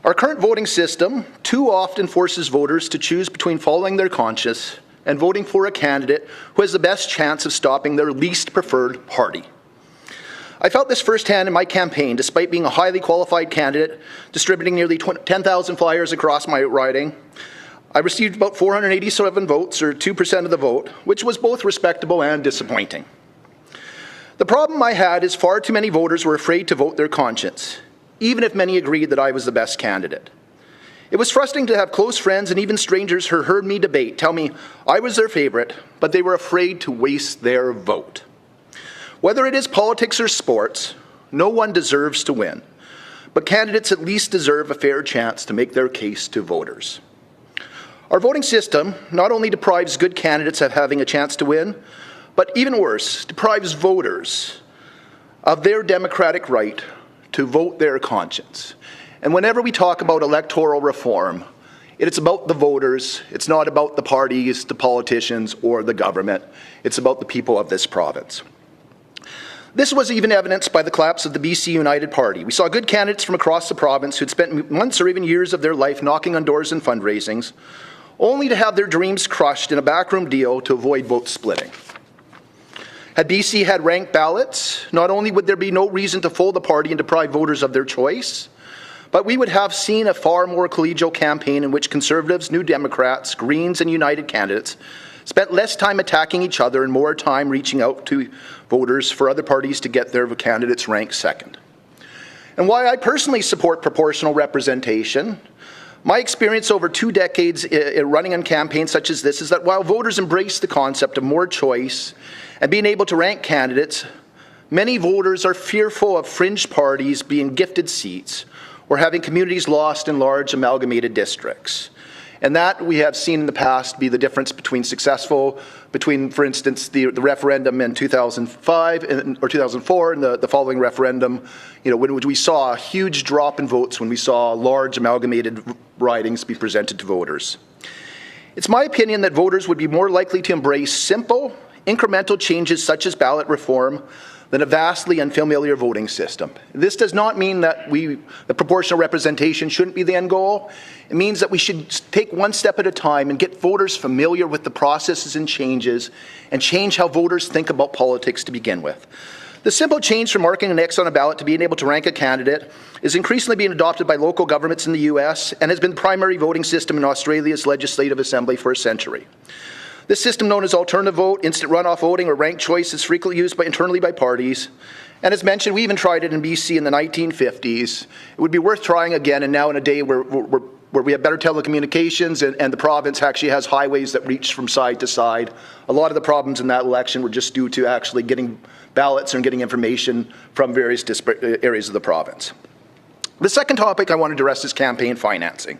Our current voting system too often forces voters to choose between following their conscience and voting for a candidate who has the best chance of stopping their least preferred party. I felt this firsthand in my campaign, despite being a highly qualified candidate, distributing nearly 10,000 flyers across my riding. I received about 487 votes, or 2% of the vote, which was both respectable and disappointing. The problem I had is far too many voters were afraid to vote their conscience, even if many agreed that I was the best candidate. It was frustrating to have close friends and even strangers who heard me debate tell me I was their favorite, but they were afraid to waste their vote. Whether it is politics or sports, no one deserves to win, but candidates at least deserve a fair chance to make their case to voters. Our voting system not only deprives good candidates of having a chance to win, but even worse, deprives voters of their democratic right to vote their conscience. And whenever we talk about electoral reform, it's about the voters. It's not about the parties, the politicians, or the government. It's about the people of this province. This was even evidenced by the collapse of the BC United Party. We saw good candidates from across the province who'd spent months or even years of their life knocking on doors and fundraisings, only to have their dreams crushed in a backroom deal to avoid vote splitting. Had BC had ranked ballots, not only would there be no reason to fold the party and deprive voters of their choice, but we would have seen a far more collegial campaign in which Conservatives, New Democrats, Greens, and United candidates spent less time attacking each other and more time reaching out to voters for other parties to get their candidates ranked second. And why I personally support proportional representation, my experience over 2 decades running on campaigns such as this is that while voters embrace the concept of more choice and being able to rank candidates, many voters are fearful of fringe parties being gifted seats or having communities lost in large amalgamated districts. And that we have seen in the past be the difference between, for instance, the referendum in 2005 or 2004 and the following referendum, when we saw a huge drop in votes when we saw large amalgamated ridings be presented to voters. It's my opinion that voters would be more likely to embrace simple, incremental changes such as ballot reform than a vastly unfamiliar voting system. This does not mean that the proportional representation shouldn't be the end goal. It means that we should take one step at a time and get voters familiar with the processes and changes and change how voters think about politics to begin with. The simple change from marking an X on a ballot to being able to rank a candidate is increasingly being adopted by local governments in the U.S. and has been the primary voting system in Australia's Legislative Assembly for a century. This system, known as alternative vote, instant runoff voting, or ranked choice, is frequently used internally by parties. And as mentioned, we even tried it in BC in the 1950s. It would be worth trying again, and now in a day where we have better telecommunications and the province actually has highways that reach from side to side. A lot of the problems in that election were just due to actually getting ballots and getting information from various disparate areas of the province. The second topic I wanted to address is campaign financing.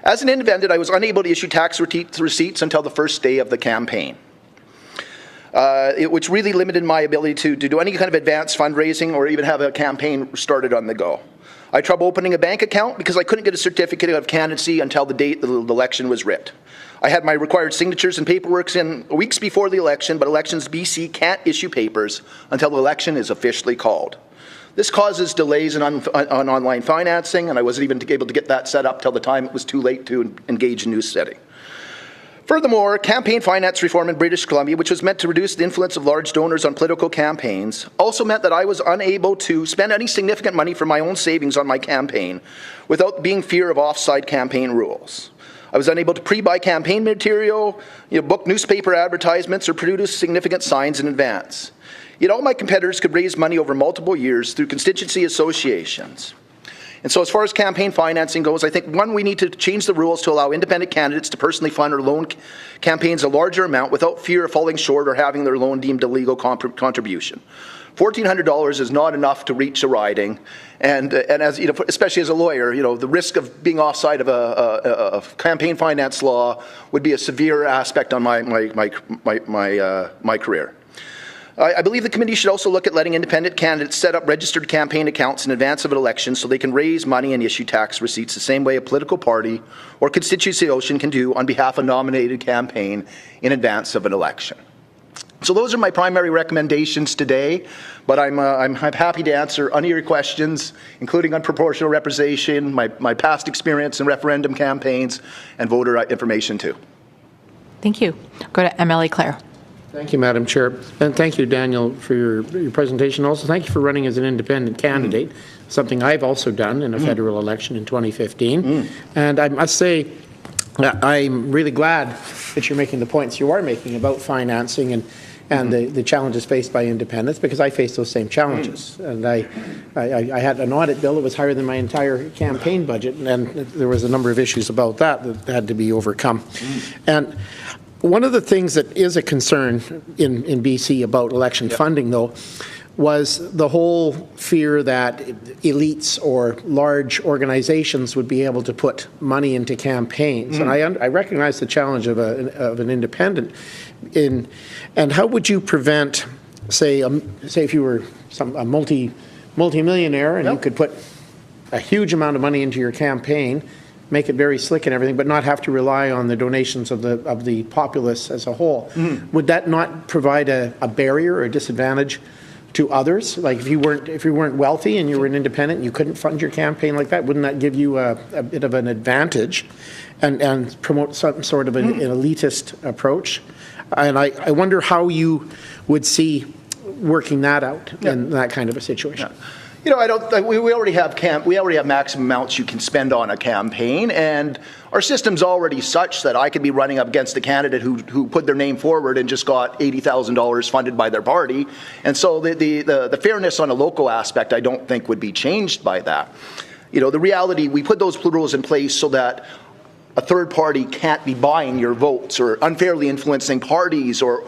As an independent, I was unable to issue tax receipts until the first day of the campaign, which really limited my ability to do any kind of advanced fundraising or even have a campaign started on the go. I had trouble opening a bank account because I couldn't get a certificate of candidacy until the date the election was writ. I had my required signatures and paperwork in weeks before the election, but Elections BC can't issue papers until the election is officially called. This causes delays on online financing, and I wasn't even able to get that set up till the time it was too late to engage in news setting. Furthermore, campaign finance reform in British Columbia, which was meant to reduce the influence of large donors on political campaigns, also meant that I was unable to spend any significant money from my own savings on my campaign without being fear of offside campaign rules. I was unable to pre-buy campaign material, book newspaper advertisements, or produce significant signs in advance. Yet all my competitors could raise money over multiple years through constituency associations. And so as far as campaign financing goes, I think, one, we need to change the rules to allow independent candidates to personally fund or loan campaigns a larger amount without fear of falling short or having their loan deemed a legal contribution. $1,400 is not enough to reach a riding, and as especially as a lawyer, the risk of being offside of a campaign finance law would be a severe aspect on my career. I believe the committee should also look at letting independent candidates set up registered campaign accounts in advance of an election so they can raise money and issue tax receipts the same way a political party or constituency can do on behalf of a nominated campaign in advance of an election. So those are my primary recommendations today, but I'm happy to answer any of your questions, including on proportional representation, my past experience in referendum campaigns, and voter information too. Thank you. Go to MLA Clare. Thank you, Madam Chair. And thank you, Daniel, for your presentation. Also, thank you for running as an independent candidate, something I've also done in a federal election in 2015. And I must say, I'm really glad that you're making the points you are making about financing and the challenges faced by independents, because I face those same challenges. And I had an audit bill that was higher than my entire campaign budget, and there was a number of issues about that had to be overcome. And one of the things that is a concern in BC about election funding, though, was the whole fear that elites or large organizations would be able to put money into campaigns. And I recognize the challenge of an independent. And how would you prevent, say if you were a multi-millionaire and you could put a huge amount of money into your campaign, make it very slick and everything, but not have to rely on the donations of the populace as a whole. Would that not provide a barrier or a disadvantage to others? Like if you weren't wealthy and you were an independent and you couldn't fund your campaign like that, wouldn't that give you a bit of an advantage and promote some sort of an elitist approach? And I wonder how you would see working that out in that kind of a situation. We already have maximum amounts you can spend on a campaign, and our system's already such that I could be running up against a candidate who put their name forward and just got $80,000 funded by their party, and so the fairness on a local aspect I don't think would be changed by that. The reality, we put those rules in place so that a third party can't be buying your votes or unfairly influencing parties or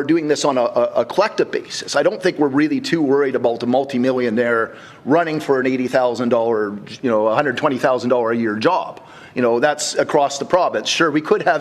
doing this on a collective basis. I don't think we're really too worried about a multimillionaire running for an $80,000, $120,000 a year job. That's across the province. Sure, we could have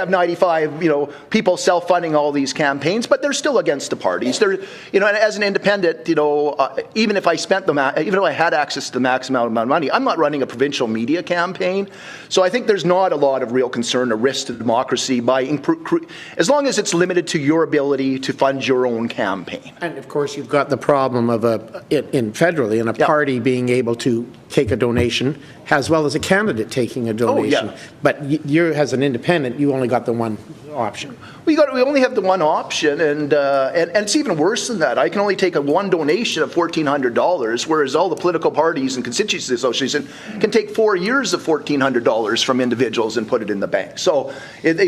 95, people self-funding all these campaigns, but they're still against the parties. They're, and as an independent, even if I had access to the maximum amount of money, I'm not running a provincial media campaign. So I think there's not a lot of real concern or risk to democracy as long as it's limited to your ability to fund your own campaign. And of course, you've got the problem of federally, a party being able to take a donation as well as a candidate taking a donation. But you, as an independent, you only got the one option. We only have the one option, and it's even worse than that. I can only take one donation of $1,400, whereas all the political parties and constituency associations can take 4 years of $1,400 from individuals and put it in the bank. So,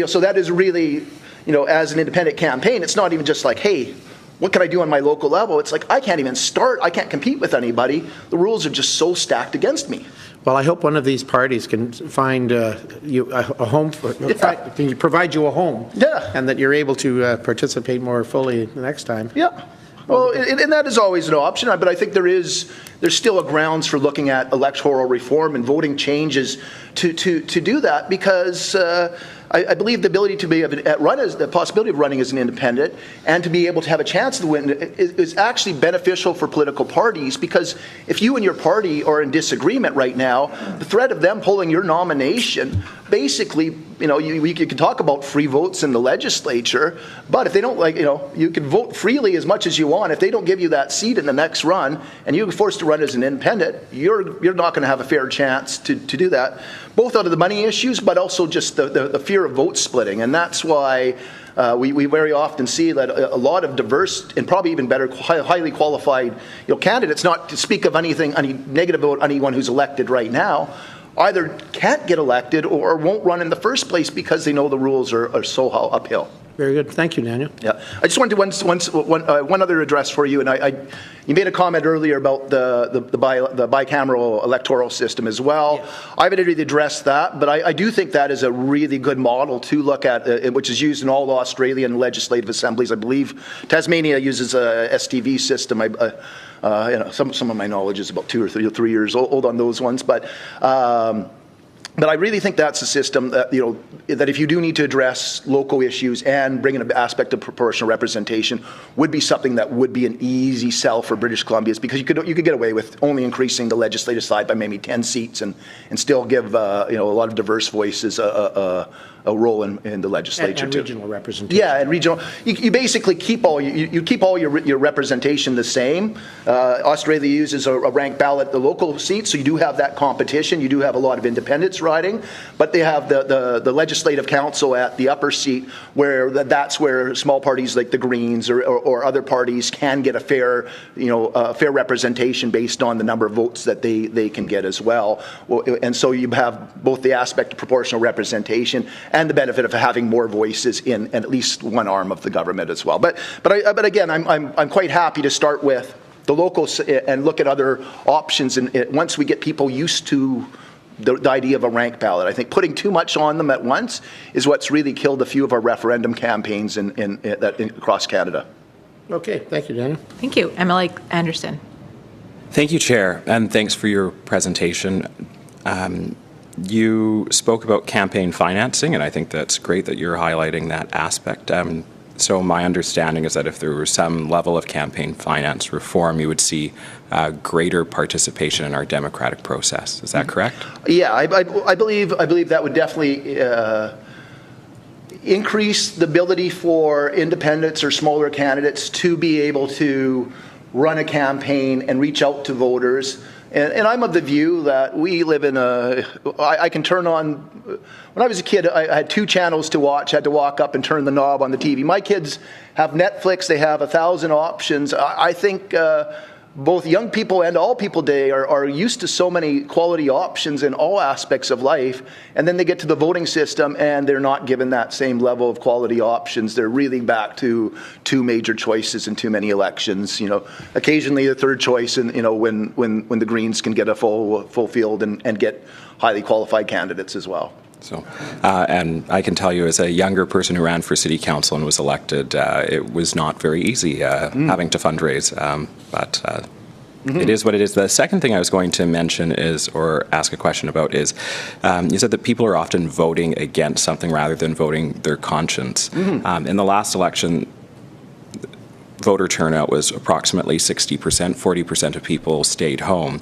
so that is really, as an independent campaign, it's not even just like, hey, what can I do on my local level? It's like I can't even start. I can't compete with anybody. The rules are just so stacked against me. Well, I hope one of these parties can find you a home can provide you a home, and that you're able to participate more fully the next time. Yeah. Well, and that is always an option, but I think there's still a grounds for looking at electoral reform and voting changes to do that, because I believe the ability to be the possibility of running as an independent and to be able to have a chance to win is actually beneficial for political parties, because if you and your party are in disagreement right now, the threat of them pulling your nomination, basically, you can talk about free votes in the legislature, but if they don't you can vote freely as much as you want. If they don't give you that seat in the next run and you're forced to run as an independent, you're not going to have a fair chance to do that, both out of the money issues, but also just the fear fear of vote splitting, and that's why we very often see that a lot of diverse and probably even better, highly qualified candidates, not to speak of any negative about anyone who's elected right now, either can't get elected or won't run in the first place because they know the rules are so uphill. Very good. Thank you, Daniel. Yeah, I just wanted one other address for you, and you made a comment earlier about the bicameral electoral system as well. Yeah. I haven't really addressed that, but I do think that is a really good model to look at, which is used in all Australian legislative assemblies. I believe Tasmania uses a STV system. Some of my knowledge is about 2 or 3 years old on those ones, but I really think that's a system that, that if you do need to address local issues and bring in an aspect of proportional representation, would be something that would be an easy sell for British Columbians, because you could get away with only increasing the legislative side by maybe 10 seats and still give a lot of diverse voices a role in the legislature and too. Regional representation. Yeah, and regional. You basically keep all your representation the same. Australia uses a ranked ballot at the local seats, so you do have that competition. You do have a lot of independents riding, but they have the legislative council at the upper seat, where that's where small parties like the Greens or other parties can get a fair representation based on the number of votes that they can get as well. And so you have both the aspect of proportional representation and the benefit of having more voices in at least one arm of the government as well. But again, I'm quite happy to start with the locals and look at other options. And once we get people used to the idea of a ranked ballot, I think putting too much on them at once is what's really killed a few of our referendum campaigns across Canada. Okay, thank you, Daniel. Thank you. MLA Anderson. Thank you, Chair, and thanks for your presentation. You spoke about campaign financing, and I think that's great that you're highlighting that aspect. So my understanding is that if there were some level of campaign finance reform, you would see greater participation in our democratic process. Is that correct? Yeah, I believe that would definitely increase the ability for independents or smaller candidates to be able to run a campaign and reach out to voters. And I'm of the view that we live in I can turn on, when I was a kid, I had 2 channels to watch, had to walk up and turn the knob on the TV. My kids have Netflix, they have 1,000 options. I think both young people and all people today are used to so many quality options in all aspects of life, and then they get to the voting system and they're not given that same level of quality options. They're really back to 2 major choices in too many elections. Occasionally a third choice, and when the Greens can get a full field and get highly qualified candidates as well. So, and I can tell you, as a younger person who ran for city council and was elected, it was not very easy having to fundraise, but it is what it is. The second thing I was going to mention or ask a question about is, you said that people are often voting against something rather than voting their conscience. In the last election, voter turnout was approximately 60%, 40% of people stayed home.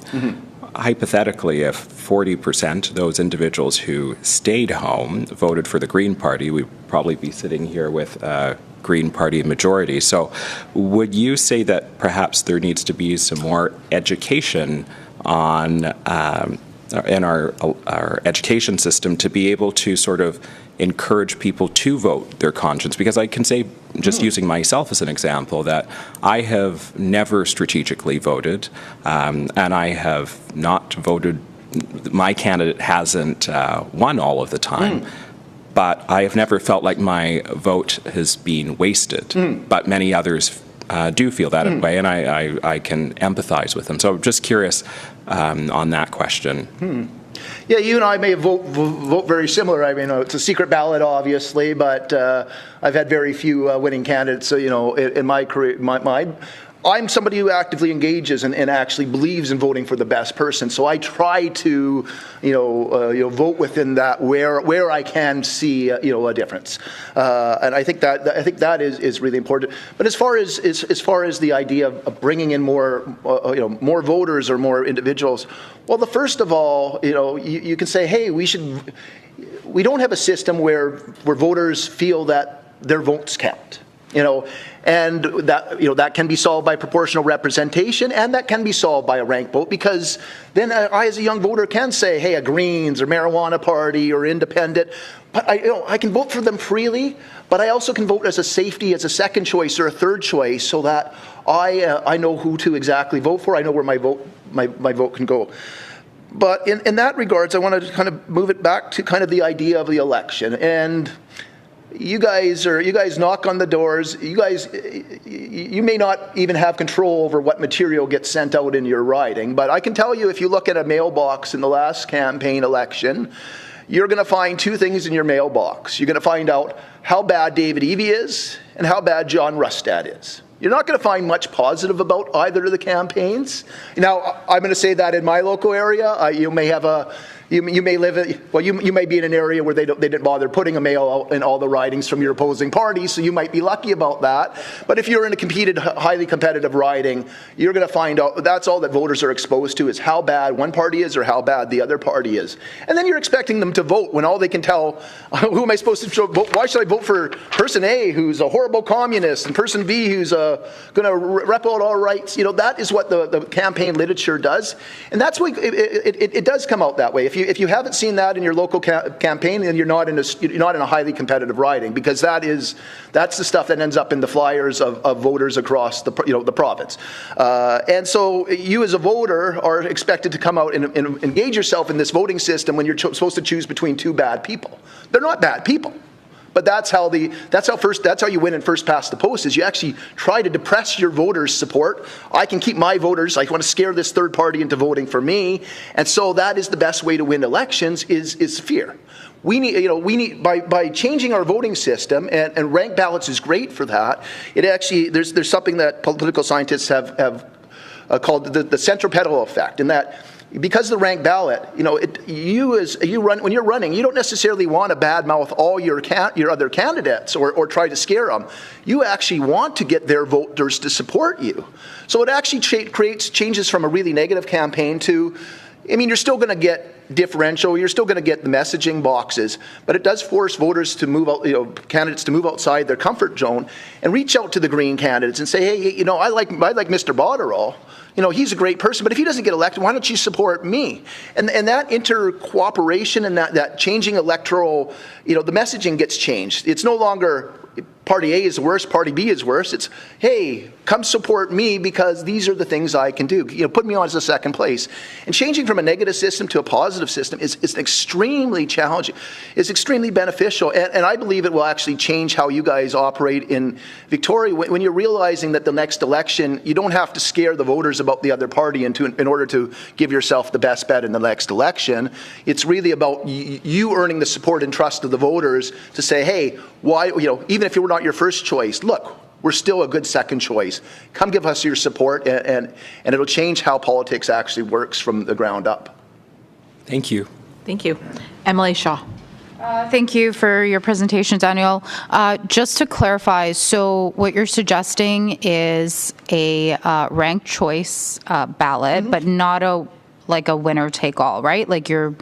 Hypothetically, if 40% those individuals who stayed home voted for the Green Party, we'd probably be sitting here with a Green Party majority. So would you say that perhaps there needs to be some more education on in our education system to be able to sort of encourage people to vote their conscience? Because I can say, just using myself as an example, that I have never strategically voted, and I have not voted, my candidate hasn't won all of the time, but I have never felt like my vote has been wasted. But many others do feel that way, and I can empathize with them. So I'm just curious on that question. Yeah, you and I may vote very similar. I mean, it's a secret ballot, obviously, but I've had very few winning candidates. So, in my career, I'm somebody who actively engages and actually believes in voting for the best person. So I try to, vote within that where I can see, a difference. And I think that is really important. But as far as the idea of bringing in more voters or more individuals, well, the first of all, you can say, hey, we don't have a system where voters feel that their votes count. And that can be solved by proportional representation, and that can be solved by a rank vote, because then I, as a young voter, can say, hey, a Greens or Marijuana Party or Independent, but I can vote for them freely, but I also can vote as a safety, as a second choice or a third choice, so that I know who to exactly vote for. I know where my vote can go. But in that regards, I want to kind of move it back to kind of the idea of the election. And you guys knock on the doors. You may not even have control over what material gets sent out in your riding. But I can tell you, if you look at a mailbox in the last campaign election, you're going to find two things in your mailbox. You're going to find out how bad David Evie is and how bad John Rustad is. You're not going to find much positive about either of the campaigns. Now, I'm going to say that in my local area, you may have you may live, you may be in an area where they didn't bother putting a mail out in all the ridings from your opposing party, so you might be lucky about that. But if you're in a highly competitive riding, you're going to find out that's all that voters are exposed to, is how bad one party is or how bad the other party is. And then you're expecting them to vote when all they can tell, who am I supposed to vote? Why should I vote for person A, who's a horrible communist, and person B, who's going to rep out all rights? That is what the campaign literature does, and that's why it does come out that way. If you haven't seen that in your local campaign, then you're not in a highly competitive riding, because that's the stuff that ends up in the flyers of voters across the province. And so you as a voter are expected to come out and engage yourself in this voting system when you're supposed to choose between two bad people. They're not bad people. But that's how you win in first past the post, is you actually try to depress your voters' support. I can keep my voters, I want to scare this third party into voting for me. And so that is the best way to win elections, is fear. We need by changing our voting system, and ranked ballots is great for that. It actually, there's something that political scientists have called the centripetal effect, in that because of the ranked ballot, when you're running, you don't necessarily want to badmouth all your other candidates or try to scare them. You actually want to get their voters to support you. So it actually creates changes from a really negative campaign to, you're still going to get differential, you're still going to get the messaging boxes, but it does force voters to move out, candidates to move outside their comfort zone and reach out to the Green candidates and say, hey, I like Mr. Botterill. He's a great person, but if he doesn't get elected, why don't you support me? And that inter-cooperation and that changing electoral, the messaging gets changed. It's no longer Party A is worse, Party B is worse. It's, hey, come support me because these are the things I can do. Put me on as a second place. And changing from a negative system to a positive system is extremely challenging. It's extremely beneficial, and I believe it will actually change how you guys operate in Victoria. When you're realizing that the next election, you don't have to scare the voters about the other party in order to give yourself the best bet in the next election. It's really about you earning the support and trust of the voters to say, hey, why, even if you're not your first choice, look, we're still a good second choice. Come give us your support, and it'll change how politics actually works from the ground up. Thank you. Thank you. Emily Shaw. Thank you for your presentation, Daniel. Just to clarify, so what you're suggesting is a ranked choice ballot, but not a winner-take-all, right? Like you're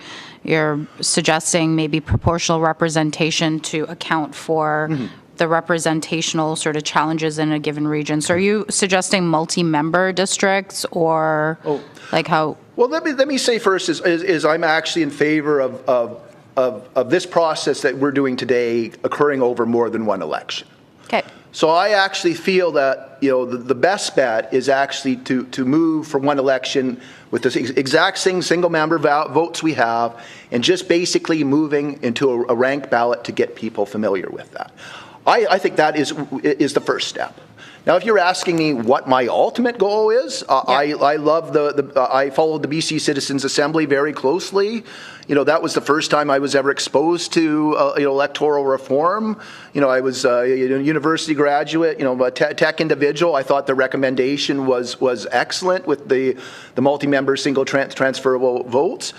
suggesting maybe proportional representation to account for the representational sort of challenges in a given region. So are you suggesting multi-member districts, or like how? Well, let me say first is I'm actually in favor of this process that we're doing today occurring over more than one election. Okay. So I actually feel that the best bet is actually to move from one election with the exact same single member votes we have, and just basically moving into a ranked ballot to get people familiar with that. I think that is the first step. Now, if you're asking me what my ultimate goal is, I love I followed the BC Citizens Assembly very closely. That was the first time I was ever exposed to electoral reform. I was a university graduate, a tech individual. I thought the recommendation was excellent with the multi-member single transferable votes.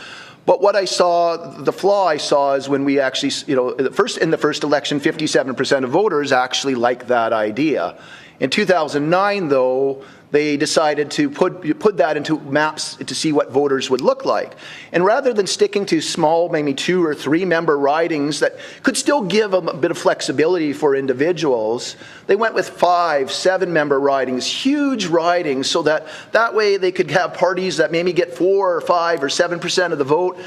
But what I saw, the flaw I saw, is when we actually, in the first election, 57% of voters actually liked that idea. In 2009, though, they decided to put that into maps to see what voters would look like. And rather than sticking to small, maybe 2 or 3 member ridings that could still give a bit of flexibility for individuals, they went with 5, 7 member ridings, huge ridings, so that way they could have parties that maybe get 4 or 5 or 7% of the vote.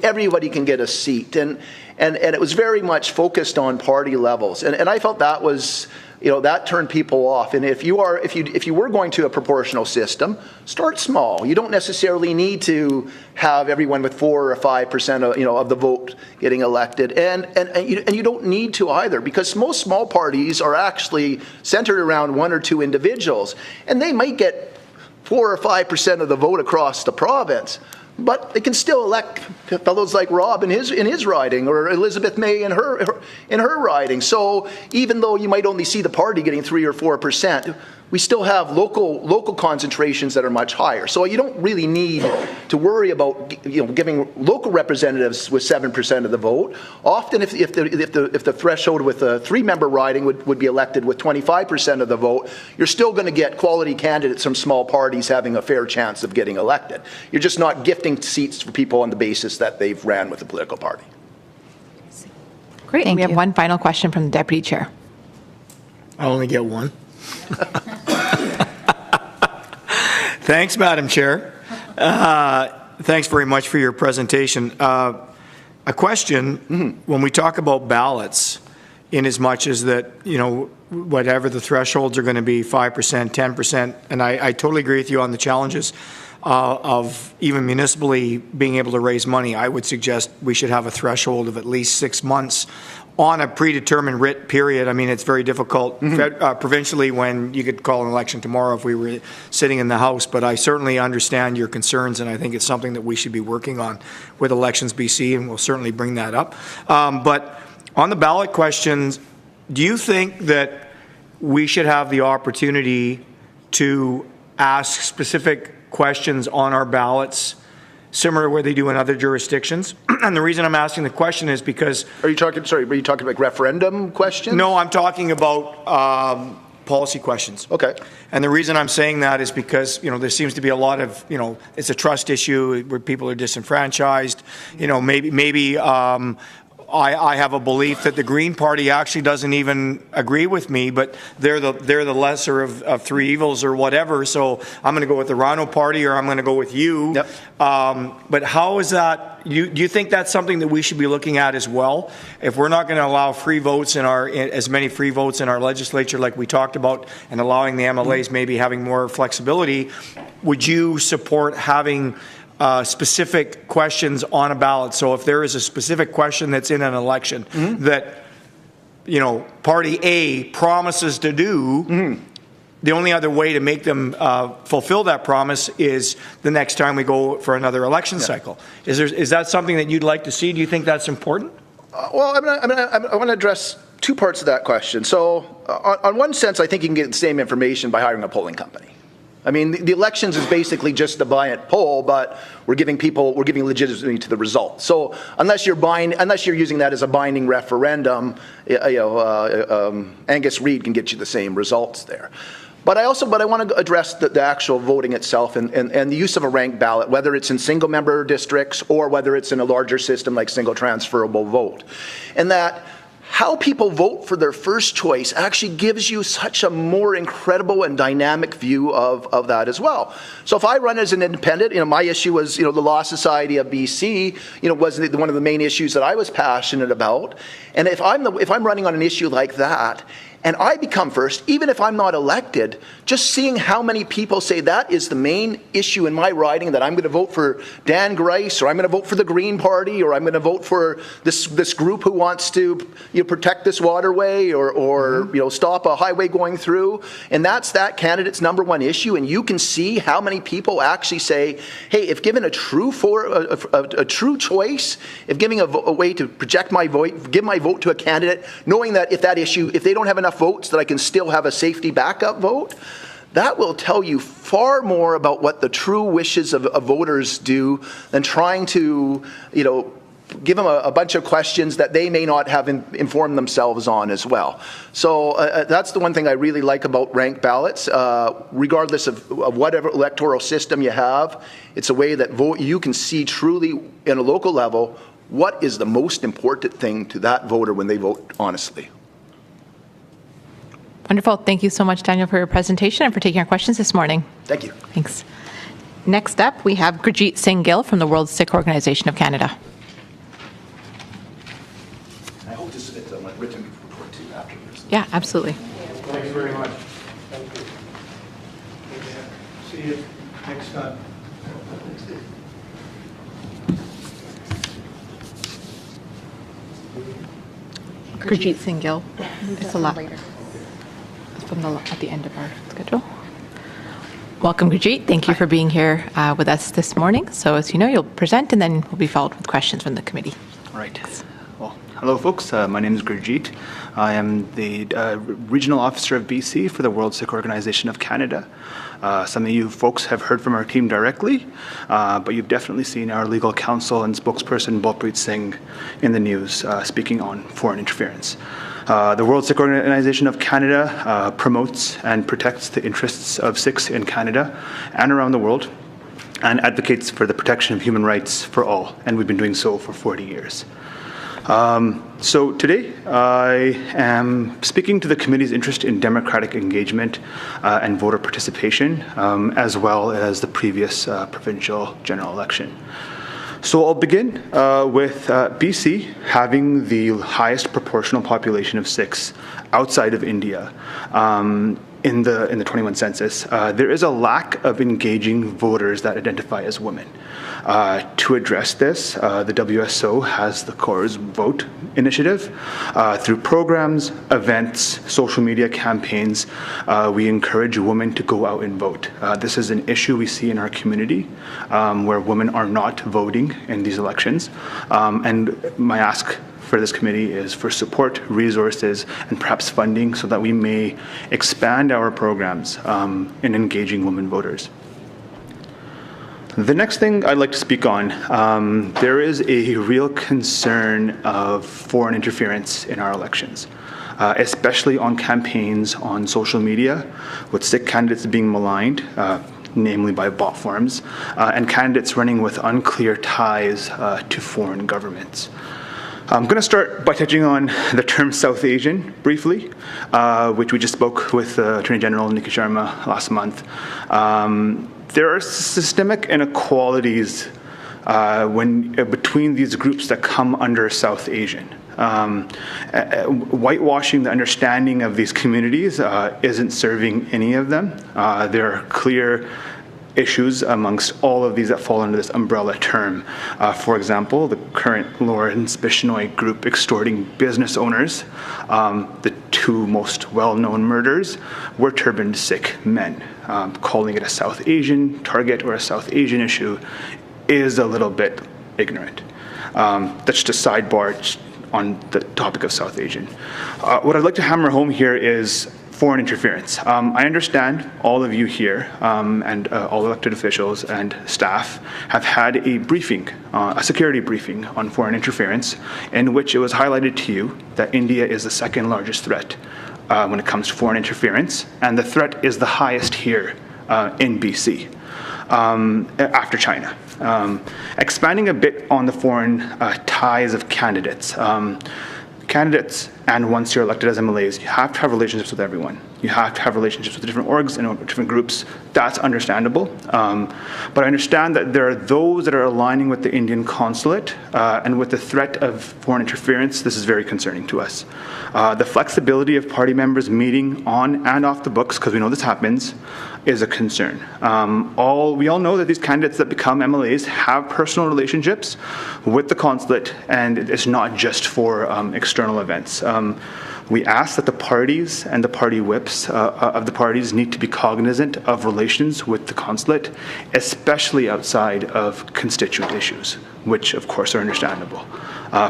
Everybody can get a seat. And it was very much focused on party levels. And I felt that was, that turned people off. And if you were going to a proportional system, start small. You don't necessarily need to have everyone with 4 or 5% of the vote getting elected, and you don't need to either, because most small parties are actually centered around 1 or 2 individuals, and they might get 4 or 5% of the vote across the province. But they can still elect fellows like Rob in his riding, or Elizabeth May in her riding. So even though you might only see the party getting 3 or 4%, we still have local concentrations that are much higher. So you don't really need to worry about giving local representatives with 7% of the vote. Often, if the threshold with a 3-member riding would be elected with 25% of the vote, you're still going to get quality candidates from small parties having a fair chance of getting elected. You're just not gifting seats for people on the basis that they've ran with a political party. Great. And we have one final question from the Deputy Chair. I only get one. Thanks, Madam Chair. Thanks very much for your presentation. A question, when we talk about ballots, in as much as that, whatever the thresholds are going to be, 5%, 10%, and I totally agree with you on the challenges of even municipally being able to raise money. I would suggest we should have a threshold of at least 6 months on a predetermined writ period. I mean, it's very difficult provincially when you could call an election tomorrow if we were sitting in the House, but I certainly understand your concerns, and I think it's something that we should be working on with Elections BC, and we'll certainly bring that up. But on the ballot questions, do you think that we should have the opportunity to ask specific questions on our ballots similar to what they do in other jurisdictions? And the reason I'm asking the question is because... Are you talking about referendum questions? No, I'm talking about policy questions. Okay. And the reason I'm saying that is because, there seems to be a lot of, it's a trust issue where people are disenfranchised. Maybe I have a belief that the Green Party actually doesn't even agree with me, but they're the lesser of 3 evils or whatever. So I'm going to go with the Rhino Party, or I'm going to go with you. Yep. But how is that? Do you think that's something that we should be looking at as well? If we're not going to allow free votes as many free votes in our legislature like we talked about, and allowing the MLAs maybe having more flexibility, would you support having specific questions on a ballot? So if there is a specific question that's in an election that, Party A promises to do, the only other way to make them fulfill that promise is the next time we go for another election cycle. Is that something that you'd like to see? Do you think that's important? Well, I want to address 2 parts of that question. So on one sense, I think you can get the same information by hiring a polling company. I mean, the elections is basically just a buy and poll, but we're giving legitimacy to the result. So unless you're using that as a binding referendum, Angus Reid can get you the same results there. But I want to address the actual voting itself and the use of a ranked ballot, whether it's in single-member districts or whether it's in a larger system like single transferable vote. And that how people vote for their first choice actually gives you such a more incredible and dynamic view of that as well. So if I run as an independent, my issue was, the Law Society of BC, was one of the main issues that I was passionate about. And if I'm running on an issue like that, and I become first, even if I'm not elected, just seeing how many people say that is the main issue in my riding, that I'm going to vote for Dan Grice, or I'm going to vote for the Green Party, or I'm going to vote for this group who wants to protect this waterway, or stop a highway going through, and that's that candidate's #1 issue, and you can see how many people actually say, hey, if given a true choice, if giving a way to project my vote, give my vote to a candidate, knowing that if they don't have enough votes that I can still have a safety backup vote, that will tell you far more about what the true wishes of voters do than trying to, give them a bunch of questions that they may not have informed themselves on as well. So that's the one thing I really like about ranked ballots. Regardless of whatever electoral system you have, it's a way that you can see truly in a local level what is the most important thing to that voter when they vote honestly. Wonderful. Thank you so much, Daniel, for your presentation and for taking our questions this morning. Thank you. Thanks. Next up, we have Gurjeet Singh Gill from the World Sikh Organization of Canada. I hope to submit a written report to you after this. Yeah, absolutely. Thanks very much. Thank you. See you next time. Gurjeet Singh Gill. It's a lot. From at the end of our schedule. Welcome, Gurjeet. Thank you for being here with us this morning. So as you know, you'll present and then we'll be followed with questions from the committee. All right. Well, hello, folks. My name is Gurjeet. I am the Regional Officer of BC for the World Sikh Organization of Canada. Some of you folks have heard from our team directly, but you've definitely seen our legal counsel and spokesperson, Balpreet Singh, in the news speaking on foreign interference. The World Sikh Organization of Canada promotes and protects the interests of Sikhs in Canada and around the world and advocates for the protection of human rights for all, and we've been doing so for 40 years. So today I am speaking to the committee's interest in democratic engagement and voter participation, as well as the previous provincial general election. So I'll begin with BC having the highest proportional population of Sikhs outside of India in the 21 census. There is a lack of engaging voters that identify as women. To address this, the WSO has the Core's Vote initiative. Through programs, events, social media campaigns, we encourage women to go out and vote. This is an issue we see in our community where women are not voting in these elections. And my ask for this committee is for support, resources, and perhaps funding so that we may expand our programs in engaging women voters. The next thing I'd like to speak on, there is a real concern of foreign interference in our elections, especially on campaigns on social media, with Sikh candidates being maligned, namely by bot farms, and candidates running with unclear ties to foreign governments. I'm going to start by touching on the term South Asian briefly, which we just spoke with Attorney General Nikki Sharma last month. There are systemic inequalities between these groups that come under South Asian. Whitewashing the understanding of these communities isn't serving any of them. There are clear issues amongst all of these that fall under this umbrella term. For example, the current Lawrence Bishnoi group extorting business owners. The two most well-known murders were turbaned Sikh men. Calling it a South Asian target or a South Asian issue is a little bit ignorant. That's just a sidebar on the topic of South Asian. What I'd like to hammer home here is foreign interference. I understand all of you here and all elected officials and staff have had a briefing, a security briefing on foreign interference in which it was highlighted to you that India is the second largest threat when it comes to foreign interference, and the threat is the highest here in BC after China. Expanding a bit on the foreign ties of candidates. Candidates, and once you're elected as MLAs, you have to have relationships with everyone. You have to have relationships with different orgs and different groups. That's understandable. But I understand that there are those that are aligning with the Indian consulate, and with the threat of foreign interference, this is very concerning to us. The flexibility of party members meeting on and off the books, because we know this happens, is a concern. We all know that these candidates that become MLAs have personal relationships with the consulate, and it's not just for external events. We ask that the parties and the party whips of the parties need to be cognizant of relations with the consulate, especially outside of constituent issues, which of course are understandable.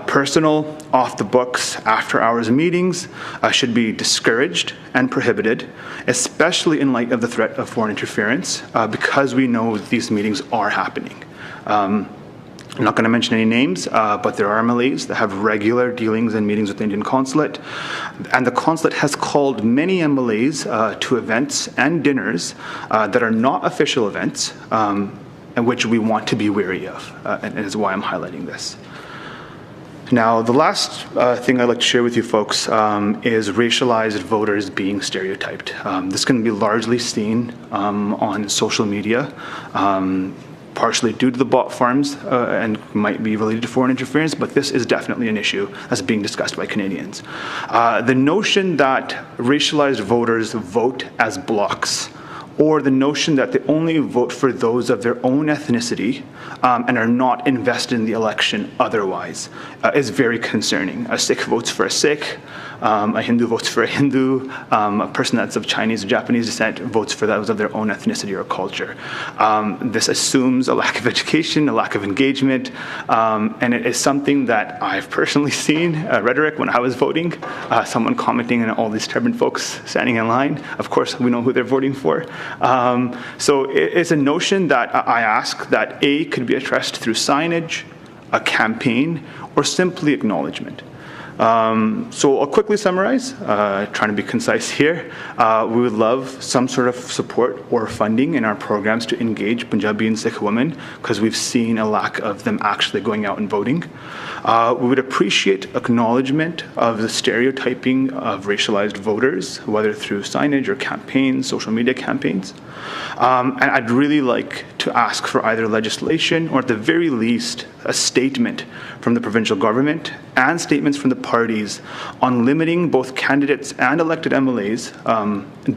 Personal, off-the-books, after-hours meetings should be discouraged and prohibited, especially in light of the threat of foreign interference, because we know these meetings are happening. I'm not going to mention any names, but there are MLAs that have regular dealings and meetings with the Indian consulate. And the consulate has called many MLAs to events and dinners that are not official events, and which we want to be wary of, and is why I'm highlighting this. Now, the last thing I'd like to share with you folks is racialized voters being stereotyped. This can be largely seen on social media, partially due to the bot farms and might be related to foreign interference, but this is definitely an issue that's being discussed by Canadians. The notion that racialized voters vote as blocs, or the notion that they only vote for those of their own ethnicity and are not invested in the election otherwise is very concerning. A Sikh votes for a Sikh, a Hindu votes for a Hindu, a person that's of Chinese or Japanese descent votes for those of their own ethnicity or culture. This assumes a lack of education, a lack of engagement, and it is something that I've personally seen, rhetoric when I was voting, someone commenting on all these turbaned folks standing in line. Of course, we know who they're voting for. So it's a notion that I ask that A, could be addressed through signage, a campaign, or simply acknowledgement. So I'll quickly summarize, trying to be concise here. We would love some sort of support or funding in our programs to engage Punjabi and Sikh women, because we've seen a lack of them actually going out and voting. We would appreciate acknowledgement of the stereotyping of racialized voters, whether through signage or campaigns, social media campaigns. And I'd really like to ask for either legislation or at the very least a statement from the provincial government and statements from the parties on limiting both candidates and elected MLAs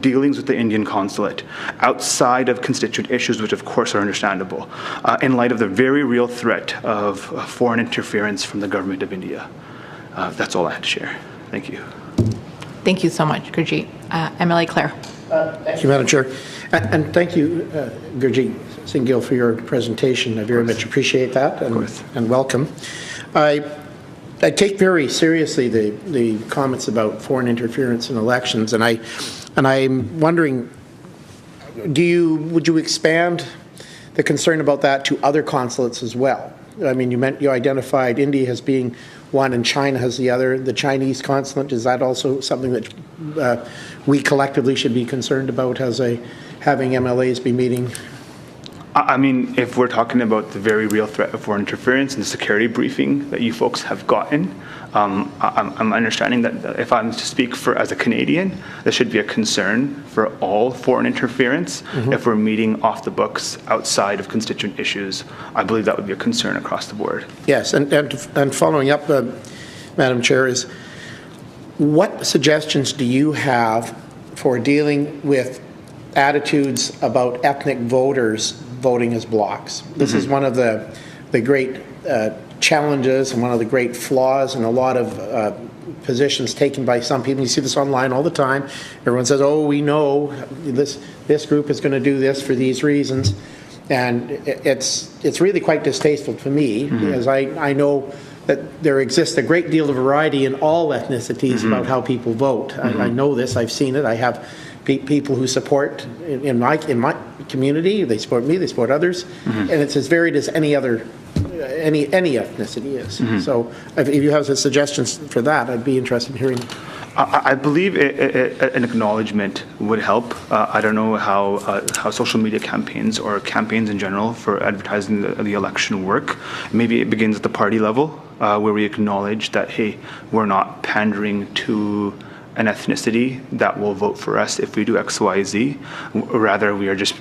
dealings with the Indian consulate outside of constituent issues, which of course are understandable, in light of the very real threat of foreign interference from the government of India. That's all I had to share. Thank you. Thank you so much, Gurjeet. MLA Clare. Thank you, Madam Chair. And thank you, Gurjeet Singh Gill, for your presentation. I very much appreciate that and welcome. I take very seriously the comments about foreign interference in elections, and I'm wondering, would you expand the concern about that to other consulates as well? I mean, you identified India as being one and China as the other. The Chinese consulate, is that also something that we collectively should be concerned about as having MLAs be meeting? I mean, if we're talking about the very real threat of foreign interference and the security briefing that you folks have gotten, I'm understanding that if I'm to speak as a Canadian, there should be a concern for all foreign interference. If we're meeting off the books outside of constituent issues, I believe that would be a concern across the board. Yes, and following up, Madam Chair, is what suggestions do you have for dealing with attitudes about ethnic voters voting as blocs? This is one of the great challenges and one of the great flaws in a lot of positions taken by some people. You see this online all the time. Everyone says, oh, we know this group is going to do this for these reasons. And it's really quite distasteful to me, because I know that there exists a great deal of variety in all ethnicities about how people vote. I know this. I've seen it. I have people who support in my community. They support me. They support others, and it's as varied as any other any ethnicity is. So, if you have some suggestions for that, I'd be interested in hearing. I believe an acknowledgement would help. I don't know how social media campaigns or campaigns in general for advertising the election work. Maybe it begins at the party level, where we acknowledge that, hey, we're not pandering to an ethnicity that will vote for us if we do X, Y, Z. Rather, we are just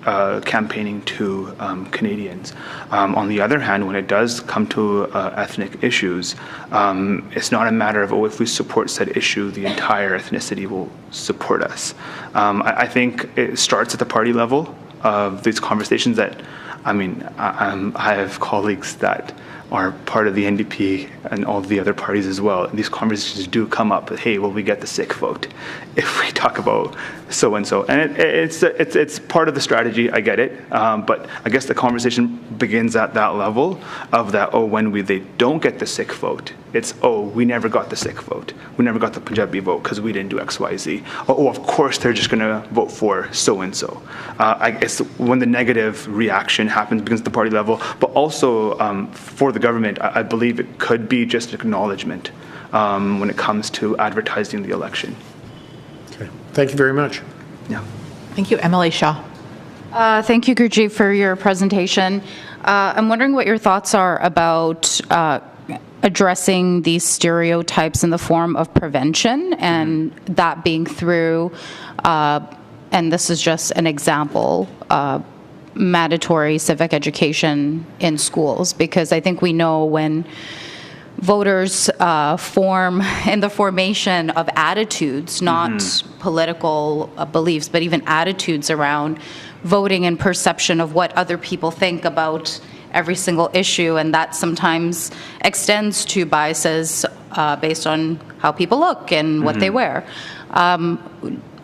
campaigning to Canadians. On the other hand, when it does come to ethnic issues, it's not a matter of, oh, if we support said issue, the entire ethnicity will support us. I think it starts at the party level of these conversations that, I mean, I have colleagues that are part of the NDP and all the other parties as well. And these conversations do come up. Hey, will we get the Sikh vote if we talk about so and so? And it's part of the strategy. I get it, but I guess the conversation begins at that level of that. Oh, when they don't get the Sikh vote, it's we never got the Sikh vote. We never got the Punjabi vote because we didn't do X, Y, Z. Of course they're just going to vote for so and so. I guess when the negative reaction happens begins at the party level, but also for the government, I believe it could be just acknowledgement when it comes to advertising the election. Okay. Thank you very much. Yeah. Thank you. MLA Shaw. Thank you, Gurjeet, for your presentation. I'm wondering what your thoughts are about addressing these stereotypes in the form of prevention, and that being through, and this is just an example, mandatory civic education in schools, because I think we know when voters form in the formation of attitudes, not political beliefs, but even attitudes around voting and perception of what other people think about every single issue, and that sometimes extends to biases based on how people look and what they wear.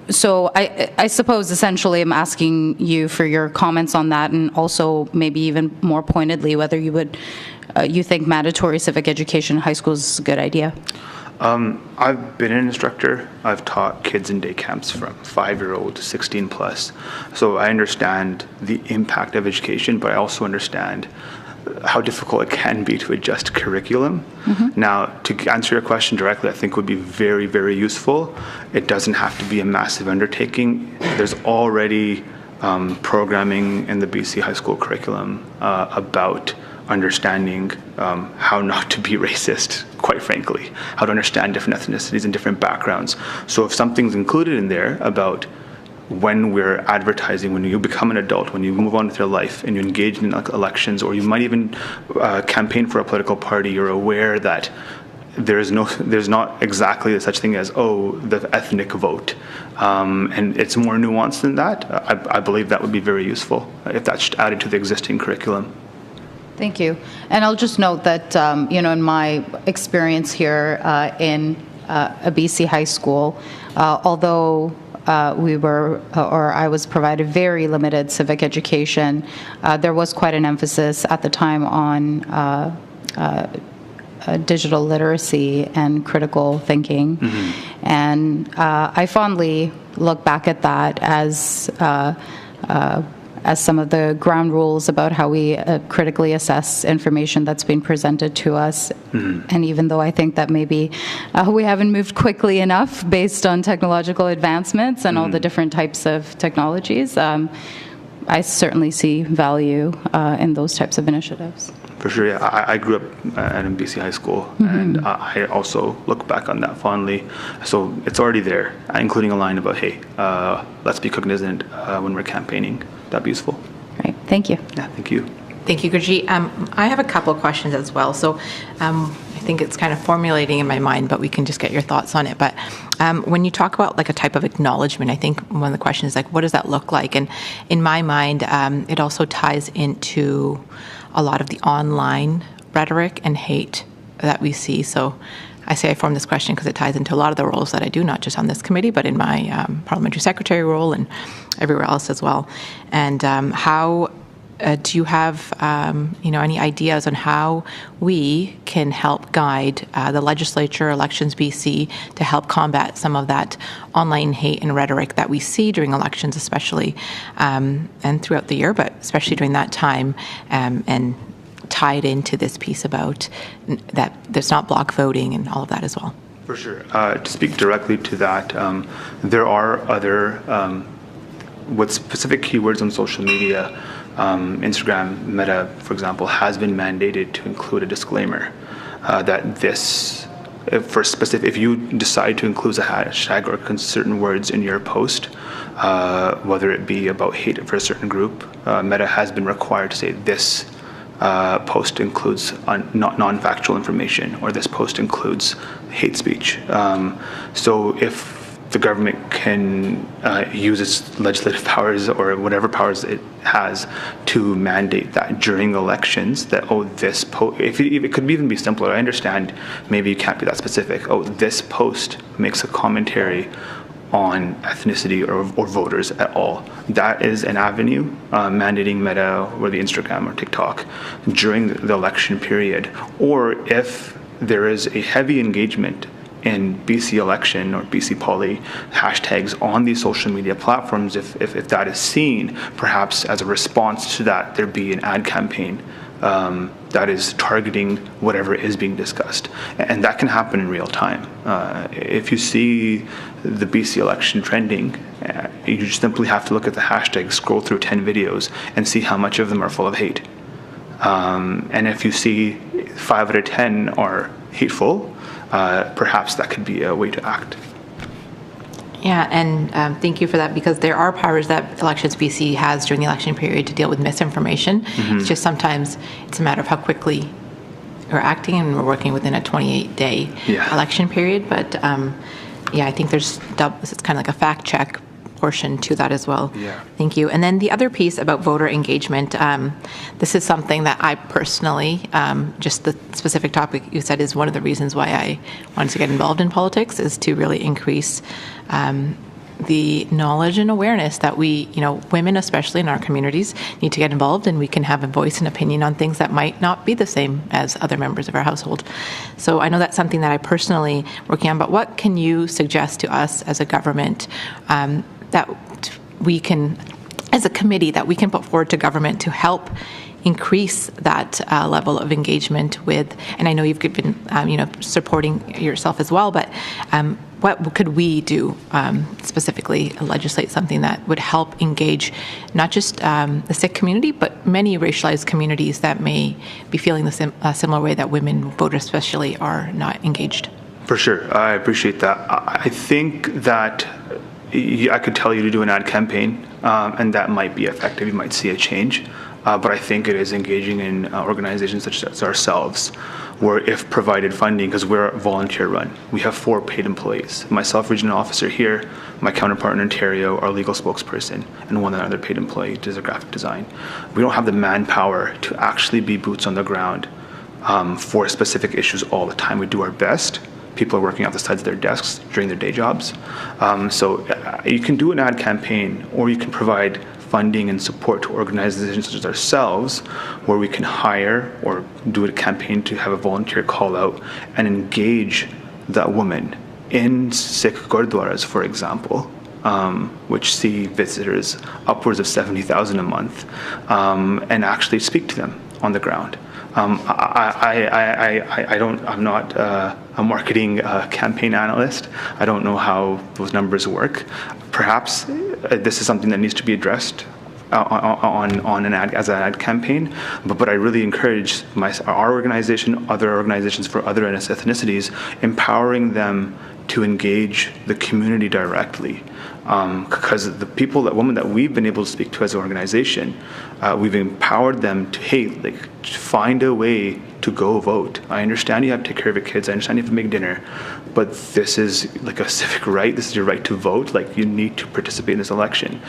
So I suppose essentially I'm asking you for your comments on that, and also maybe even more pointedly whether you think mandatory civic education in high schools is a good idea. I've been an instructor. I've taught kids in day camps from 5-year-old to 16 plus. So I understand the impact of education, but I also understand how difficult it can be to adjust curriculum. Now, to answer your question directly, I think would be very, very useful. It doesn't have to be a massive undertaking. There's already programming in the BC high school curriculum about understanding how not to be racist, quite frankly, how to understand different ethnicities and different backgrounds. So if something's included in there about when we're advertising, when you become an adult, when you move on with your life and you engage in elections, or you might even campaign for a political party, you're aware that there's not exactly such thing as, the ethnic vote. And it's more nuanced than that. I believe that would be very useful if that's added to the existing curriculum. Thank you. And I'll just note that, in my experience here in a BC high school, although I was provided very limited civic education, there was quite an emphasis at the time on digital literacy and critical thinking. And I fondly look back at that as some of the ground rules about how we critically assess information that's being presented to us. And even though I think that maybe we haven't moved quickly enough based on technological advancements and all the different types of technologies, I certainly see value in those types of initiatives. For sure, yeah. I grew up at a BC high school, and I also look back on that fondly. So it's already there, including a line about, hey, let's be cognizant when we're campaigning. That'd be useful. Right. Thank you. Yeah, thank you. Thank you, Gurjeet. I have a couple of questions as well. So I think it's kind of formulating in my mind, but we can just get your thoughts on it. But when you talk about like a type of acknowledgement, I think one of the questions is like, what does that look like? And in my mind, it also ties into a lot of the online rhetoric and hate that we see. So I say I formed this question because it ties into a lot of the roles that I do, not just on this committee, but in my parliamentary secretary role and everywhere else as well. And how do you have any ideas on how we can help guide the Legislature, Elections BC, to help combat some of that online hate and rhetoric that we see during elections, especially and throughout the year, but especially during that time, and tied into this piece about that there's not block voting and all of that as well? For sure. To speak directly to that, there are other, with specific keywords on social media, Instagram, Meta, for example, has been mandated to include a disclaimer that this, if you decide to include a hashtag or certain words in your post, whether it be about hate for a certain group, Meta has been required to say this post includes non-factual information, or this post includes hate speech. So if the government can use its legislative powers or whatever powers it has to mandate that during elections that, if it could even be simpler. I understand maybe you can't be that specific. This post makes a commentary on ethnicity or voters at all. That is an avenue, mandating Meta or the Instagram or TikTok during the election period. Or if there is a heavy engagement in BC election or BC Poly hashtags on these social media platforms, if that is seen, perhaps as a response to that, there be an ad campaign that is targeting whatever is being discussed. And that can happen in real time. If you see the BC election trending, you just simply have to look at the hashtag, scroll through 10 videos, and see how much of them are full of hate. And if you see 5 out of 10 are hateful, perhaps that could be a way to act. Yeah, and thank you for that, because there are powers that Elections BC has during the election period to deal with misinformation. Mm-hmm. It's just sometimes it's a matter of how quickly we're acting, and we're working within a 28-day election period. But I think it's kind of like a fact check portion to that as well. Yeah. Thank you. And then the other piece about voter engagement, this is something that I personally, just the specific topic you said is one of the reasons why I wanted to get involved in politics, is to really increase the knowledge and awareness that we, women, especially in our communities, need to get involved, and we can have a voice and opinion on things that might not be the same as other members of our household. So I know that's something that I personally working on, but what can you suggest to us as a government that we can, as a committee, that we can put forward to government to help increase that level of engagement with, and I know you've been, supporting yourself as well, but what could we do specifically, legislate something that would help engage not just the Sikh community, but many racialized communities that may be feeling the similar way that women voters especially are not engaged? For sure. I appreciate that. I think that I could tell you to do an ad campaign, and that might be effective. You might see a change. But I think it is engaging in organizations such as ourselves, where if provided funding, because we're volunteer run, we have 4 paid employees. Myself, regional officer here, my counterpart in Ontario, our legal spokesperson, and one other paid employee does a graphic design. We don't have the manpower to actually be boots on the ground for specific issues all the time. We do our best. People are working off the sides of their desks during their day jobs. So you can do an ad campaign, or you can provide funding and support to organizations such as ourselves, where we can hire or do a campaign to have a volunteer call out and engage that woman in Sikh gurdwaras, for example, which see visitors upwards of 70,000 a month, and actually speak to them on the ground. I'm not a marketing campaign analyst. I don't know how those numbers work. Perhaps this is something that needs to be addressed on an ad campaign. But I really encourage our organization, other organizations for other ethnicities, empowering them to engage the community directly. Because the women that we've been able to speak to as an organization, we've empowered them to, find a way to go vote. I understand you have to take care of your kids. I understand you have to make dinner. But this is like a civic right. This is your right to vote. You need to participate in this election.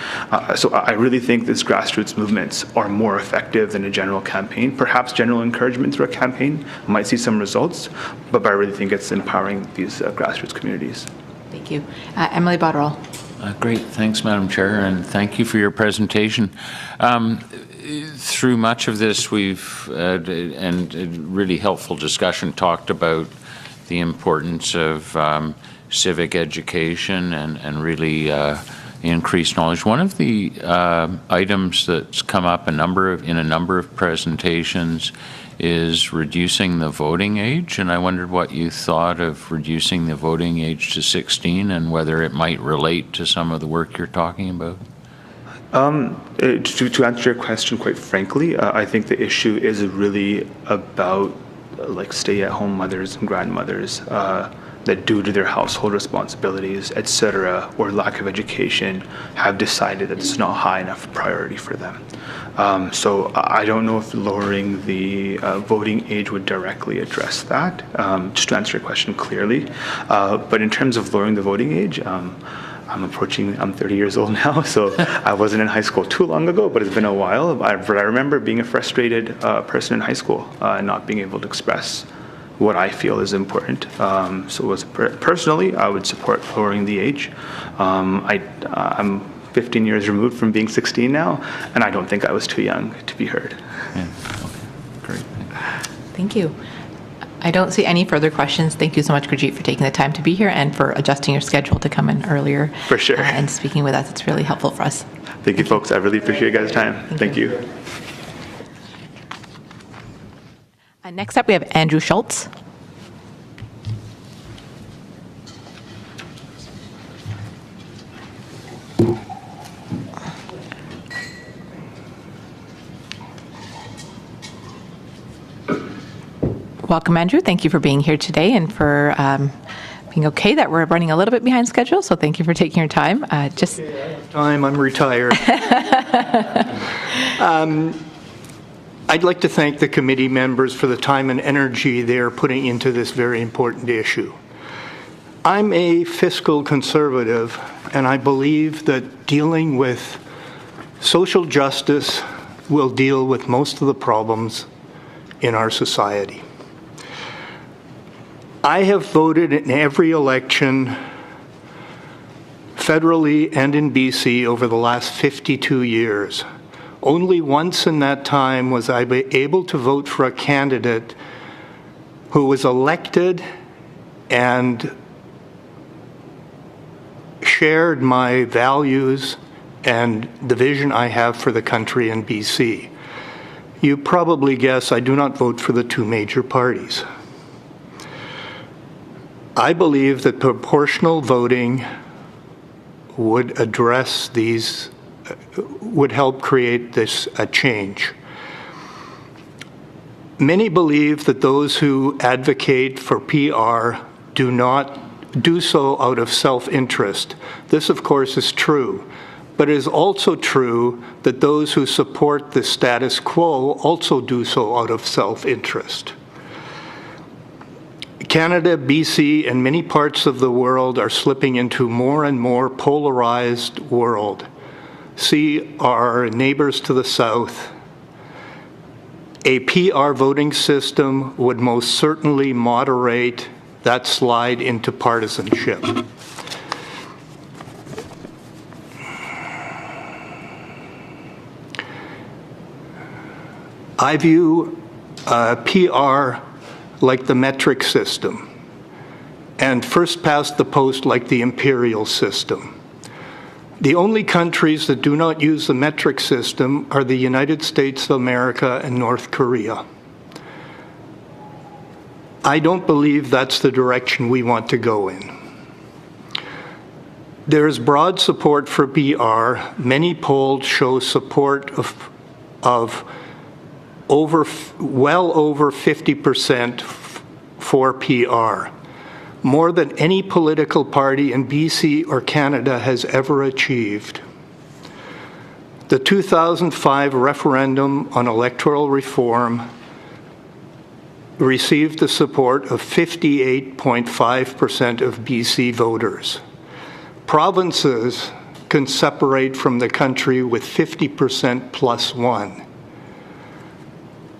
So I really think these grassroots movements are more effective than a general campaign. Perhaps general encouragement through a campaign might see some results, but I really think it's empowering these grassroots communities. Thank you. Emily Botterill. Great. Thanks, Madam Chair, and thank you for your presentation. Through much of this, we've, and a really helpful discussion, talked about the importance of civic education and really increased knowledge. One of the items that's come up in a number of presentations is reducing the voting age, and I wondered what you thought of reducing the voting age to 16 and whether it might relate to some of the work you're talking about. To answer your question, quite frankly, I think the issue is really about stay-at-home mothers and grandmothers. that due to their household responsibilities, etc., or lack of education, have decided that it's not high enough priority for them. So I don't know if lowering the voting age would directly address that, just to answer your question clearly. But in terms of lowering the voting age, I'm 30 years old now, so I wasn't in high school too long ago, but it's been a while. But I remember being a frustrated person in high school and not being able to express what I feel is important. Personally, I would support lowering the age. I'm 15 years removed from being 16 now, and I don't think I was too young to be heard. Yeah. Okay. Great. Thank you. I don't see any further questions. Thank you so much, Gurjeet, for taking the time to be here and for adjusting your schedule to come in earlier. For sure. And speaking with us. It's really helpful for us. Thank you, folks. I really appreciate you guys' time. Thank you. Next up, we have Andrew Schultz. Welcome, Andrew. Thank you for being here today and for being okay that we're running a little bit behind schedule. So thank you for taking your time. I'm retired. I'd like to thank the committee members for the time and energy they're putting into this very important issue. I'm a fiscal conservative, and I believe that dealing with social justice will deal with most of the problems in our society. I have voted in every election, federally and in BC, over the last 52 years. Only once in that time was I able to vote for a candidate who was elected and shared my values and the vision I have for the country in BC. You probably guess I do not vote for the two major parties. I believe that proportional voting would address these, would help create this change. Many believe that those who advocate for PR do not do so out of self-interest. This, of course, is true, but it is also true that those who support the status quo also do so out of self-interest. Canada, BC, and many parts of the world are slipping into more and more polarized world. See our neighbors to the south. A PR voting system would most certainly moderate that slide into partisanship. I view PR like the metric system, and first past the post like the imperial system. The only countries that do not use the metric system are the United States of America and North Korea. I don't believe that's the direction we want to go in. There is broad support for PR. Many polls show support of well over 50% for PR, more than any political party in BC or Canada has ever achieved. The 2005 referendum on electoral reform received the support of 58.5% of BC voters. Provinces can separate from the country with 50% plus one.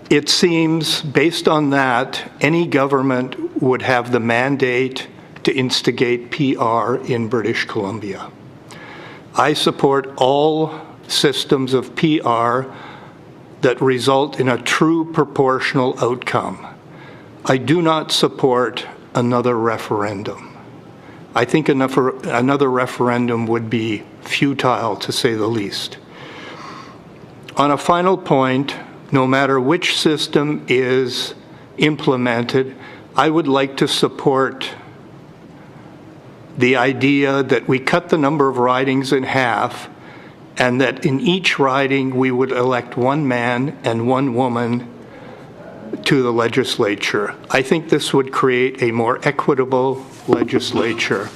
It seems, based on that, any government would have the mandate to instigate PR in British Columbia. I support all systems of PR that result in a true proportional outcome. I do not support another referendum. I think another referendum would be futile, to say the least. On a final point, no matter which system is implemented, I would like to support the idea that we cut the number of ridings in half and that in each riding we would elect one man and one woman to the legislature. I think this would create a more equitable legislature.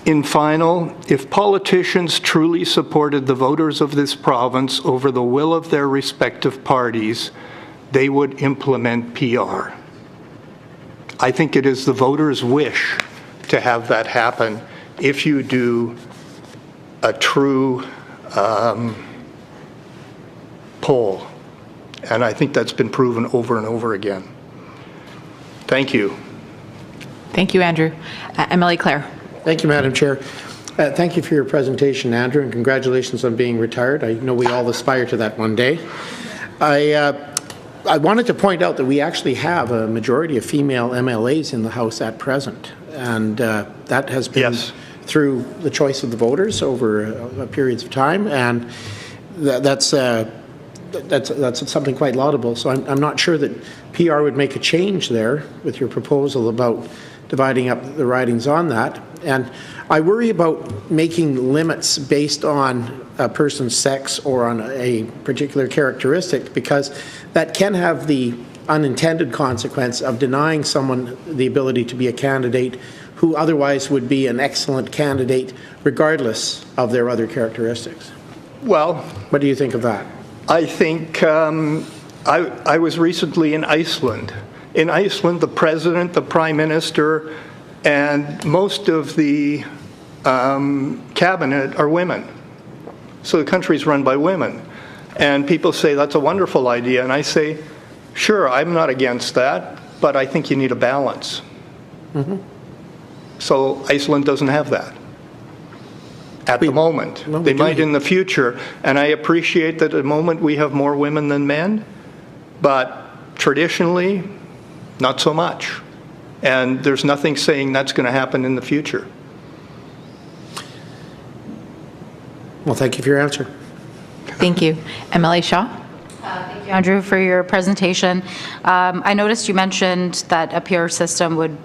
In final, if politicians truly supported the voters of this province over the will of their respective parties, they would implement PR. I think it is the voters' wish to have that happen if you do a true poll. And I think that's been proven over and over again. Thank you. Thank you, Andrew. MLA Clare. Thank you, Madam Chair. Thank you for your presentation, Andrew, and congratulations on being retired. I know we all aspire to that one day. I wanted to point out that we actually have a majority of female MLAs in the House at present, and that has been through the choice of the voters over periods of time, and that's something quite laudable. So I'm not sure that PR would make a change there with your proposal about dividing up the ridings on that. And I worry about making limits based on a person's sex or on a particular characteristic, because that can have the unintended consequence of denying someone the ability to be a candidate who otherwise would be an excellent candidate regardless of their other characteristics. Well, what do you think of that? I think I was recently in Iceland. In Iceland, the president, the prime minister, and most of the cabinet are women. So the country's run by women. And people say that's a wonderful idea. And I say, sure, I'm not against that, but I think you need a balance. Mm-hmm. So Iceland doesn't have that at the moment. Well, they might in the future. And I appreciate that at the moment we have more women than men, but traditionally, not so much. And there's nothing saying that's going to happen in the future. Well, thank you for your answer. Thank you. MLA Shaw. Thank you, Andrew, for your presentation. I noticed you mentioned that a PR system would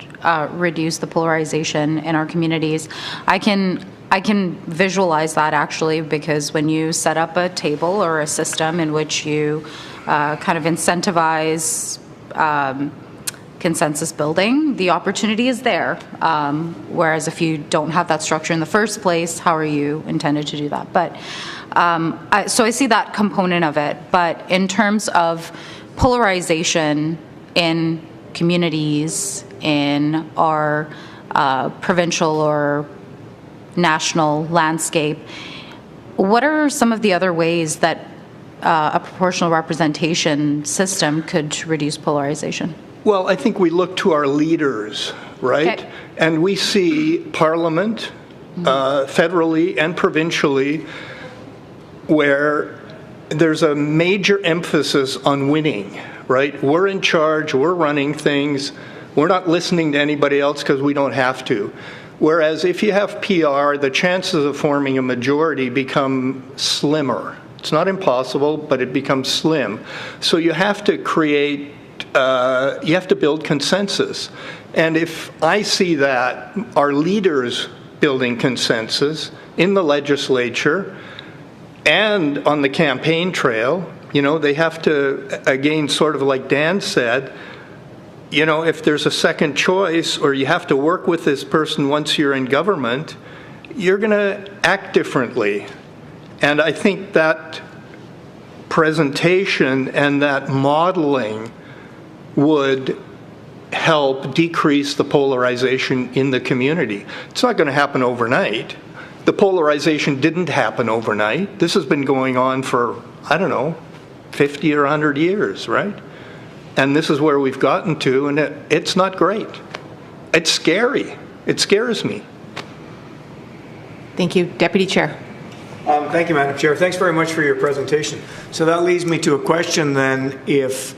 reduce the polarization in our communities. I can visualize that actually, because when you set up a table or a system in which you kind of incentivize consensus building, the opportunity is there. Whereas if you don't have that structure in the first place, how are you intended to do that? But so I see that component of it. But in terms of polarization in communities, in our provincial or national landscape, what are some of the other ways that a proportional representation system could reduce polarization? Well, I think we look to our leaders, right? Okay. And we see Parliament, federally and provincially, where there's a major emphasis on winning, right? We're in charge, we're running things, we're not listening to anybody else because we don't have to. Whereas if you have PR, the chances of forming a majority become slimmer. It's not impossible, but it becomes slim. So you have to create you have to build consensus. And if I see that our leaders building consensus in the legislature and on the campaign trail, they have to, again, sort of like Dan said, if there's a second choice or you have to work with this person once you're in government, you're going to act differently. And I think that presentation and that modeling would help decrease the polarization in the community. It's not going to happen overnight. The polarization didn't happen overnight. This has been going on for, 50 or 100 years, right? And this is where we've gotten to, and it's not great. It's scary. It scares me. Thank you. Deputy Chair. Thank you, Madam Chair. Thanks very much for your presentation. So that leads me to a question then. If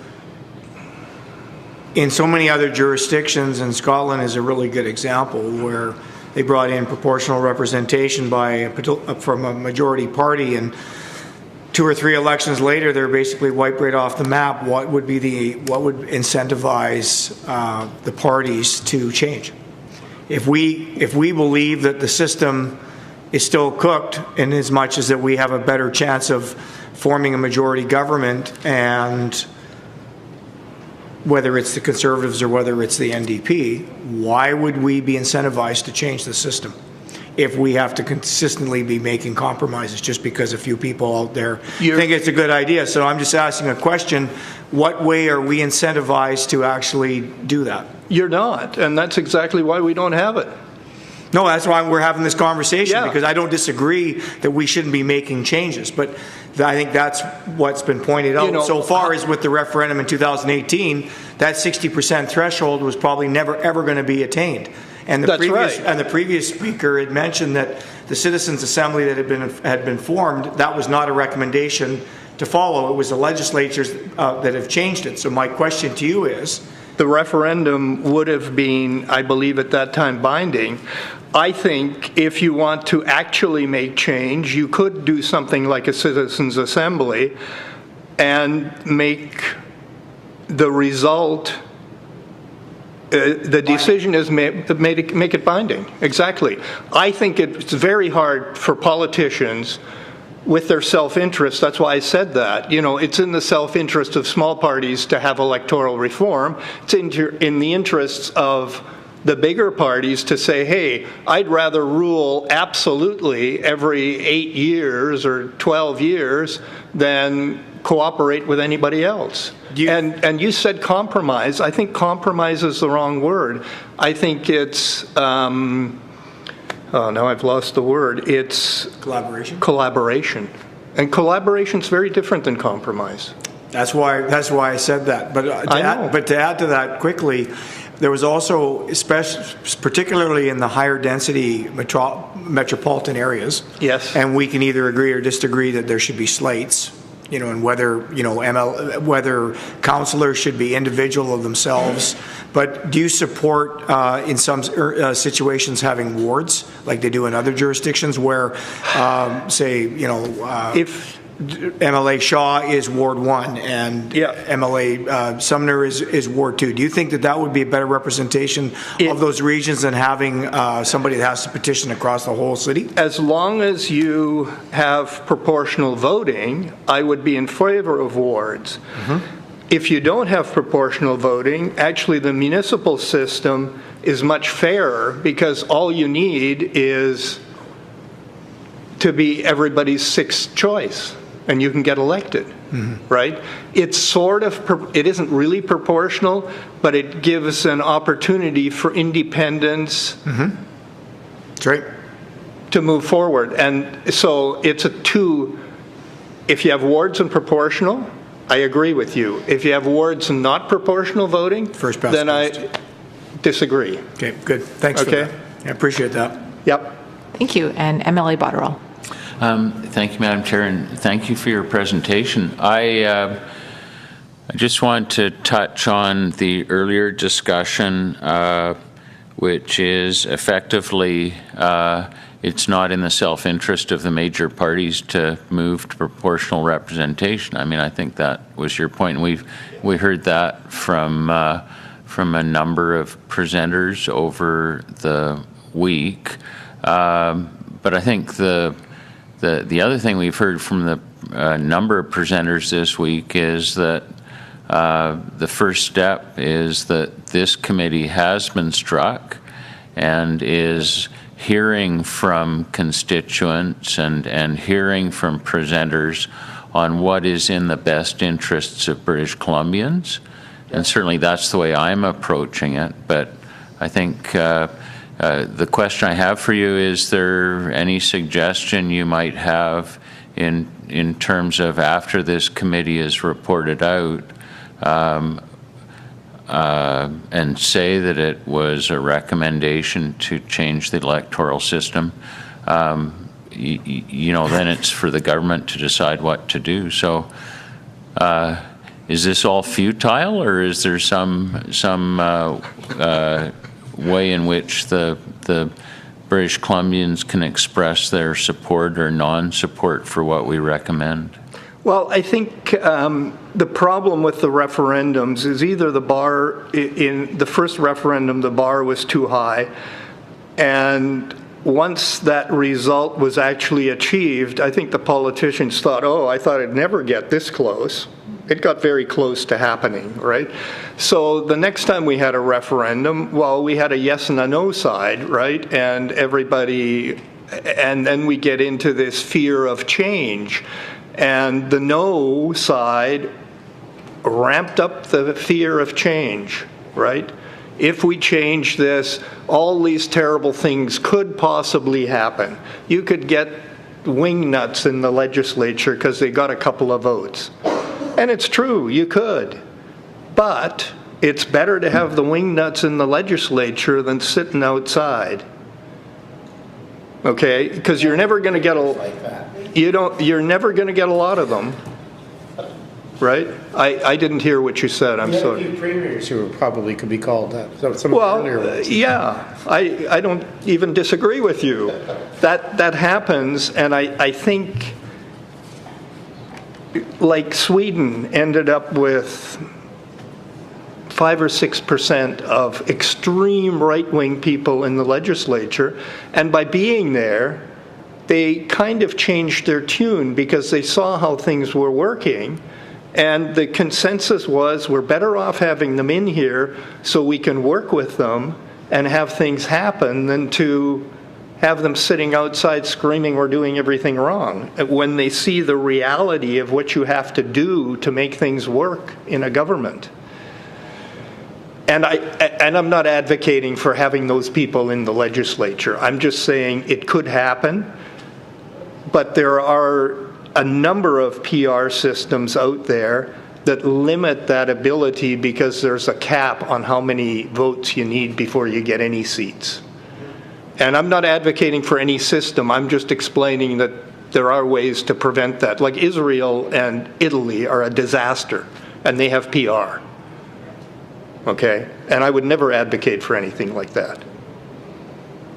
in so many other jurisdictions, and Scotland is a really good example, where they brought in proportional representation from a majority party, and 2 or 3 elections later, they're basically wiped right off the map. What would incentivize the parties to change? If we believe that the system is still cooked, in as much as that we have a better chance of forming a majority government, and whether it's the Conservatives or whether it's the NDP, why would we be incentivized to change the system if we have to consistently be making compromises just because a few people out there think it's a good idea? So I'm just asking a question. What way are we incentivized to actually do that? You're not, and that's exactly why we don't have it. No, that's why we're having this conversation, because I don't disagree that we shouldn't be making changes, but I think that's what's been pointed out so far is with the referendum in 2018, that 60% threshold was probably never ever going to be attained. And the previous speaker had mentioned that the Citizens Assembly that had been formed, that was not a recommendation to follow. It was the legislatures that have changed it. So my question to you is, the referendum would have been, I believe at that time, binding. I think if you want to actually make change, you could do something like a Citizens Assembly and make the result, the decision is make it binding. Exactly. I think it's very hard for politicians with their self-interest. That's why I said that. It's in the self-interest of small parties to have electoral reform. It's in the interests of the bigger parties to say, hey, I'd rather rule absolutely every 8 years or 12 years than cooperate with anybody else. And you said compromise. I think compromise is the wrong word. I think it's now I've lost the word. It's collaboration. Collaboration, and collaboration's very different than compromise. That's why I said that. But to add to that quickly, there was also, particularly in the higher density metropolitan areas. Yes. And we can either agree or disagree that there should be slates. And whether whether councillors should be individual of themselves. But do you support in some situations having wards like they do in other jurisdictions where, say, if MLA Shaw is Ward 1 and MLA Sumner is Ward 2. Do you think that would be a better representation of those regions than having somebody that has to petition across the whole city? As long as you have proportional voting, I would be in favor of wards. Mm-hmm. If you don't have proportional voting, actually the municipal system is much fairer because all you need is to be everybody's sixth choice. And you can get elected, right? It's it isn't really proportional, but it gives an opportunity for independents That's right. to move forward. And so it's if you have wards and proportional, I agree with you. If you have wards and not proportional voting, then I disagree. Okay, good. Thanks for that. I appreciate that. Yep. Thank you. And MLA Botterill. Thank you, Madam Chair, and thank you for your presentation. I just want to touch on the earlier discussion, which is effectively it's not in the self-interest of the major parties to move to proportional representation. I mean, I think that was your point. We heard that from a number of presenters over the week, but I think the other thing we've heard from the number of presenters this week is that the first step is that this committee has been struck and is hearing from constituents and hearing from presenters on what is in the best interests of British Columbians. And certainly that's the way I'm approaching it. But I think the question I have for you, is there any suggestion you might have in terms of after this committee is reported out and say that it was a recommendation to change the electoral system, then it's for the government to decide what to do. So is this all futile, or is there some way in which the British Columbians can express their support or non-support for what we recommend? Well, I think the problem with the referendums is either the bar, in the first referendum, the bar was too high, and once that result was actually achieved, I think the politicians thought, oh, I thought it'd never get this close. It got very close to happening, right? So the next time we had a referendum, well, we had a yes and a no side, right? And everybody, and then we get into this fear of change. And the no side ramped up the fear of change, right? If we change this, all these terrible things could possibly happen. You could get wingnuts in the legislature because they got a couple of votes. And it's true, you could. But it's better to have the wingnuts in the legislature than sitting outside. Okay? Because you're never going to get you're never going to get a lot of them. Right? I didn't hear what you said. I'm sorry. A few premiers who probably could be called that. Some yeah, I don't even disagree with you. That happens, and I think, like Sweden ended up with 5 or 6% of extreme right-wing people in the legislature, and by being there, they kind of changed their tune because they saw how things were working. And the consensus was we're better off having them in here so we can work with them and have things happen than to have them sitting outside screaming we're doing everything wrong when they see the reality of what you have to do to make things work in a government. And I'm not advocating for having those people in the legislature. I'm just saying it could happen, but there are a number of PR systems out there that limit that ability because there's a cap on how many votes you need before you get any seats. And I'm not advocating for any system. I'm just explaining that there are ways to prevent that. Like Israel and Italy are a disaster, and they have PR. Okay? And I would never advocate for anything like that.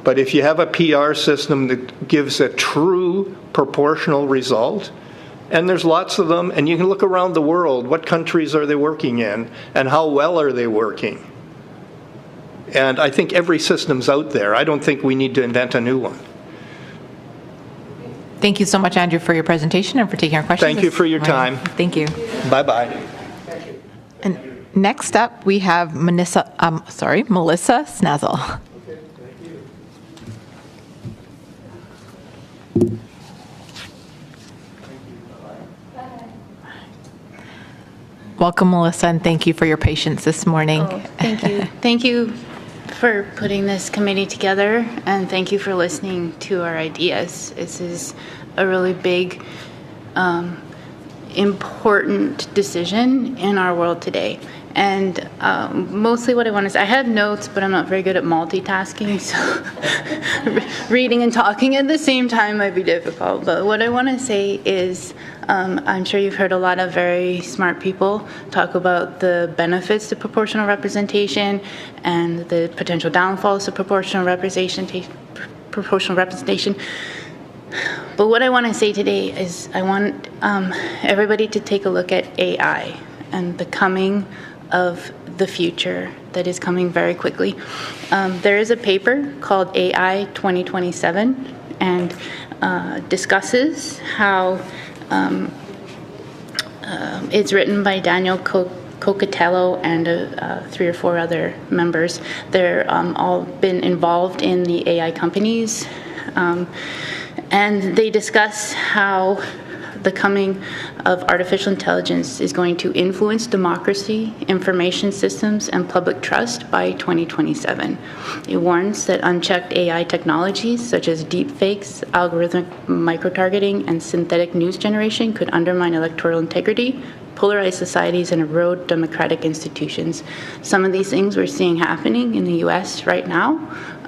But if you have a PR system that gives a true proportional result, and there's lots of them, and you can look around the world, what countries are they working in, and how well are they working? And I think every system's out there. I don't think we need to invent a new one. Thank you so much, Andrew, for your presentation and for taking our questions. Thank you for your time. Thank you. Bye-bye. And next up, we have Melissa Snazel. Welcome, Melissa, and thank you for your patience this morning. Oh, thank you. Thank you for putting this committee together, and thank you for listening to our ideas. This is a really big, important decision in our world today. And mostly what I want to say, I have notes, but I'm not very good at multitasking, so reading and talking at the same time might be difficult. But what I want to say is, I'm sure you've heard a lot of very smart people talk about the benefits to proportional representation and the potential downfalls to proportional representation. But what I want to say today is I want everybody to take a look at AI and the coming of the future that is coming very quickly. There is a paper called AI 2027 and discusses how it's written by Daniel Cocatello and 3 or 4 other members. They're all been involved in the AI companies, and they discuss how the coming of artificial intelligence is going to influence democracy, information systems, and public trust by 2027. It warns that unchecked AI technologies such as deepfakes, algorithmic micro-targeting, and synthetic news generation could undermine electoral integrity, polarize societies, and erode democratic institutions. Some of these things we're seeing happening in the U.S. right now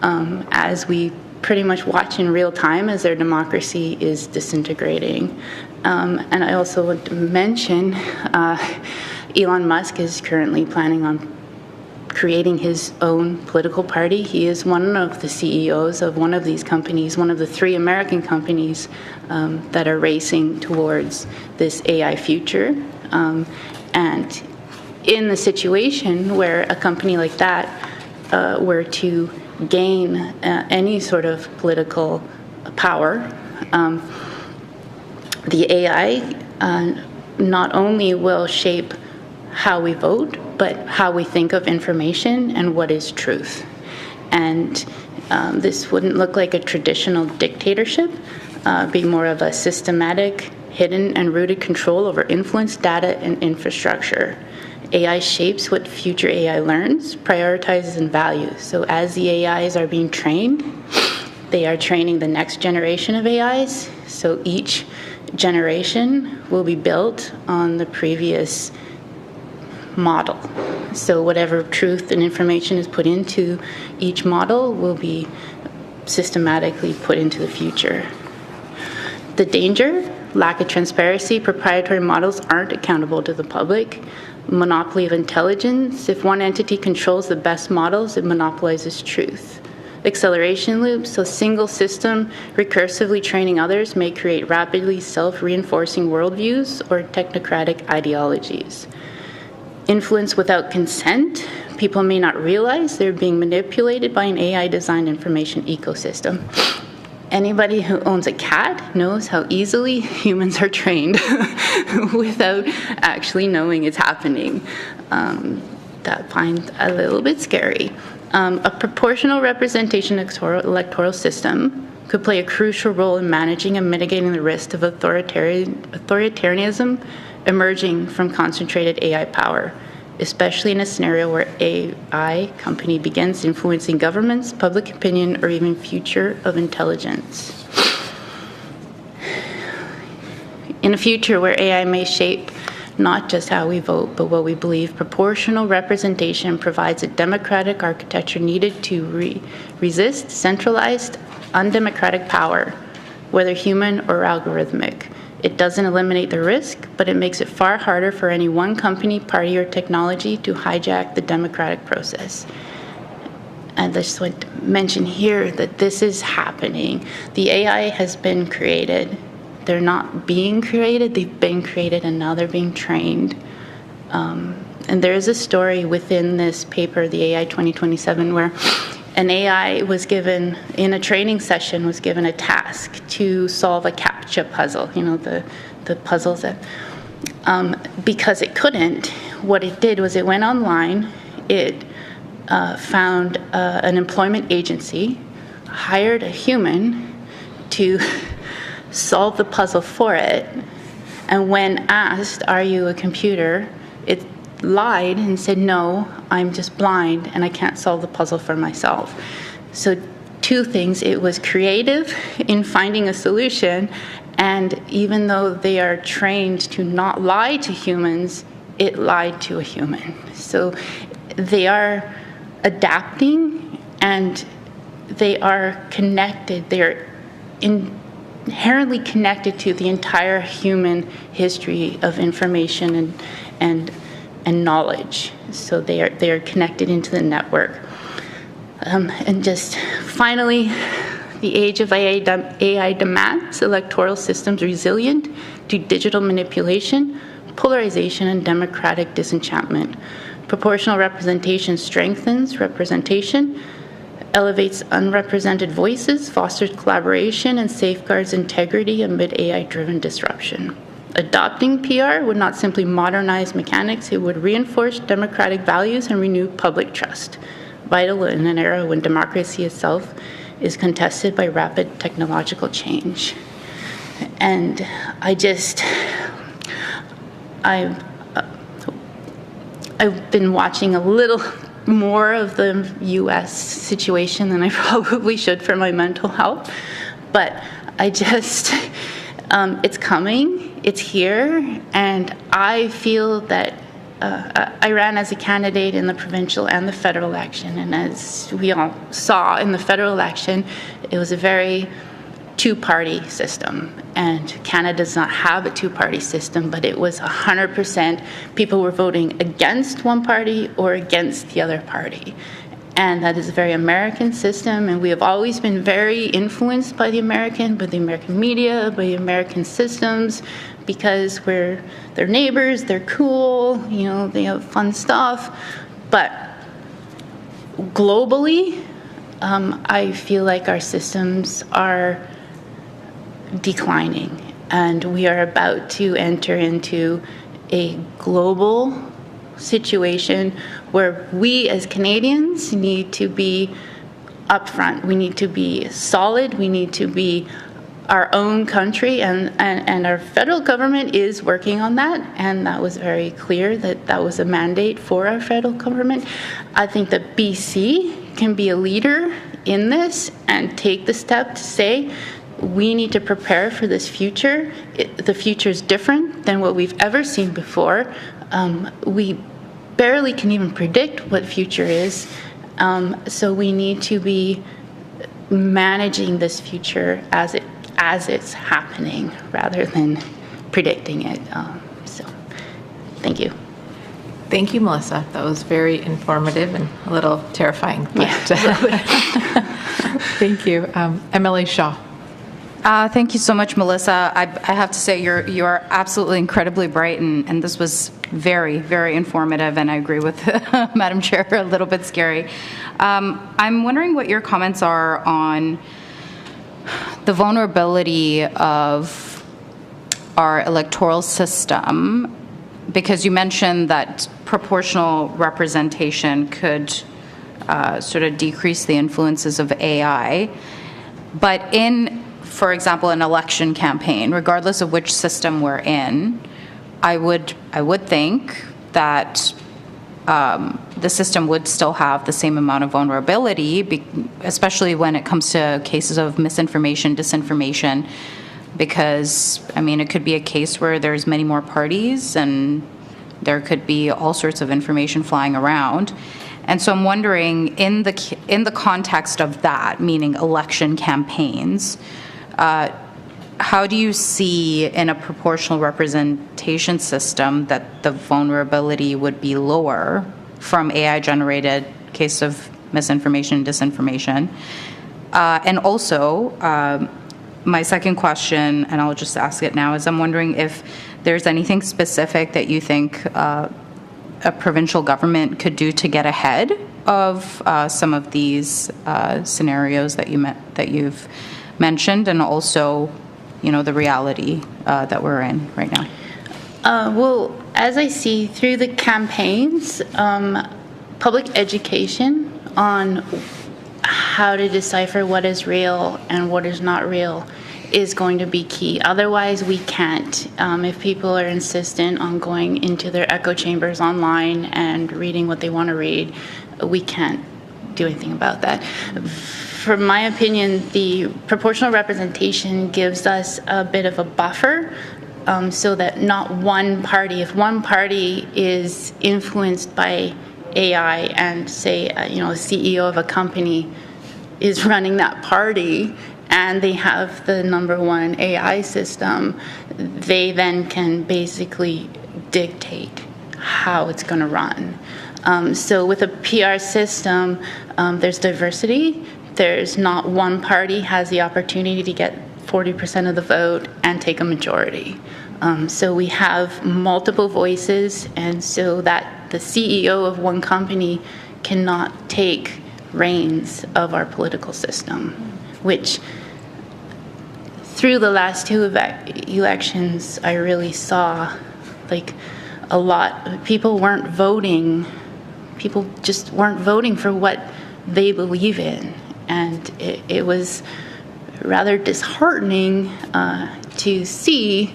as we pretty much watch in real time as their democracy is disintegrating. And I also want to mention Elon Musk is currently planning on creating his own political party. He is one of the CEOs of one of these companies, one of the 3 American companies that are racing towards this AI future. And in the situation where a company like that were to gain any sort of political power. The AI not only will shape how we vote, but how we think of information and what is truth. And this wouldn't look like a traditional dictatorship, be more of a systematic, hidden and rooted control over influence, data, and infrastructure. AI shapes what future AI learns, prioritizes, and values. So as the AIs are being trained, they are training the next generation of AIs. So each generation will be built on the previous model. So whatever truth and information is put into each model will be systematically put into the future. The danger, lack of transparency, proprietary models aren't accountable to the public. Monopoly of intelligence, if one entity controls the best models, it monopolizes truth. Acceleration loops, so single system recursively training others may create rapidly self-reinforcing worldviews or technocratic ideologies. Influence without consent, people may not realize they're being manipulated by an AI-designed information ecosystem. Anybody who owns a cat knows how easily humans are trained without actually knowing it's happening. That I find a little bit scary. A proportional representation electoral system could play a crucial role in managing and mitigating the risk of authoritarianism emerging from concentrated AI power, especially in a scenario where AI company begins influencing governments, public opinion, or even future of intelligence. In a future where AI may shape not just how we vote, but what we believe, proportional representation provides a democratic architecture needed to resist centralized, undemocratic power, whether human or algorithmic. It doesn't eliminate the risk, but it makes it far harder for any one company, party, or technology to hijack the democratic process. And I just want to mention here that this is happening. The AI has been created. They're not being created, they've been created, and now they're being trained. And there is a story within this paper, the AI 2027, where an AI was given, in a training session, was given a task to solve a CAPTCHA puzzle, you know, the puzzles that, because it couldn't, what it did was it went online, it found an employment agency, hired a human to solve the puzzle for it, and when asked, "Are you a computer?" it lied and said, "No, I'm just blind and I can't solve the puzzle for myself." So two things, it was creative in finding a solution, and even though they are trained to not lie to humans, it lied to a human. So they are adapting and they are connected. They're inherently connected to the entire human history of information and knowledge. So they are connected into the network. And just finally, the age of AI demands electoral systems resilient to digital manipulation, polarization, and democratic disenchantment. Proportional representation strengthens representation, elevates unrepresented voices, fosters collaboration, and safeguards integrity amid AI-driven disruption. Adopting PR would not simply modernize mechanics, it would reinforce democratic values and renew public trust, vital in an era when democracy itself is contested by rapid technological change. And I've been watching a little more of the U.S. situation than I probably should for my mental health, but it's coming. It's here, and I feel that I ran as a candidate in the provincial and the federal election, and as we all saw in the federal election, it was a very two-party system, and Canada does not have a two-party system, but it was 100% people were voting against one party or against the other party. And that is a very American system, and we have always been very influenced by the American media, by the American systems, because we're their neighbors, they're cool, you know, they have fun stuff. But globally, I feel like our systems are declining, and we are about to enter into a global situation where we as Canadians need to be upfront. We need to be solid. We need to be our own country, and our federal government is working on that, and that was very clear that was a mandate for our federal government. I think that BC can be a leader in this and take the step to say, we need to prepare for this future. The future is different than what we've ever seen before. We barely can even predict what future is. So we need to be managing this future as it's happening rather than predicting it. So thank you. Thank you, Melissa. That was very informative and a little terrifying. But, thank you. MLA Shaw. Thank you so much, Melissa. I have to say you are absolutely incredibly bright, and this was very, very informative, and I agree with Madam Chair, a little bit scary. I'm wondering what your comments are on the vulnerability of our electoral system, because you mentioned that proportional representation could sort of decrease the influences of AI. But in, for example, an election campaign, regardless of which system we're in, I would think that the system would still have the same amount of vulnerability, especially when it comes to cases of misinformation, disinformation, because, I mean, it could be a case where there's many more parties and there could be all sorts of information flying around. And so I'm wondering, in the context of that, meaning election campaigns, how do you see in a proportional representation system that the vulnerability would be lower from AI-generated case of misinformation and disinformation? And also, my second question, and I'll just ask it now, is I'm wondering if there's anything specific that you think a provincial government could do to get ahead of some of these scenarios that you've mentioned, and also, you know, the reality that we're in right now. Well, as I see through the campaigns, public education on how to decipher what is real and what is not real is going to be key. Otherwise, we can't. If people are insistent on going into their echo chambers online and reading what they want to read, we can't do anything about that. From my opinion, the proportional representation gives us a bit of a buffer, so that not one party, if one party is influenced by AI and say, the CEO of a company is running that party and they have the #1 AI system, they then can basically dictate how it's going to run. So with a PR system, there's diversity. There's not one party has the opportunity to get 40% of the vote and take a majority. So we have multiple voices, and so that the CEO of one company cannot take reins of our political system, which through the last two elections, I really saw like a lot. People weren't voting. People just weren't voting for what they believe in. And it was rather disheartening to see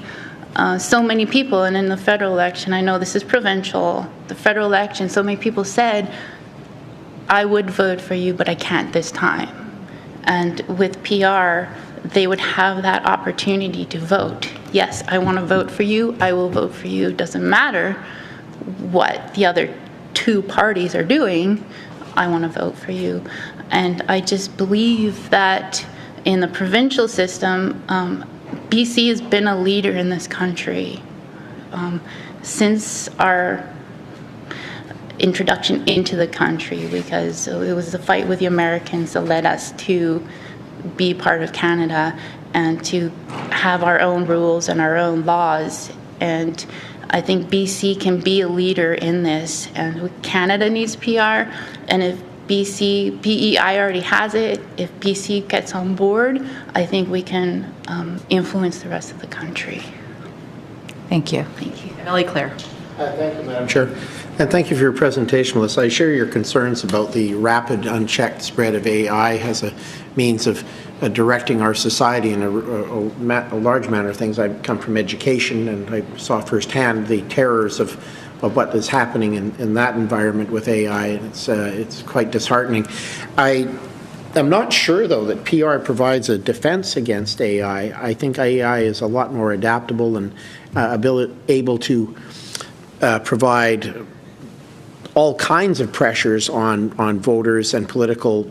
so many people. And in the federal election, I know this is provincial, the federal election, so many people said, I would vote for you, but I can't this time. And with PR, they would have that opportunity to vote. Yes, I want to vote for you. I will vote for you. It doesn't matter what the other two parties are doing. I want to vote for you. And I just believe that in the provincial system, BC has been a leader in this country since our introduction into the country, because it was the fight with the Americans that led us to be part of Canada and to have our own rules and our own laws. And I think BC can be a leader in this, and Canada needs PR, and if PEI already has it. If BC gets on board, I think we can influence the rest of the country. Thank you. Thank you. MLA Clare. Thank you, Madam Chair. And thank you for your presentation, Melissa. I share your concerns about the rapid, unchecked spread of AI as a means of directing our society in a large manner of things. I come from education, and I saw firsthand the terrors of what is happening in that environment with AI. It's quite disheartening. I'm not sure, though, that PR provides a defense against AI. I think AI is a lot more adaptable and able to provide all kinds of pressures on voters and political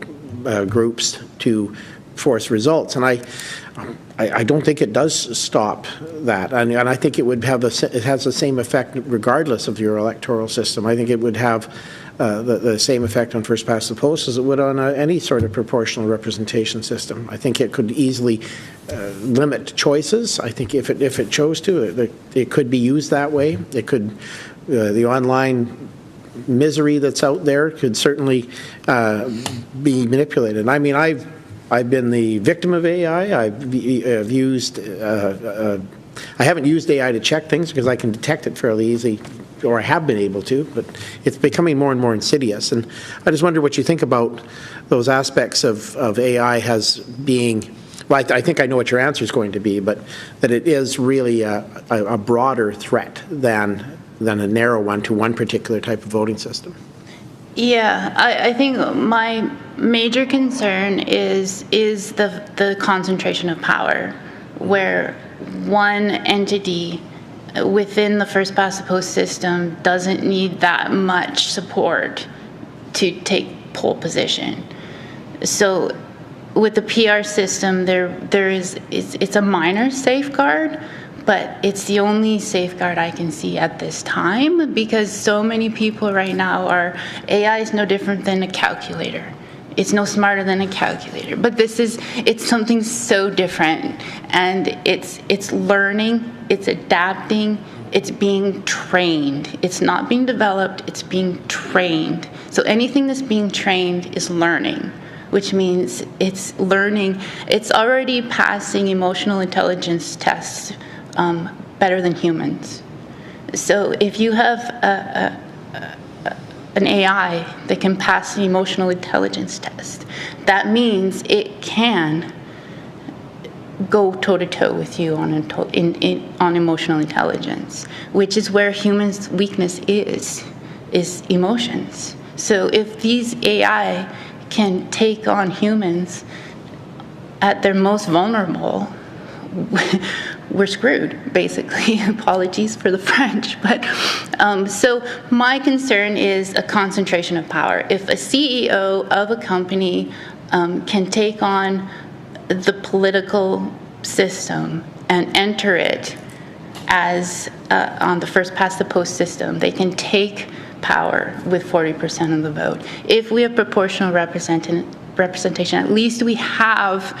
groups to force results. And I don't think it does stop that. And I think it would have it has the same effect regardless of your electoral system. I think it would have the same effect on first past the post as it would on any sort of proportional representation system. I think it could easily limit choices. I think if it chose to, it could be used that way. It could, the online misery that's out there could certainly be manipulated. I mean, I've been the victim of AI. I've used, I haven't used AI to check things because I can detect it fairly easily, or I have been able to, but it's becoming more and more insidious. And I just wonder what you think about those aspects of AI as being, well, I think I know what your answer is going to be, but that it is really a broader threat than a narrow one to one particular type of voting system. Yeah, I think my major concern is the concentration of power, where one entity within the first past the post system doesn't need that much support to take pole position. So with the PR system, it's a minor safeguard, but it's the only safeguard I can see at this time, because so many people right now AI is no different than a calculator. It's no smarter than a calculator, but it's something so different, and it's learning, it's adapting, it's being trained. It's not being developed, it's being trained. So anything that's being trained is learning, which means it's learning. It's already passing emotional intelligence tests better than humans. So if you have an AI that can pass an emotional intelligence test, that means it can go toe-to-toe with you on emotional intelligence, which is where humans' weakness is emotions. So if these AI can take on humans at their most vulnerable, we're screwed, basically. Apologies for the French. But so my concern is a concentration of power. If a CEO of a company can take on the political system and enter it as on the first past the post system, they can take power with 40% of the vote. If we have proportional representation, at least we have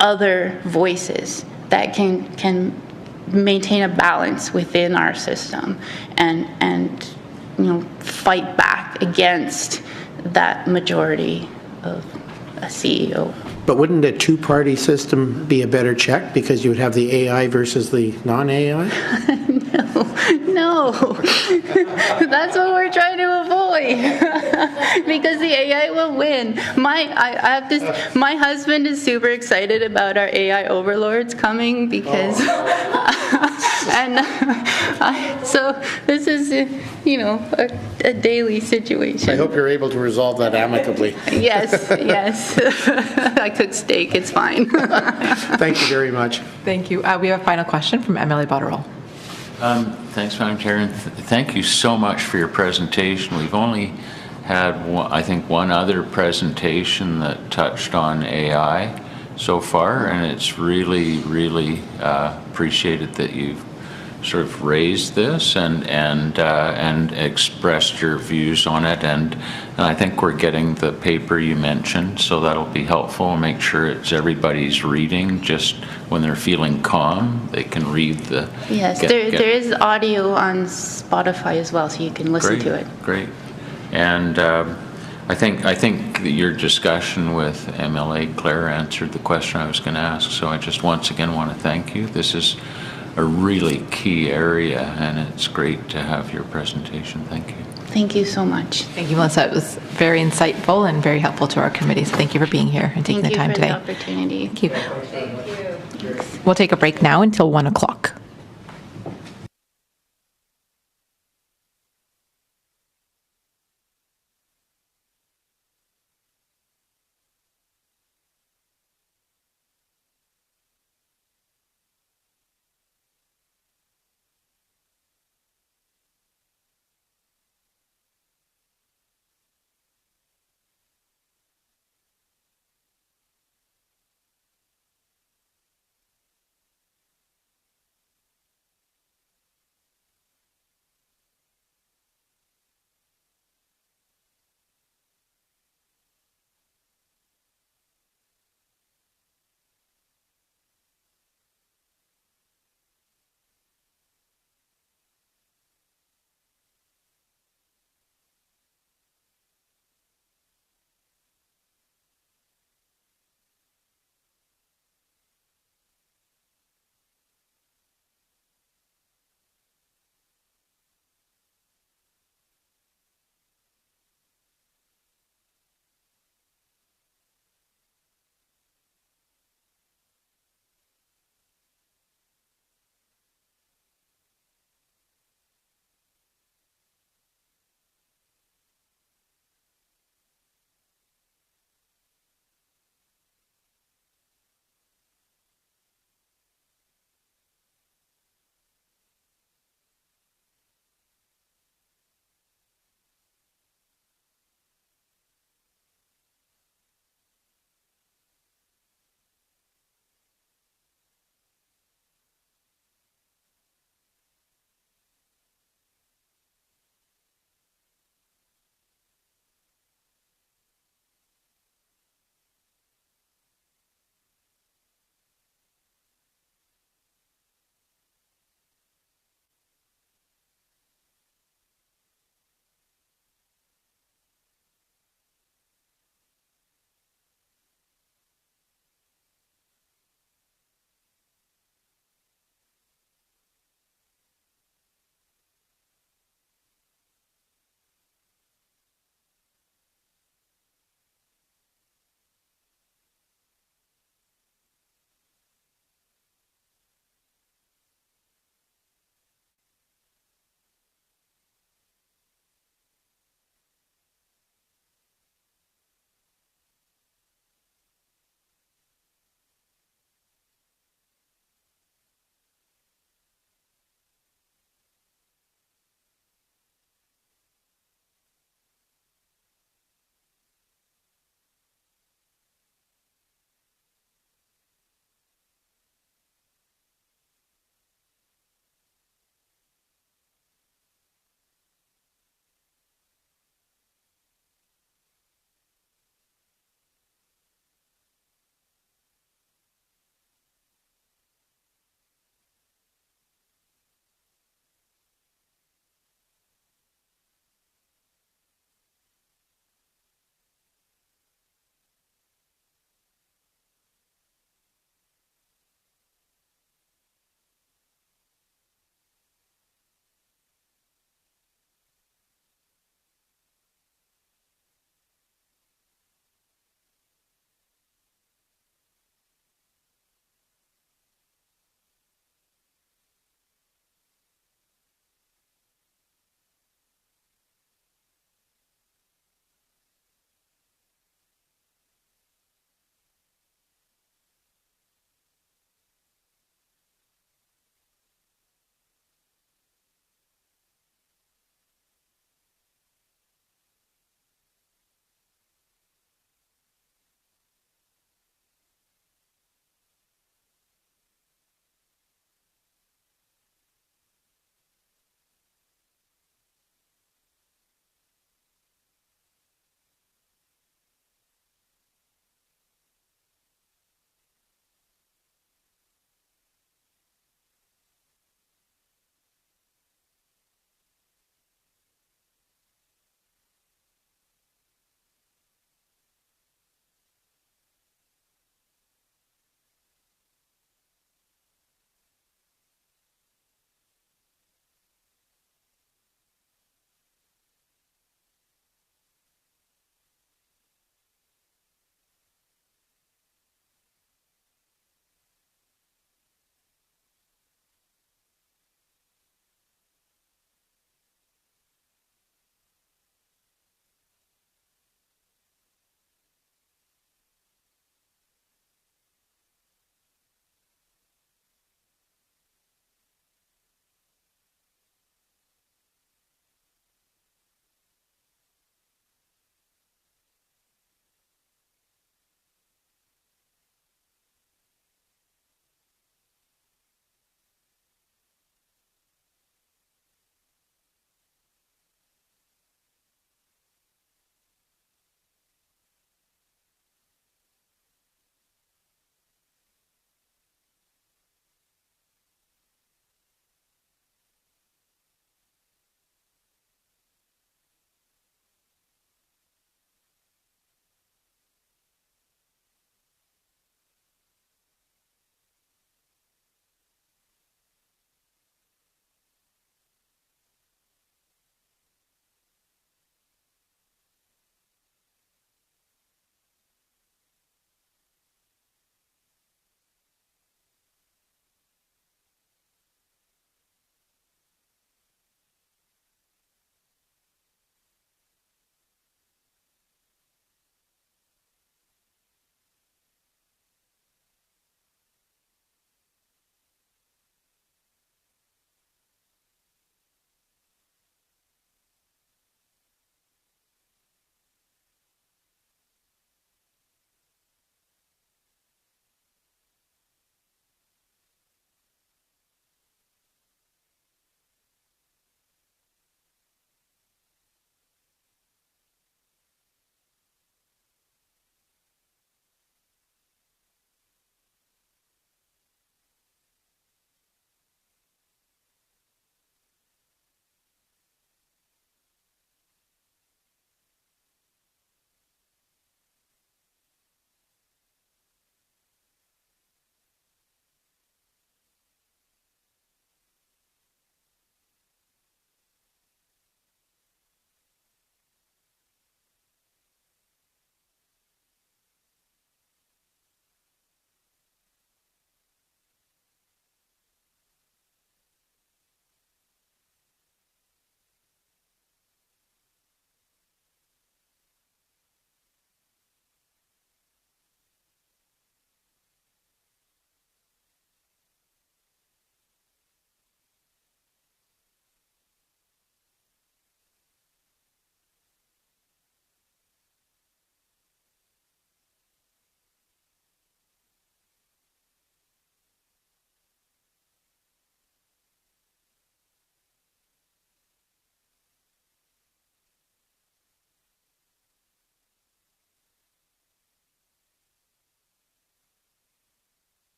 other voices that can maintain a balance within our system and fight back against that majority of a CEO. But wouldn't a two-party system be a better check because you would have the AI versus the non-AI? No. That's what we're trying to avoid, because the AI will win. My husband is super excited about our AI overlords coming because, so this is a daily situation. I hope you're able to resolve that amicably. Yes. I cook steak. It's fine. Thank you very much. Thank you. We have a final question from MLA Botterill. Thanks, Madam Chair, and thank you so much for your presentation. We've only had, I think, one other presentation that touched on AI so far, and it's really, really appreciated that you've sort of raised this and expressed your views on it, and I think we're getting the paper you mentioned, so that'll be helpful. Make sure it's everybody's reading. Just when they're feeling calm, they can read the. Yes, there is audio on Spotify as well, so you can listen to it. Great, and I think that your discussion with MLA Claire answered the question I was going to ask, so I just once again want to thank you. This is a really key area, and it's great to have your presentation. Thank you. Thank you so much. Thank you, Melissa. It was very insightful and very helpful to our committee. So thank you for being here and taking the time today. Thank you for the opportunity. Thank you. We'll take a break now until 1 o'clock.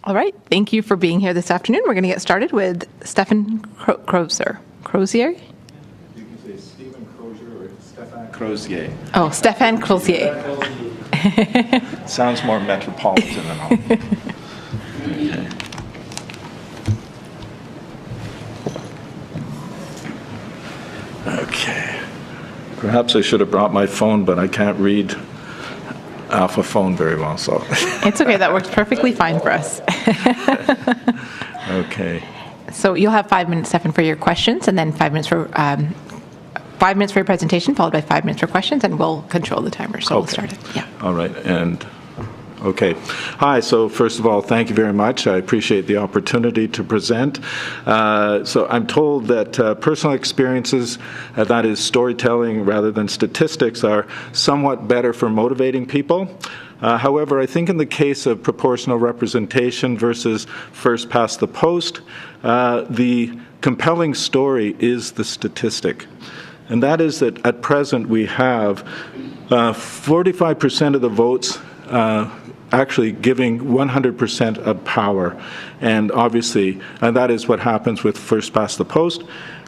All right. Thank you for being here this afternoon. We're going to get started with Stefan Crozier. Crozier? You can say Stephen Crozier or Stefan Crozier. Oh, Stefan Crozier. Sounds more metropolitan than all. Okay. Okay. Perhaps I should have brought my phone, but I can't read off a phone very well, so. It's okay. That works perfectly fine for us. Okay. So you'll have 5 minutes, Stefan, for your questions, and then 5 minutes for 5 minutes for your presentation, followed by 5 minutes for questions, and we'll control the timer. So we'll start it. Yeah. All right. And okay. Hi. So first of all, thank you very much. I appreciate the opportunity to present. So I'm told that personal experiences, that is storytelling rather than statistics, are somewhat better for motivating people. However, I think in the case of proportional representation versus first past the post, the compelling story is the statistic. And that is that at present we have 45% of the votes actually giving 100% of power. And obviously, that is what happens with first past the post.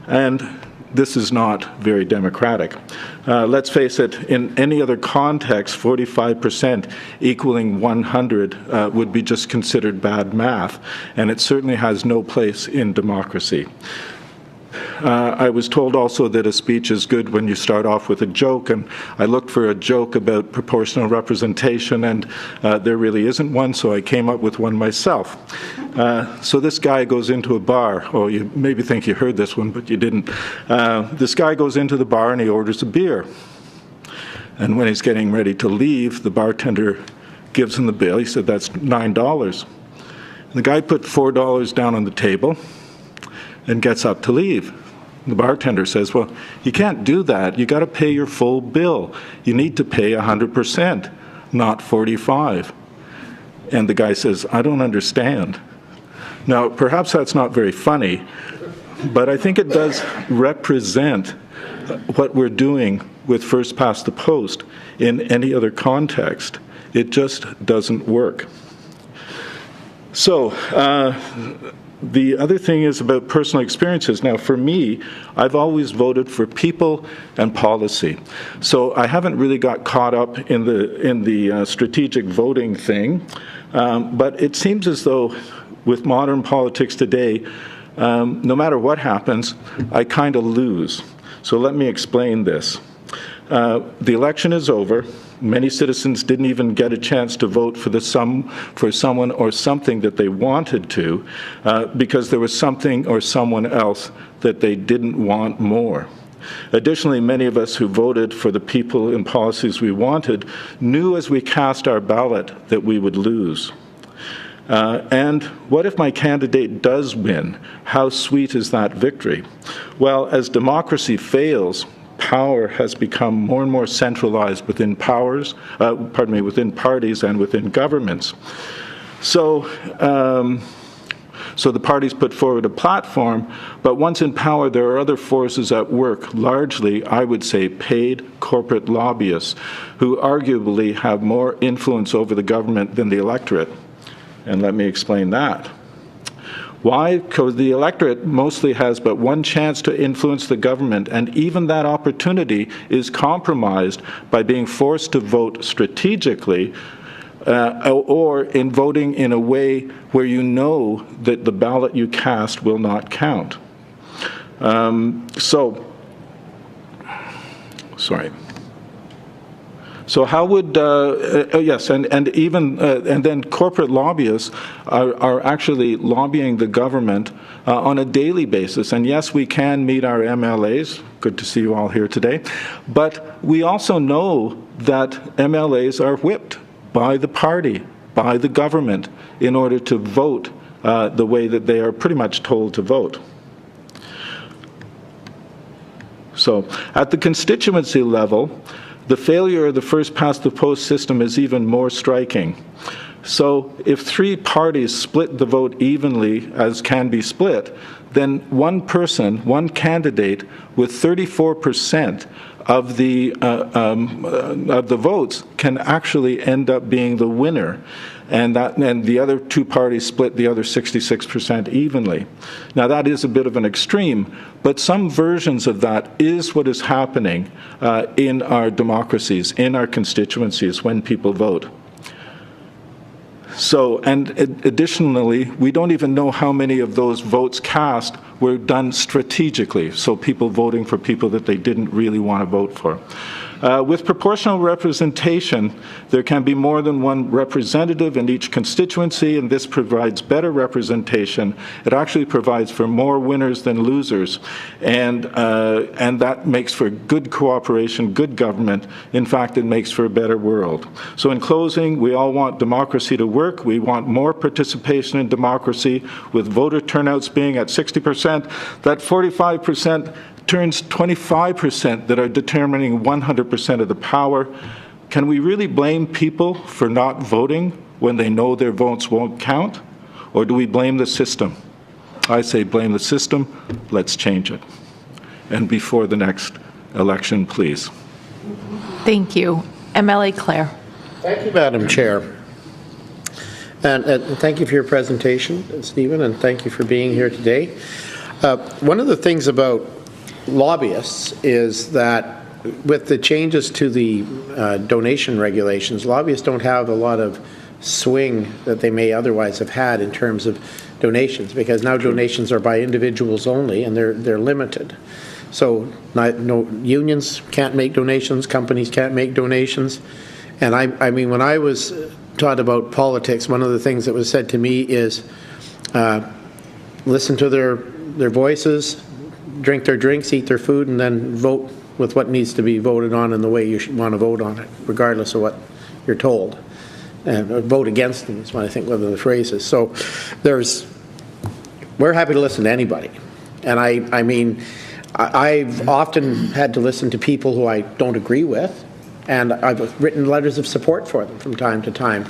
And this is not very democratic. Let's face it, in any other context, 45% equaling 100 would be just considered bad math, and it certainly has no place in democracy. I was told also that a speech is good when you start off with a joke, and I looked for a joke about proportional representation, and there really isn't one, so I came up with one myself. So this guy goes into a bar. Oh, you maybe think you heard this one, but you didn't. This guy goes into the bar and he orders a beer. And when he's getting ready to leave, the bartender gives him the bill. He said, "That's $9. And the guy put $4 down on the table and gets up to leave. The bartender says, "Well, you can't do that. You got to pay your full bill. You need to pay 100%, not 45." And the guy says, "I don't understand." Now, perhaps that's not very funny, but I think it does represent what we're doing with first past the post in any other context. It just doesn't work. So, the other thing is about personal experiences. Now, for me, I've always voted for people and policy. So I haven't really got caught up in the strategic voting thing. But it seems as though with modern politics today, no matter what happens, I kind of lose. So let me explain this. The election is over. Many citizens didn't even get a chance to vote for someone or something that they wanted to, because there was something or someone else that they didn't want more. Additionally, many of us who voted for the people and policies we wanted knew as we cast our ballot that we would lose. And what if my candidate does win? How sweet is that victory? Well, as democracy fails, power has become more and more centralized within within parties and within governments. So the parties put forward a platform, but once in power, there are other forces at work, largely, I would say, paid corporate lobbyists, who arguably have more influence over the government than the electorate. And let me explain that. Why? Because the electorate mostly has but one chance to influence the government, and even that opportunity is compromised by being forced to vote strategically or in voting in a way where you know that the ballot you cast will not count. So how would, yes, and then corporate lobbyists are actually lobbying the government on a daily basis. And yes, we can meet our MLAs. Good to see you all here today. But we also know that MLAs are whipped by the party, by the government, in order to vote the way that they are pretty much told to vote. So at the constituency level, the failure of the first past the post system is even more striking. So if three parties split the vote evenly, as can be split, then one person, one candidate with 34% of the votes can actually end up being the winner, and the other two parties split the other 66% evenly. Now that is a bit of an extreme, but some versions of that is what is happening in our democracies, in our constituencies when people vote. So, and additionally, we don't even know how many of those votes cast were done strategically, so people voting for people that they didn't really want to vote for. With proportional representation, there can be more than one representative in each constituency, and this provides better representation. It actually provides for more winners than losers, and that makes for good cooperation, good government. In fact, it makes for a better world. So in closing, we all want democracy to work. We want more participation in democracy, with voter turnouts being at 60%. That 45% turns 25% that are determining 100% of the power. Can we really blame people for not voting when they know their votes won't count? Or do we blame the system? I say blame the system. Let's change it. And before the next election, please. Thank you. MLA Clare. Thank you, Madam Chair. And thank you for your presentation, Stephen, and thank you for being here today. One of the things about lobbyists is that with the changes to the donation regulations, lobbyists don't have a lot of swing that they may otherwise have had in terms of donations, because now donations are by individuals only, and they're limited. So no unions can't make donations, companies can't make donations. And I mean, when I was taught about politics, one of the things that was said to me is listen to their voices, drink their drinks, eat their food, and then vote with what needs to be voted on in the way you should want to vote on it, regardless of what you're told. And vote against them is what I think one of the phrases. So we're happy to listen to anybody. And I mean, I've often had to listen to people who I don't agree with, and I've written letters of support for them from time to time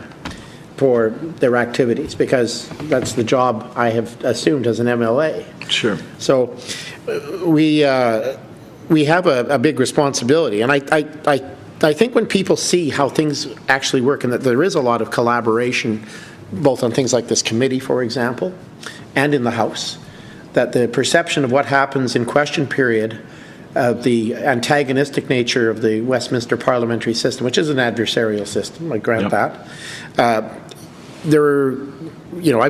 for their activities, because that's the job I have assumed as an MLA. Sure. So we have a big responsibility, and I think when people see how things actually work, and that there is a lot of collaboration, both on things like this committee, for example, and in the House, that the perception of what happens in question period, the antagonistic nature of the Westminster parliamentary system, which is an adversarial system, I grant that. I've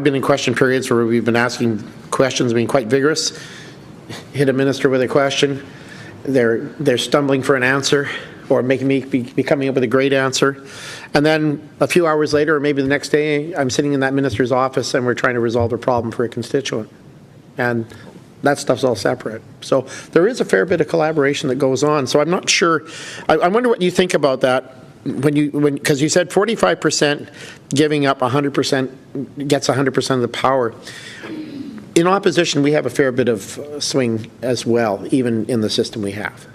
been in question periods where we've been asking questions, being quite vigorous, hit a minister with a question, they're stumbling for an answer, or making me be coming up with a great answer, and then a few hours later, or maybe the next day, I'm sitting in that minister's office and we're trying to resolve a problem for a constituent, and that stuff's all separate. So there is a fair bit of collaboration that goes on. So I'm not sure. I wonder what you think about that. Because you said 45% giving up 100% gets 100% of the power. In opposition, we have a fair bit of swing as well, even in the system we have.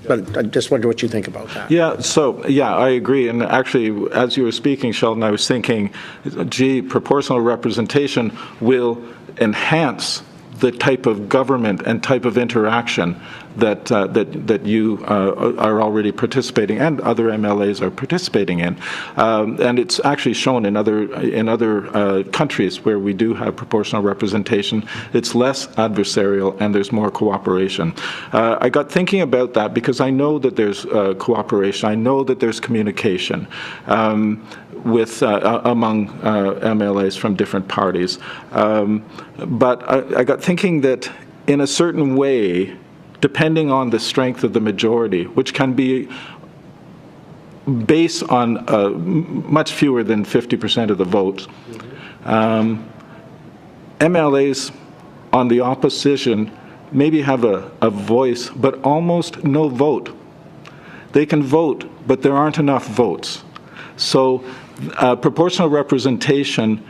But I just wonder what you think about that. Yeah, so, yeah, I agree. And actually, as you were speaking, Sheldon, I was thinking, gee, proportional representation will enhance the type of government and type of interaction that you are already participating, and other MLAs are participating in, and it's actually shown in other countries where we do have proportional representation. It's less adversarial and there's more cooperation. I got thinking about that because I know that there's cooperation. I know that there's communication with among MLAs from different parties, but I got thinking that in a certain way, depending on the strength of the majority, which can be based on much fewer than 50% of the votes, MLAs on the opposition maybe have a voice, but almost no vote. They can vote, but there aren't enough votes. So proportional representation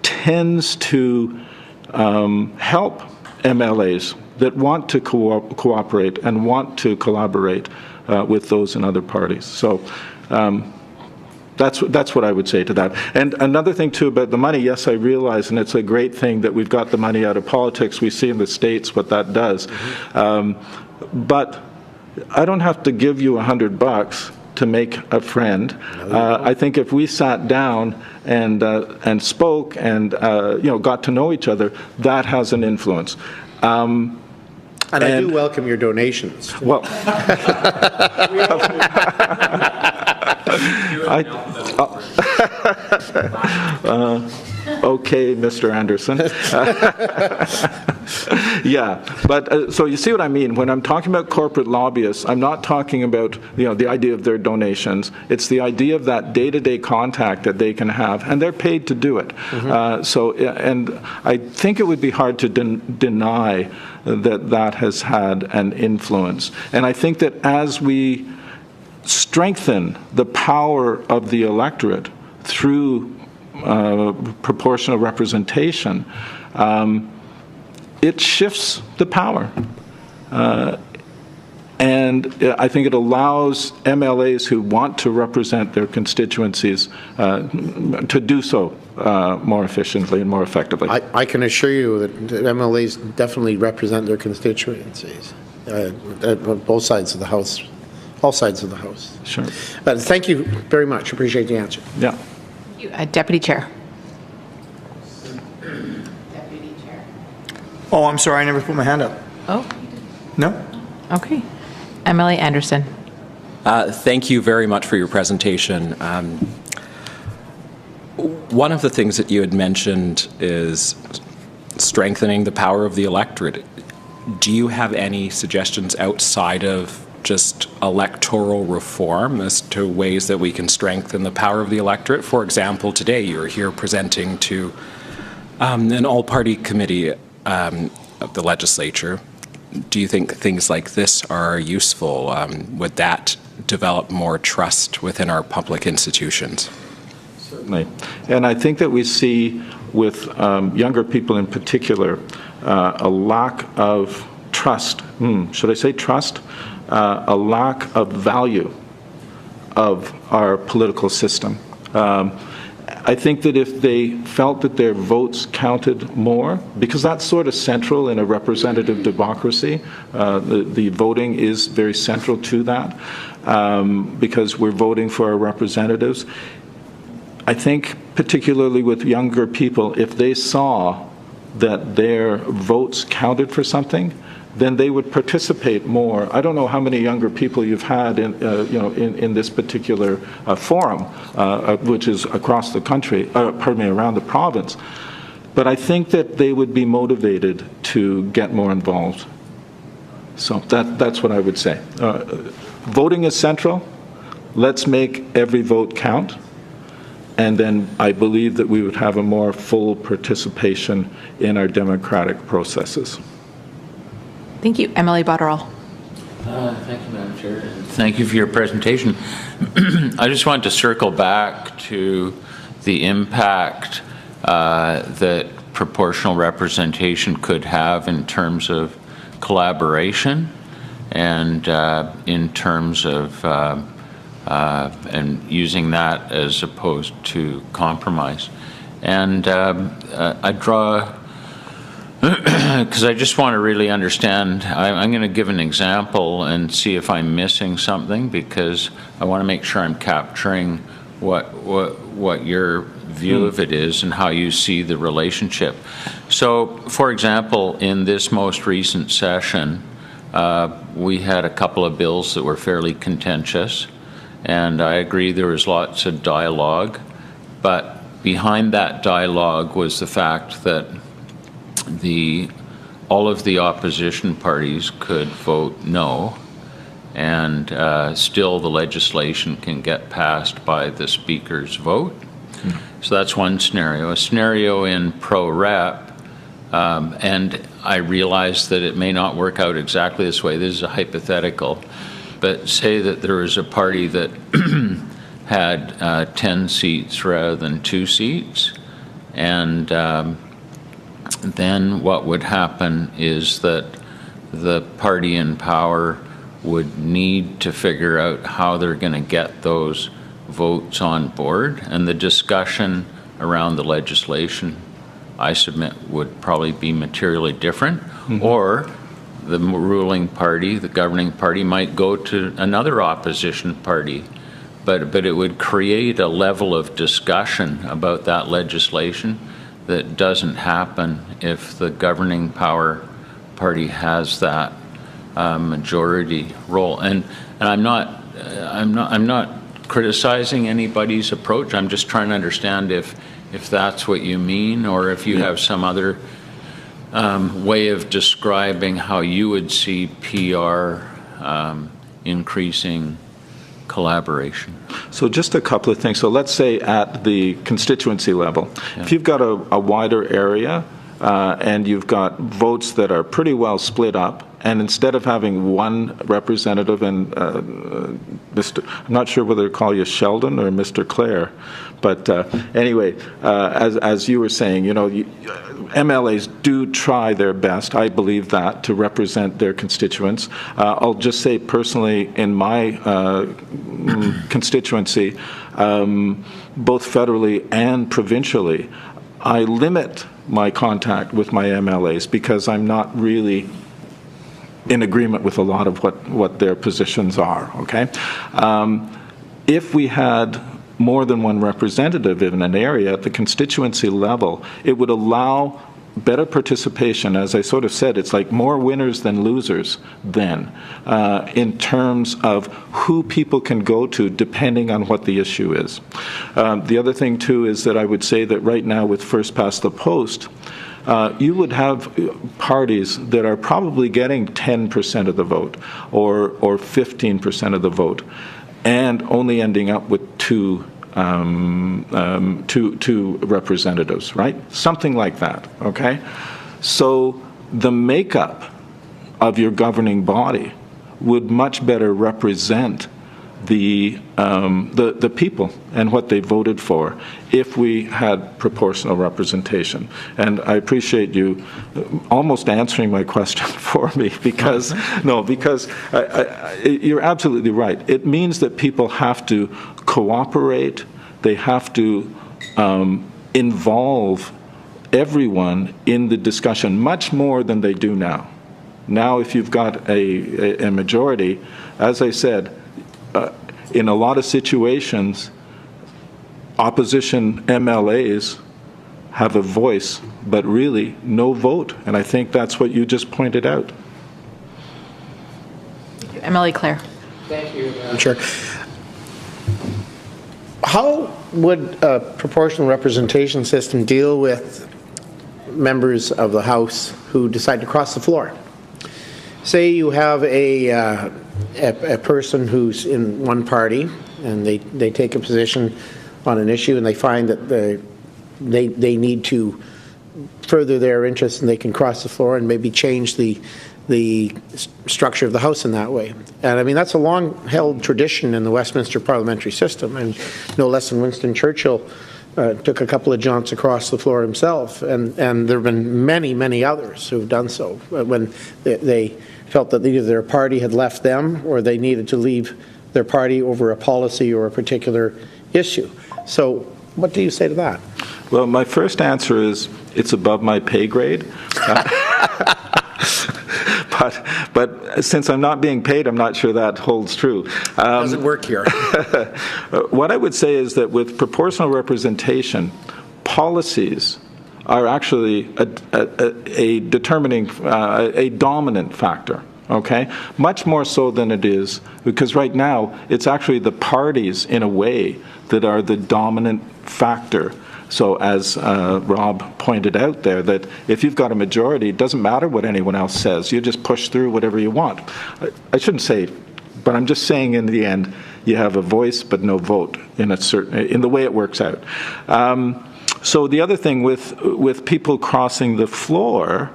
tends to help MLAs that want to cooperate and want to collaborate with those in other parties. So that's what I would say to that. And another thing too about the money, yes, I realize, and it's a great thing that we've got the money out of politics. We see in the States what that does. But I don't have to give you $100 to make a friend. I think if we sat down and spoke and got to know each other, that has an influence. And I do welcome your donations. Well, okay, Mr. Anderson. Yeah, but so you see what I mean. When I'm talking about corporate lobbyists, I'm not talking about the idea of their donations. It's the idea of that day-to-day contact that they can have, and they're paid to do it. And I think it would be hard to deny that has had an influence. And I think that as we strengthen the power of the electorate through proportional representation, it shifts the power. And I think it allows MLAs who want to represent their constituencies to do so more efficiently and more effectively. I can assure you that MLAs definitely represent their constituencies on both sides of the House, all sides of the House. Sure. But thank you very much. Appreciate the answer. Yeah. Thank you. Deputy Chair. Oh, I'm sorry, I never put my hand up. Oh. No? Okay. MLA Anderson. Thank you very much for your presentation. One of the things that you had mentioned is strengthening the power of the electorate. Do you have any suggestions outside of just electoral reform as to ways that we can strengthen the power of the electorate? For example, today you're here presenting to an all-party committee of the legislature. Do you think things like this are useful? Would that develop more trust within our public institutions? Certainly. And I think that we see with younger people in particular a lack of trust. Should I say trust? A lack of value of our political system. I think that if they felt that their votes counted more, because that's sort of central in a representative democracy, the voting is very central to that, because we're voting for our representatives. I think particularly with younger people, if they saw that their votes counted for something, then they would participate more. I don't know how many younger people you've had in this particular forum, which is across the country, around the province. But I think that they would be motivated to get more involved. So that's what I would say. Voting is central. Let's make every vote count. And then I believe that we would have a more full participation in our democratic processes. Thank you. MLA Botterill. Thank you, Madam Chair. Thank you for your presentation. I just wanted to circle back to the impact that proportional representation could have in terms of collaboration and in terms of and using that as opposed to compromise. And I draw, because I just want to really understand, I'm going to give an example and see if I'm missing something, because I want to make sure I'm capturing what your view of it is and how you see the relationship. So, for example, in this most recent session, we had a couple of bills that were fairly contentious, and I agree there was lots of dialogue, but behind that dialogue was the fact that all of the opposition parties could vote no, and still the legislation can get passed by the Speaker's vote. So that's one scenario. A scenario in pro-rep, and I realize that it may not work out exactly this way. This is a hypothetical. But say that there was a party that had 10 seats rather than 2 seats, and then what would happen is that the party in power would need to figure out how they're going to get those votes on board, and the discussion around the legislation, I submit, would probably be materially different, or the ruling party, the governing party, might go to another opposition party. But it would create a level of discussion about that legislation that doesn't happen if the governing party has that majority role. And I'm not criticizing anybody's approach. I'm just trying to understand if that's what you mean, or if you have some other way of describing how you would see PR increasing collaboration. So just a couple of things. So let's say at the constituency level, if you've got a wider area and you've got votes that are pretty well split up, and instead of having one representative and I'm not sure whether to call you Sheldon or Mr. Clare, but anyway, as you were saying, MLAs do try their best, I believe that, to represent their constituents. I'll just say personally, in my constituency, both federally and provincially, I limit my contact with my MLAs because I'm not really in agreement with a lot of what their positions are, okay? If we had more than one representative in an area at the constituency level, it would allow better participation. As I sort of said, it's like more winners than losers then, in terms of who people can go to depending on what the issue is. The other thing, too, is that I would say that right now with First Past the Post, you would have parties that are probably getting 10% of the vote or 15% of the vote, and only ending up with two representatives, right? Something like that, okay? So the makeup of your governing body would much better represent the people and what they voted for if we had proportional representation. And I appreciate you almost answering my question for me because you're absolutely right. It means that people have to cooperate, they have to involve everyone in the discussion much more than they do now. Now, if you've got a majority, as I said, in a lot of situations, opposition MLAs have a voice, but really no vote. And I think that's what you just pointed out. MLA Clare. Thank you, Madam Chair. How would a proportional representation system deal with members of the House who decide to cross the floor? Say you have a person who's in one party and they take a position on an issue and they find that they need to further their interests and they can cross the floor and maybe change the structure of the House in that way. And I mean, that's a long-held tradition in the Westminster parliamentary system, and no less than Winston Churchill took a couple of jaunts across the floor himself, and there have been many, many others who have done so when they felt that either their party had left them or they needed to leave their party over a policy or a particular issue. So what do you say to that? Well, my first answer is it's above my pay grade. But since I'm not being paid, I'm not sure that holds true. Doesn't work here. What I would say is that with proportional representation, policies are actually a determining, a dominant factor, okay? Much more so than it is, because right now it's actually the parties, in a way, that are the dominant factor. So as Rob pointed out there, that if you've got a majority, it doesn't matter what anyone else says. You just push through whatever you want. I shouldn't say, but I'm just saying in the end, you have a voice but no vote in the way it works out. So the other thing with people crossing the floor,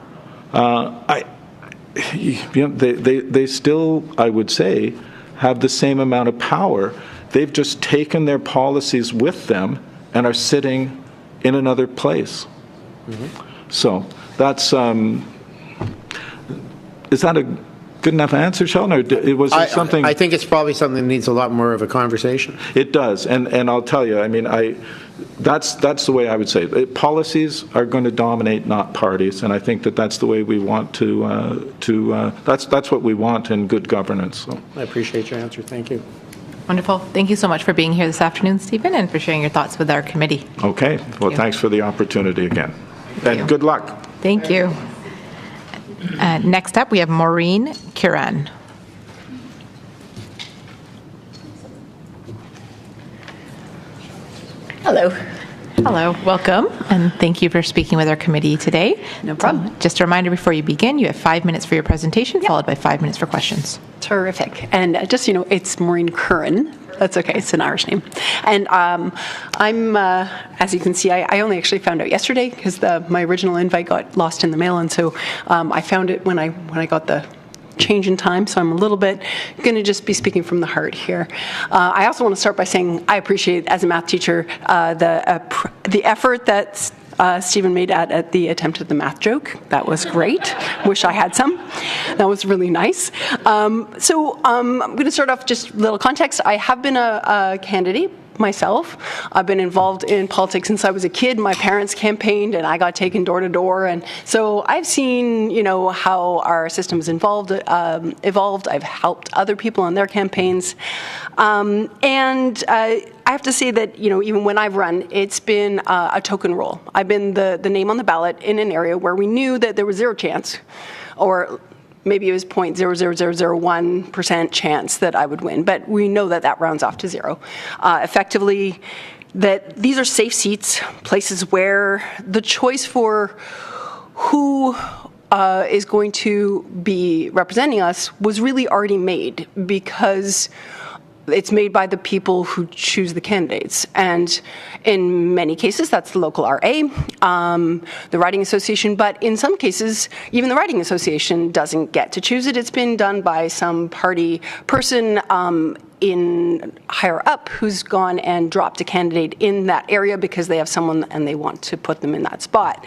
they still, I would say, have the same amount of power. They've just taken their policies with them and are sitting in another place. Mm-hmm. So that's, is that good enough answer, Sheldon, or was there something? I think it's probably something that needs a lot more of a conversation. It does, and I'll tell you, I mean, that's the way I would say it. Policies are going to dominate, not parties, and I think that's the way we want that's what we want in good governance. So. I appreciate your answer. Thank you. Wonderful. Thank you so much for being here this afternoon, Stephen, and for sharing your thoughts with our committee. Okay. Well, thanks for the opportunity again. And good luck. Thank you. Next up, we have Maureen Kiran. Hello. Hello, welcome, and thank you for speaking with our committee today. No problem. Just a reminder before you begin, you have 5 minutes for your presentation, followed by 5 minutes for questions. Terrific. And just, it's Maureen Curran. That's okay. It's an Irish name. And I'm, as you can see, I only actually found out yesterday because my original invite got lost in the mail, and so I found it when I got the change in time, so I'm a little bit going to just be speaking from the heart here. I also want to start by saying I appreciate, as a math teacher, the effort that Stephen made at the attempt at the math joke. That was great. Wish I had some. That was really nice. So I'm going to start off just a little context. I have been a candidate myself. I've been involved in politics since I was a kid. My parents campaigned and I got taken door to door. And so I've seen, how our system has evolved. I've helped other people on their campaigns. And I have to say that, even when I've run, it's been a token role. I've been the name on the ballot in an area where we knew that there was zero chance, or maybe it was 0.00001% chance that I would win, but we know that rounds off to zero. Effectively, that these are safe seats, places where the choice for who is going to be representing us was really already made, because it's made by the people who choose the candidates. And in many cases, that's the local RA, the riding association, but in some cases, even the riding association doesn't get to choose it. It's been done by some party person in higher up who's gone and dropped a candidate in that area because they have someone and they want to put them in that spot.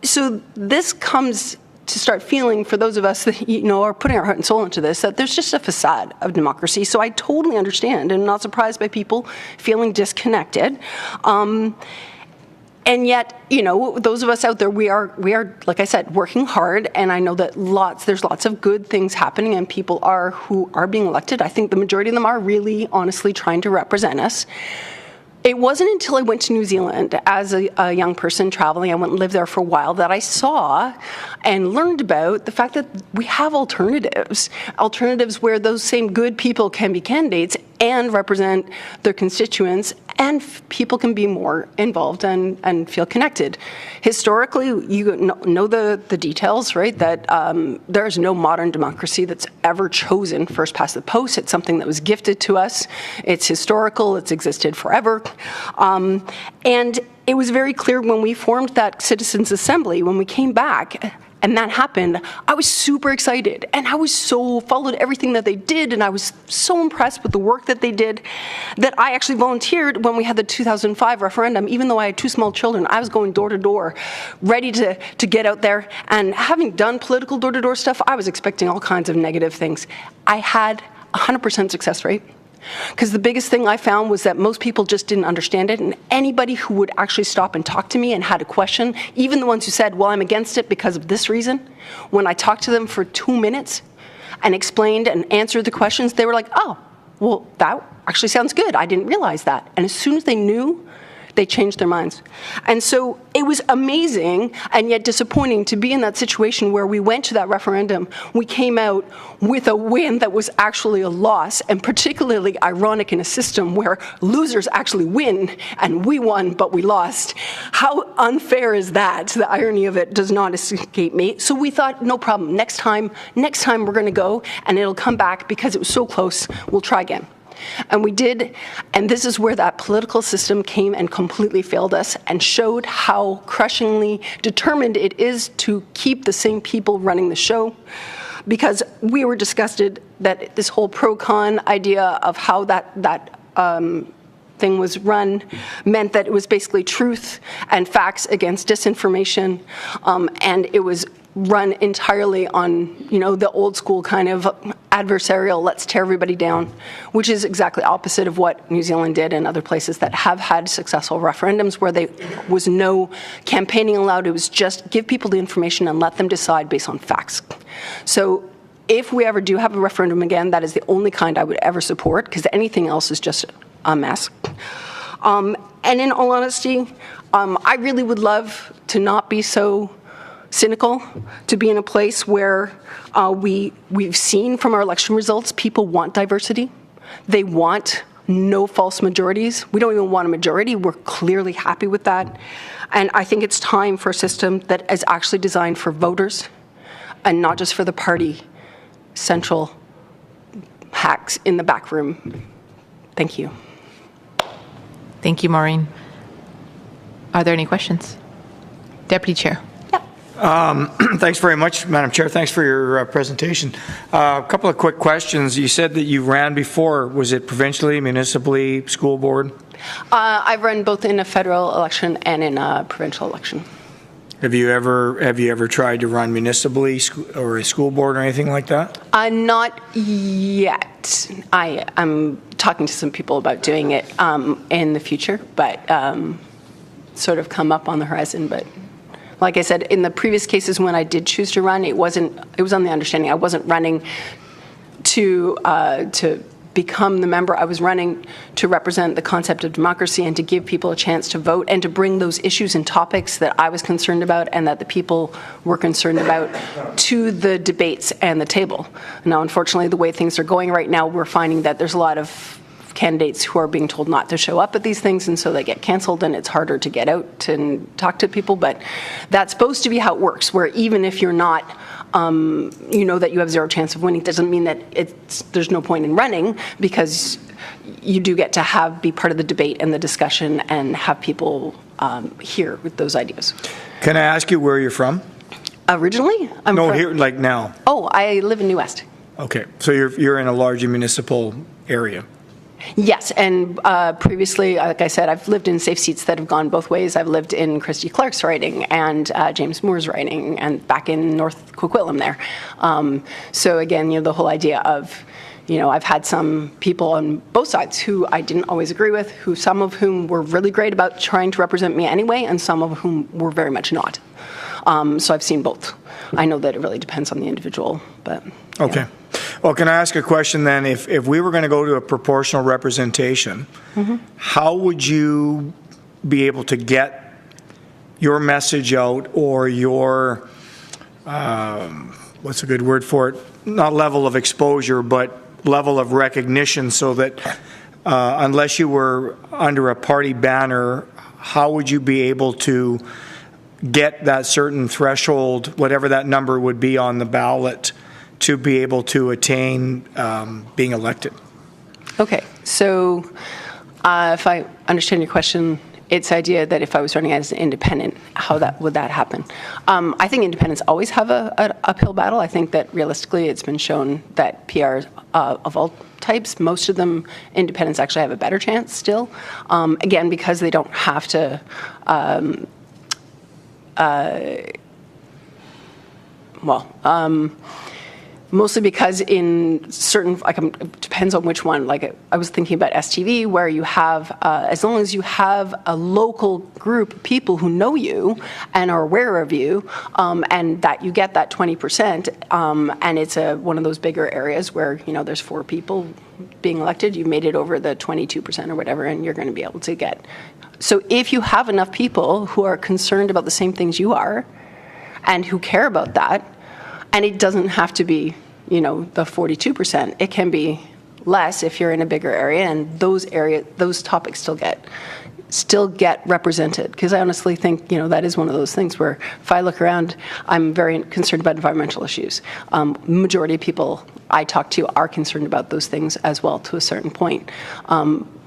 So this comes to start feeling, for those of us that are putting our heart and soul into this, that there's just a facade of democracy. So I totally understand and not surprised by people feeling disconnected. And yet, those of us out there, we are, like I said, working hard. And I know that there's lots of good things happening, and people who are being elected. I think the majority of them are really, honestly trying to represent us. It wasn't until I went to New Zealand as a young person traveling, I went and lived there for a while, that I saw and learned about the fact that we have alternatives where those same good people can be candidates and represent their constituents, and people can be more involved and feel connected. Historically, you know the details, right? That there is no modern democracy that's ever chosen first past the post. It's something that was gifted to us. It's historical. It's existed forever. And it was very clear when we formed that Citizens Assembly, when we came back, and that happened, I was super excited, and I was followed everything that they did, and I was so impressed with the work that they did that I actually volunteered when we had the 2005 referendum. Even though I had two small children, I was going door to door, ready to get out there. And having done political door to door stuff, I was expecting all kinds of negative things. I had 100% success rate. Because the biggest thing I found was that most people just didn't understand it, and anybody who would actually stop and talk to me and had a question, even the ones who said, well, I'm against it because of this reason, when I talked to them for 2 minutes and explained and answered the questions, they were like, oh, well, that actually sounds good. I didn't realize that. And as soon as they knew, they changed their minds. And so it was amazing and yet disappointing to be in that situation where we went to that referendum. We came out with a win that was actually a loss, and particularly ironic in a system where losers actually win and we won but we lost. How unfair is that? The irony of it does not escape me. So we thought, no problem. Next time we're going to go and it'll come back because it was so close. We'll try again. And we did, and this is where that political system came and completely failed us and showed how crushingly determined it is to keep the same people running the show, because we were disgusted that this whole pro-con idea of how that thing was run meant that it was basically truth and facts against disinformation, and it was run entirely on, the old school kind of adversarial, let's tear everybody down, which is exactly opposite of what New Zealand did and other places that have had successful referendums where there was no campaigning allowed. It was just give people the information and let them decide based on facts. So if we ever do have a referendum again, that is the only kind I would ever support, because anything else is just a mess. And in all honesty, I really would love to not be so cynical, to be in a place where we've seen from our election results, people want diversity. They want no false majorities. We don't even want a majority. We're clearly happy with that. And I think it's time for a system that is actually designed for voters and not just for the party central hacks in the back room. Thank you. Thank you, Maureen. Are there any questions? Deputy Chair. Thanks very much, Madam Chair. Thanks for your presentation. A couple of quick questions. You said that you ran before. Was it provincially, municipally, school board? I've run both in a federal election and in a provincial election. Have you ever tried to run municipally or a school board or anything like that? Not yet. I'm talking to some people about doing it in the future, but sort of come up on the horizon. But like I said, in the previous cases when I did choose to run, it was on the understanding I wasn't running to become the member. I was running to represent the concept of democracy and to give people a chance to vote and to bring those issues and topics that I was concerned about and that the people were concerned about to the debates and the table. Now, unfortunately, the way things are going right now, we're finding that there's a lot of candidates who are being told not to show up at these things, and so they get canceled and it's harder to get out and talk to people. But that's supposed to be how it works, where even if you're not that you have zero chance of winning, doesn't mean that there's no point in running, because you do get to be part of the debate and the discussion and have people hear with those ideas. Can I ask you where you're from? Originally? Here, like now. Oh, I live in New West. Okay, so you're in a large municipal area. Yes, and previously, like I said, I've lived in safe seats that have gone both ways. I've lived in Christy Clark's riding and James Moore's riding, and back in North Coquitlam there. So again, the whole idea of, I've had some people on both sides who I didn't always agree with, some of whom were really great about trying to represent me anyway, and some of whom were very much not. So I've seen both. I know that it really depends on the individual, but. Okay. Well, can I ask a question then? If we were going to go to a proportional representation, how would you be able to get your message out, or your, what's a good word for it? Not level of exposure, but level of recognition, so that unless you were under a party banner, how would you be able to get that certain threshold, whatever that number would be on the ballot, to be able to attain being elected? Okay, so if I understand your question, it's the idea that if I was running as an independent, would that happen? I think independents always have an uphill battle. I think that realistically it's been shown that PRs of all types, most of them, independents actually have a better chance still. Again, because they don't have to mostly because in certain, it depends on which one. Like I was thinking about STV, where you have, as long as you have a local group of people who know you and are aware of you, and that you get that 20%, and it's one of those bigger areas where, there's 4 people being elected, you've made it over the 22% or whatever, and you're going to be able to get. So if you have enough people who are concerned about the same things you are, and who care about that, and it doesn't have to be, the 42%. It can be less if you're in a bigger area, and those topics still get represented. Because I honestly think, that is one of those things where if I look around, I'm very concerned about environmental issues. Majority of people I talk to are concerned about those things as well, to a certain point.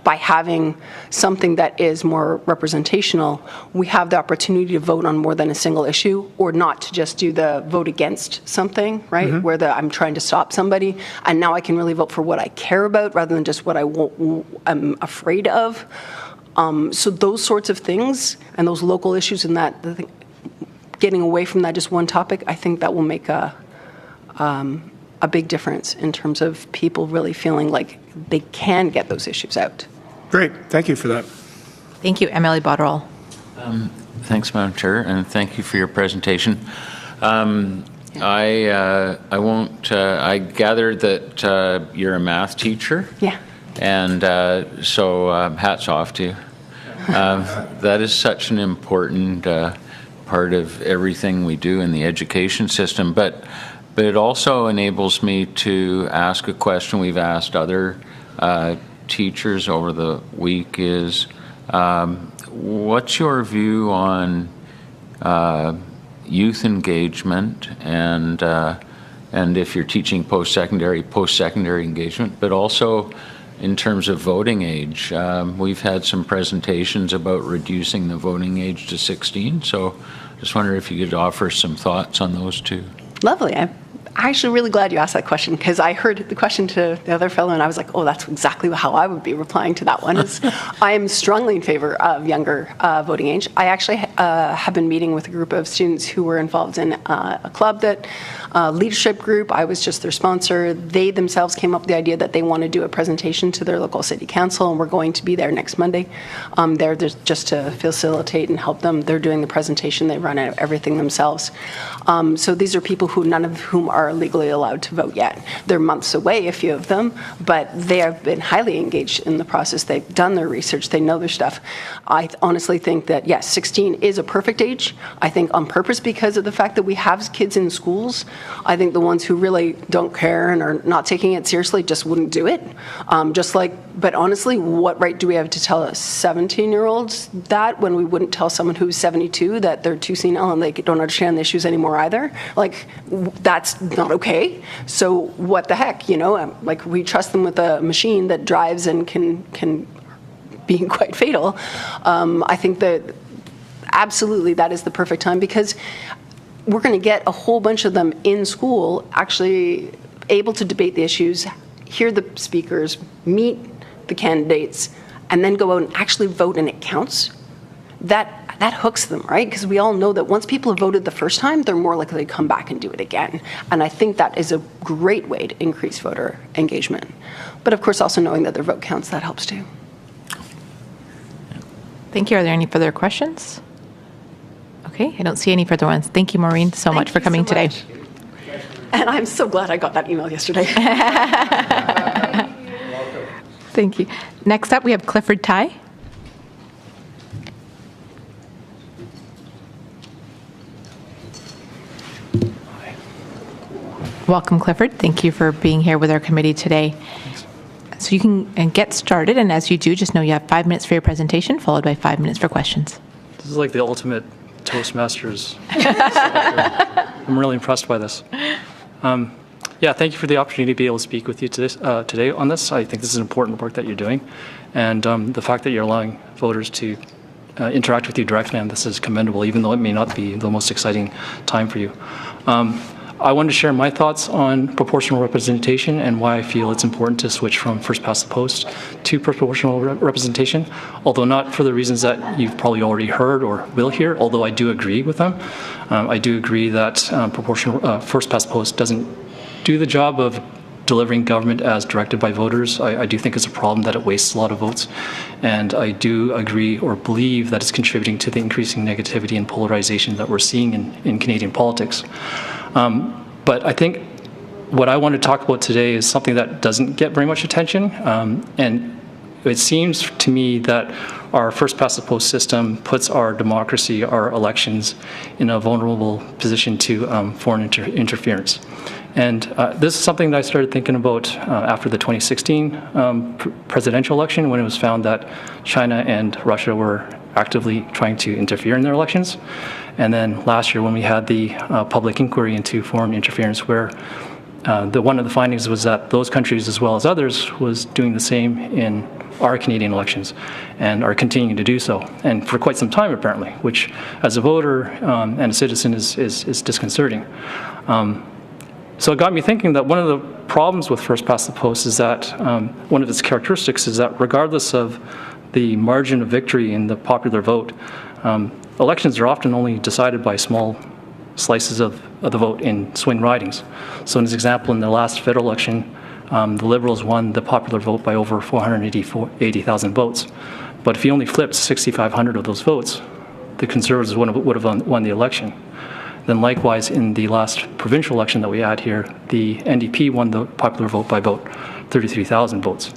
By having something that is more representational, we have the opportunity to vote on more than a single issue, or not to just do the vote against something, right? Mm-hmm. Where I'm trying to stop somebody, and now I can really vote for what I care about rather than just what I'm afraid of. So those sorts of things and those local issues and that getting away from that just one topic, I think that will make a big difference in terms of people really feeling like they can get those issues out. Great. Thank you for that. Thank you, MLA Botterill. Thanks, Madam Chair, and thank you for your presentation. I gathered that you're a math teacher. Yeah. And so hats off to you. That is such an important part of everything we do in the education system. But it also enables me to ask a question we've asked other teachers over the week is, what's your view on youth engagement and if you're teaching post-secondary engagement, but also in terms of voting age? We've had some presentations about reducing the voting age to 16, so just wonder if you could offer some thoughts on those two. Lovely. I'm actually really glad you asked that question, because I heard the question to the other fellow and I was like, oh, that's exactly how I would be replying to that one. I am strongly in favor of younger voting age. I actually have been meeting with a group of students who were involved in a club that leadership group. I was just their sponsor. They themselves came up with the idea that they want to do a presentation to their local city council, and we're going to be there next Monday. They're just to facilitate and help them. They're doing the presentation. They run everything themselves. So these are people who none of whom are legally allowed to vote yet. They're months away, a few of them, but they have been highly engaged in the process. They've done their research. They know their stuff. I honestly think that, yes, 16 is a perfect age. I think on purpose because of the fact that we have kids in schools. I think the ones who really don't care and are not taking it seriously just wouldn't do it. But honestly, what right do we have to tell a 17-year-olds that when we wouldn't tell someone who's 72 that they're too senile and they don't understand the issues anymore either? Like, that's not okay. So what the heck, like we trust them with a machine that drives and can be quite fatal. I think that absolutely that is the perfect time, because we're going to get a whole bunch of them in school actually able to debate the issues, hear the speakers, meet the candidates, and then go out and actually vote and it counts. That hooks them, right? Because we all know that once people have voted the first time, they're more likely to come back and do it again. And I think that is a great way to increase voter engagement. But of course, also knowing that their vote counts, that helps too. Thank you. Are there any further questions? Okay, I don't see any further ones. Thank you, Maureen, so much for coming today. And I'm so glad I got that email yesterday. Thank you. Next up, we have Clifford Ty. Welcome, Clifford. Thank you for being here with our committee today. So you can get started, and as you do, just know you have 5 minutes for your presentation, followed by 5 minutes for questions. This is like the ultimate Toastmasters. I'm really impressed by this. Thank you for the opportunity to be able to speak with you today on this. I think this is important work that you're doing, and the fact that you're allowing voters to interact with you directly on this is commendable, even though it may not be the most exciting time for you. I wanted to share my thoughts on proportional representation and why I feel it's important to switch from first past the post to proportional representation, although not for the reasons that you've probably already heard or will hear, although I do agree with them. I do agree that proportional first past the post doesn't do the job of delivering government as directed by voters. I do think it's a problem that it wastes a lot of votes, and I do agree or believe that it's contributing to the increasing negativity and polarization that we're seeing in Canadian politics. But I think what I want to talk about today is something that doesn't get very much attention, and it seems to me that our first past the post system puts our democracy, our elections, in a vulnerable position to foreign interference. And this is something that I started thinking about after the 2016 presidential election, when it was found that China and Russia were actively trying to interfere in their elections. And then last year when we had the public inquiry into foreign interference, where one of the findings was that those countries, as well as others, was doing the same in our Canadian elections and are continuing to do so, and for quite some time apparently, which as a voter and a citizen is disconcerting. So it got me thinking that one of the problems with first past the post is that one of its characteristics is that regardless of the margin of victory in the popular vote, elections are often only decided by small slices of the vote in swing ridings. So in this example, in the last federal election, the Liberals won the popular vote by over 480,000 votes. But if you only flipped 6,500 of those votes, the Conservatives would have won the election. Then likewise, in the last provincial election that we had here, the NDP won the popular vote by about 33,000 votes.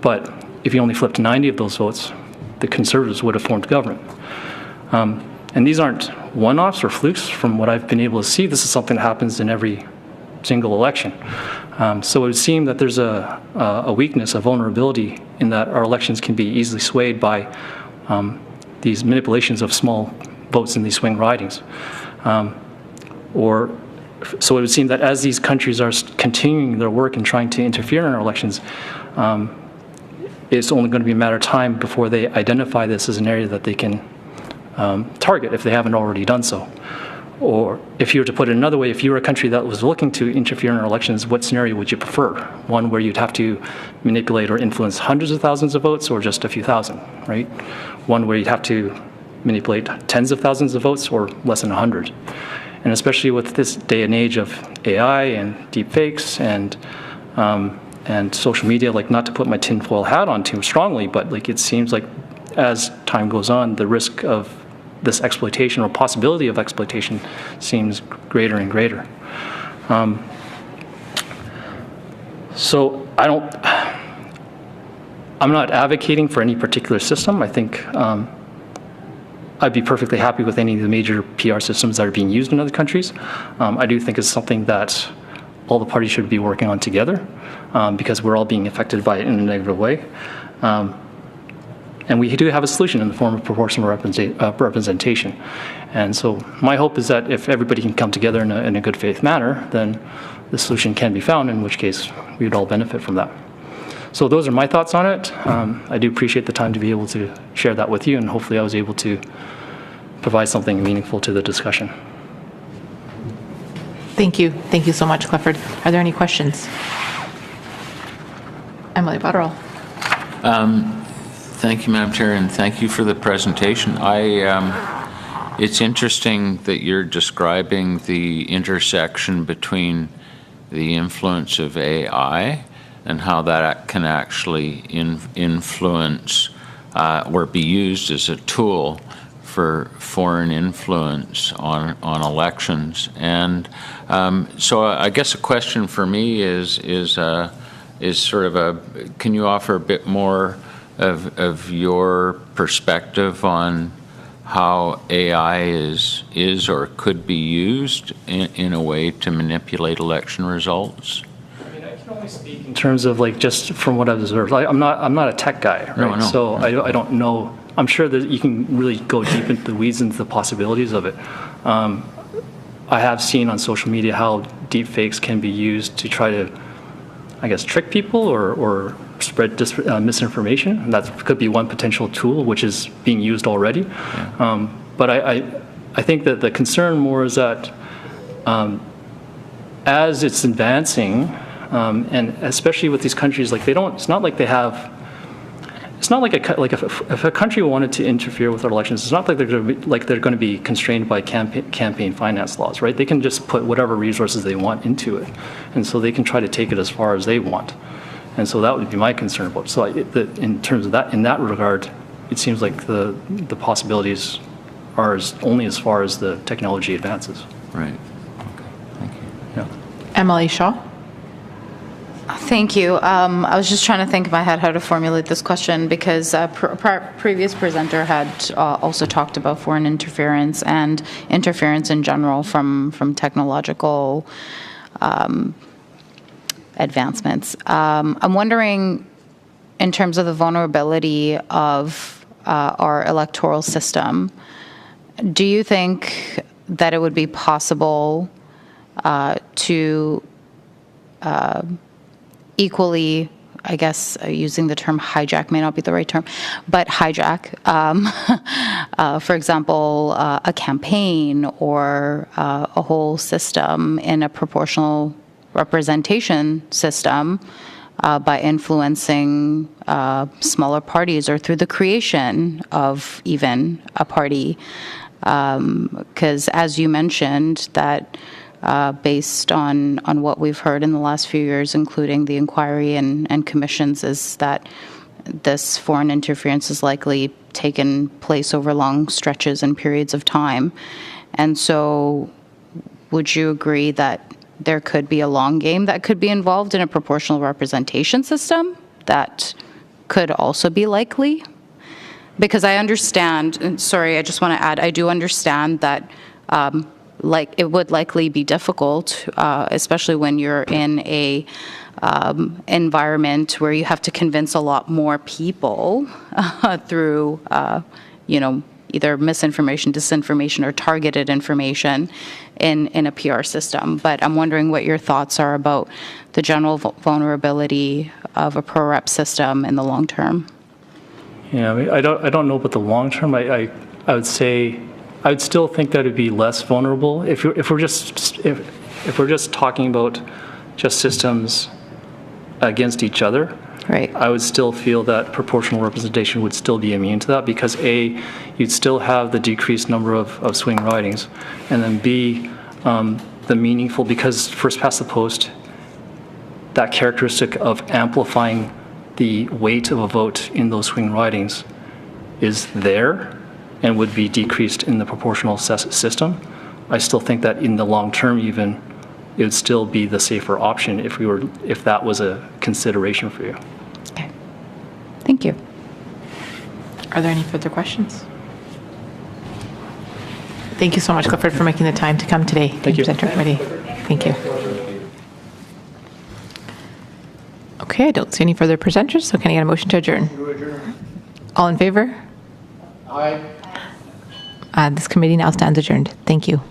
But if you only flipped 90 of those votes, the Conservatives would have formed government. And these aren't one-offs or flukes. From what I've been able to see, this is something that happens in every single election. So it would seem that there's a weakness, a vulnerability in that our elections can be easily swayed by these manipulations of small votes in these swing ridings. So it would seem that as these countries are continuing their work and trying to interfere in our elections, it's only going to be a matter of time before they identify this as an area that they can target if they haven't already done so. Or if you were to put it another way, if you were a country that was looking to interfere in our elections, what scenario would you prefer? One where you'd have to manipulate or influence hundreds of thousands of votes, or just a few thousand, right? One where you'd have to manipulate tens of thousands of votes, or less than 100. And especially with this day and age of AI and deep fakes and social media, like, not to put my tinfoil hat on too strongly, but like, it seems like as time goes on, the risk of this exploitation or possibility of exploitation seems greater and greater. So I'm not advocating for any particular system. I think I'd be perfectly happy with any of the major PR systems that are being used in other countries. I do think it's something that all the parties should be working on together, because we're all being affected by it in a negative way. And we do have a solution in the form of proportional representation. And so my hope is that if everybody can come together in a good faith manner, then the solution can be found, in which case we would all benefit from that. So those are my thoughts on it. I do appreciate the time to be able to share that with you, and hopefully I was able to provide something meaningful to the discussion. Thank you. Thank you so much, Clifford. Are there any questions? Emily Butterall. Thank you, Madam Chair, and thank you for the presentation. It's interesting that you're describing the intersection between the influence of AI and how that can actually influence or be used as a tool for foreign influence on elections. And so I guess a question for me is sort of can you offer a bit more of your perspective on how AI is or could be used in a way to manipulate election results? I mean, I can only speak in terms of, like, just from what I've observed. I'm not a tech guy, right? No. So I don't know. I'm sure that you can really go deep into the weeds into the possibilities of it. I have seen on social media how deep fakes can be used to try to, I guess, trick people or spread misinformation. And that could be one potential tool, which is being used already. Yeah. But I think that the concern more is that as it's advancing, and especially with these countries, like, it's not like if a country wanted to interfere with our elections, it's not like they're going to be constrained by campaign finance laws, right? They can just put whatever resources they want into it, and so they can try to take it as far as they want. And so that would be my concern about it. So in terms of that, in that regard, it seems like the possibilities are only as far as the technology advances. Right. Okay. Thank you. Yeah. Emily Shaw. Thank you. I was just trying to think in my head how to formulate this question, because previous presenter had also talked about foreign interference and interference in general from technological advancements. I'm wondering, in terms of the vulnerability of our electoral system, do you think that it would be possible to equally, I guess using the term hijack may not be the right term, but hijack, for example, a campaign or a whole system in a proportional representation system by influencing smaller parties, or through the creation of even a party Because as you mentioned, that based on what we've heard in the last few years, including the inquiry and commissions, is that this foreign interference is likely taken place over long stretches and periods of time. And so would you agree that there could be a long game that could be involved in a proportional representation system that could also be likely? Because I understand, and sorry, I just want to add, I do understand that it would likely be difficult, especially when you're in a environment where you have to convince a lot more people through, either misinformation, disinformation, or targeted information in a PR system. But I'm wondering what your thoughts are about the general vulnerability of a pro-rep system in the long term. Yeah, I don't know about the long term. I would say I would still think that it'd be less vulnerable if we're just talking about just systems against each other. Right. I would still feel that proportional representation would still be immune to that because A, you'd still have the decreased number of swing ridings, and then B, the meaningful, because first past the post, that characteristic of amplifying the weight of a vote in those swing ridings is there and would be decreased in the proportional system. I still think that in the long term even, it would still be the safer option if that was a consideration for you. Okay. Thank you. Are there any further questions? Thank you so much, Clifford, for making the time to come today. Thank you. Present our committee. Thank you. Okay, I don't see any further presenters, so can I get a motion to adjourn? All in favor? Aye. This committee now stands adjourned. Thank you.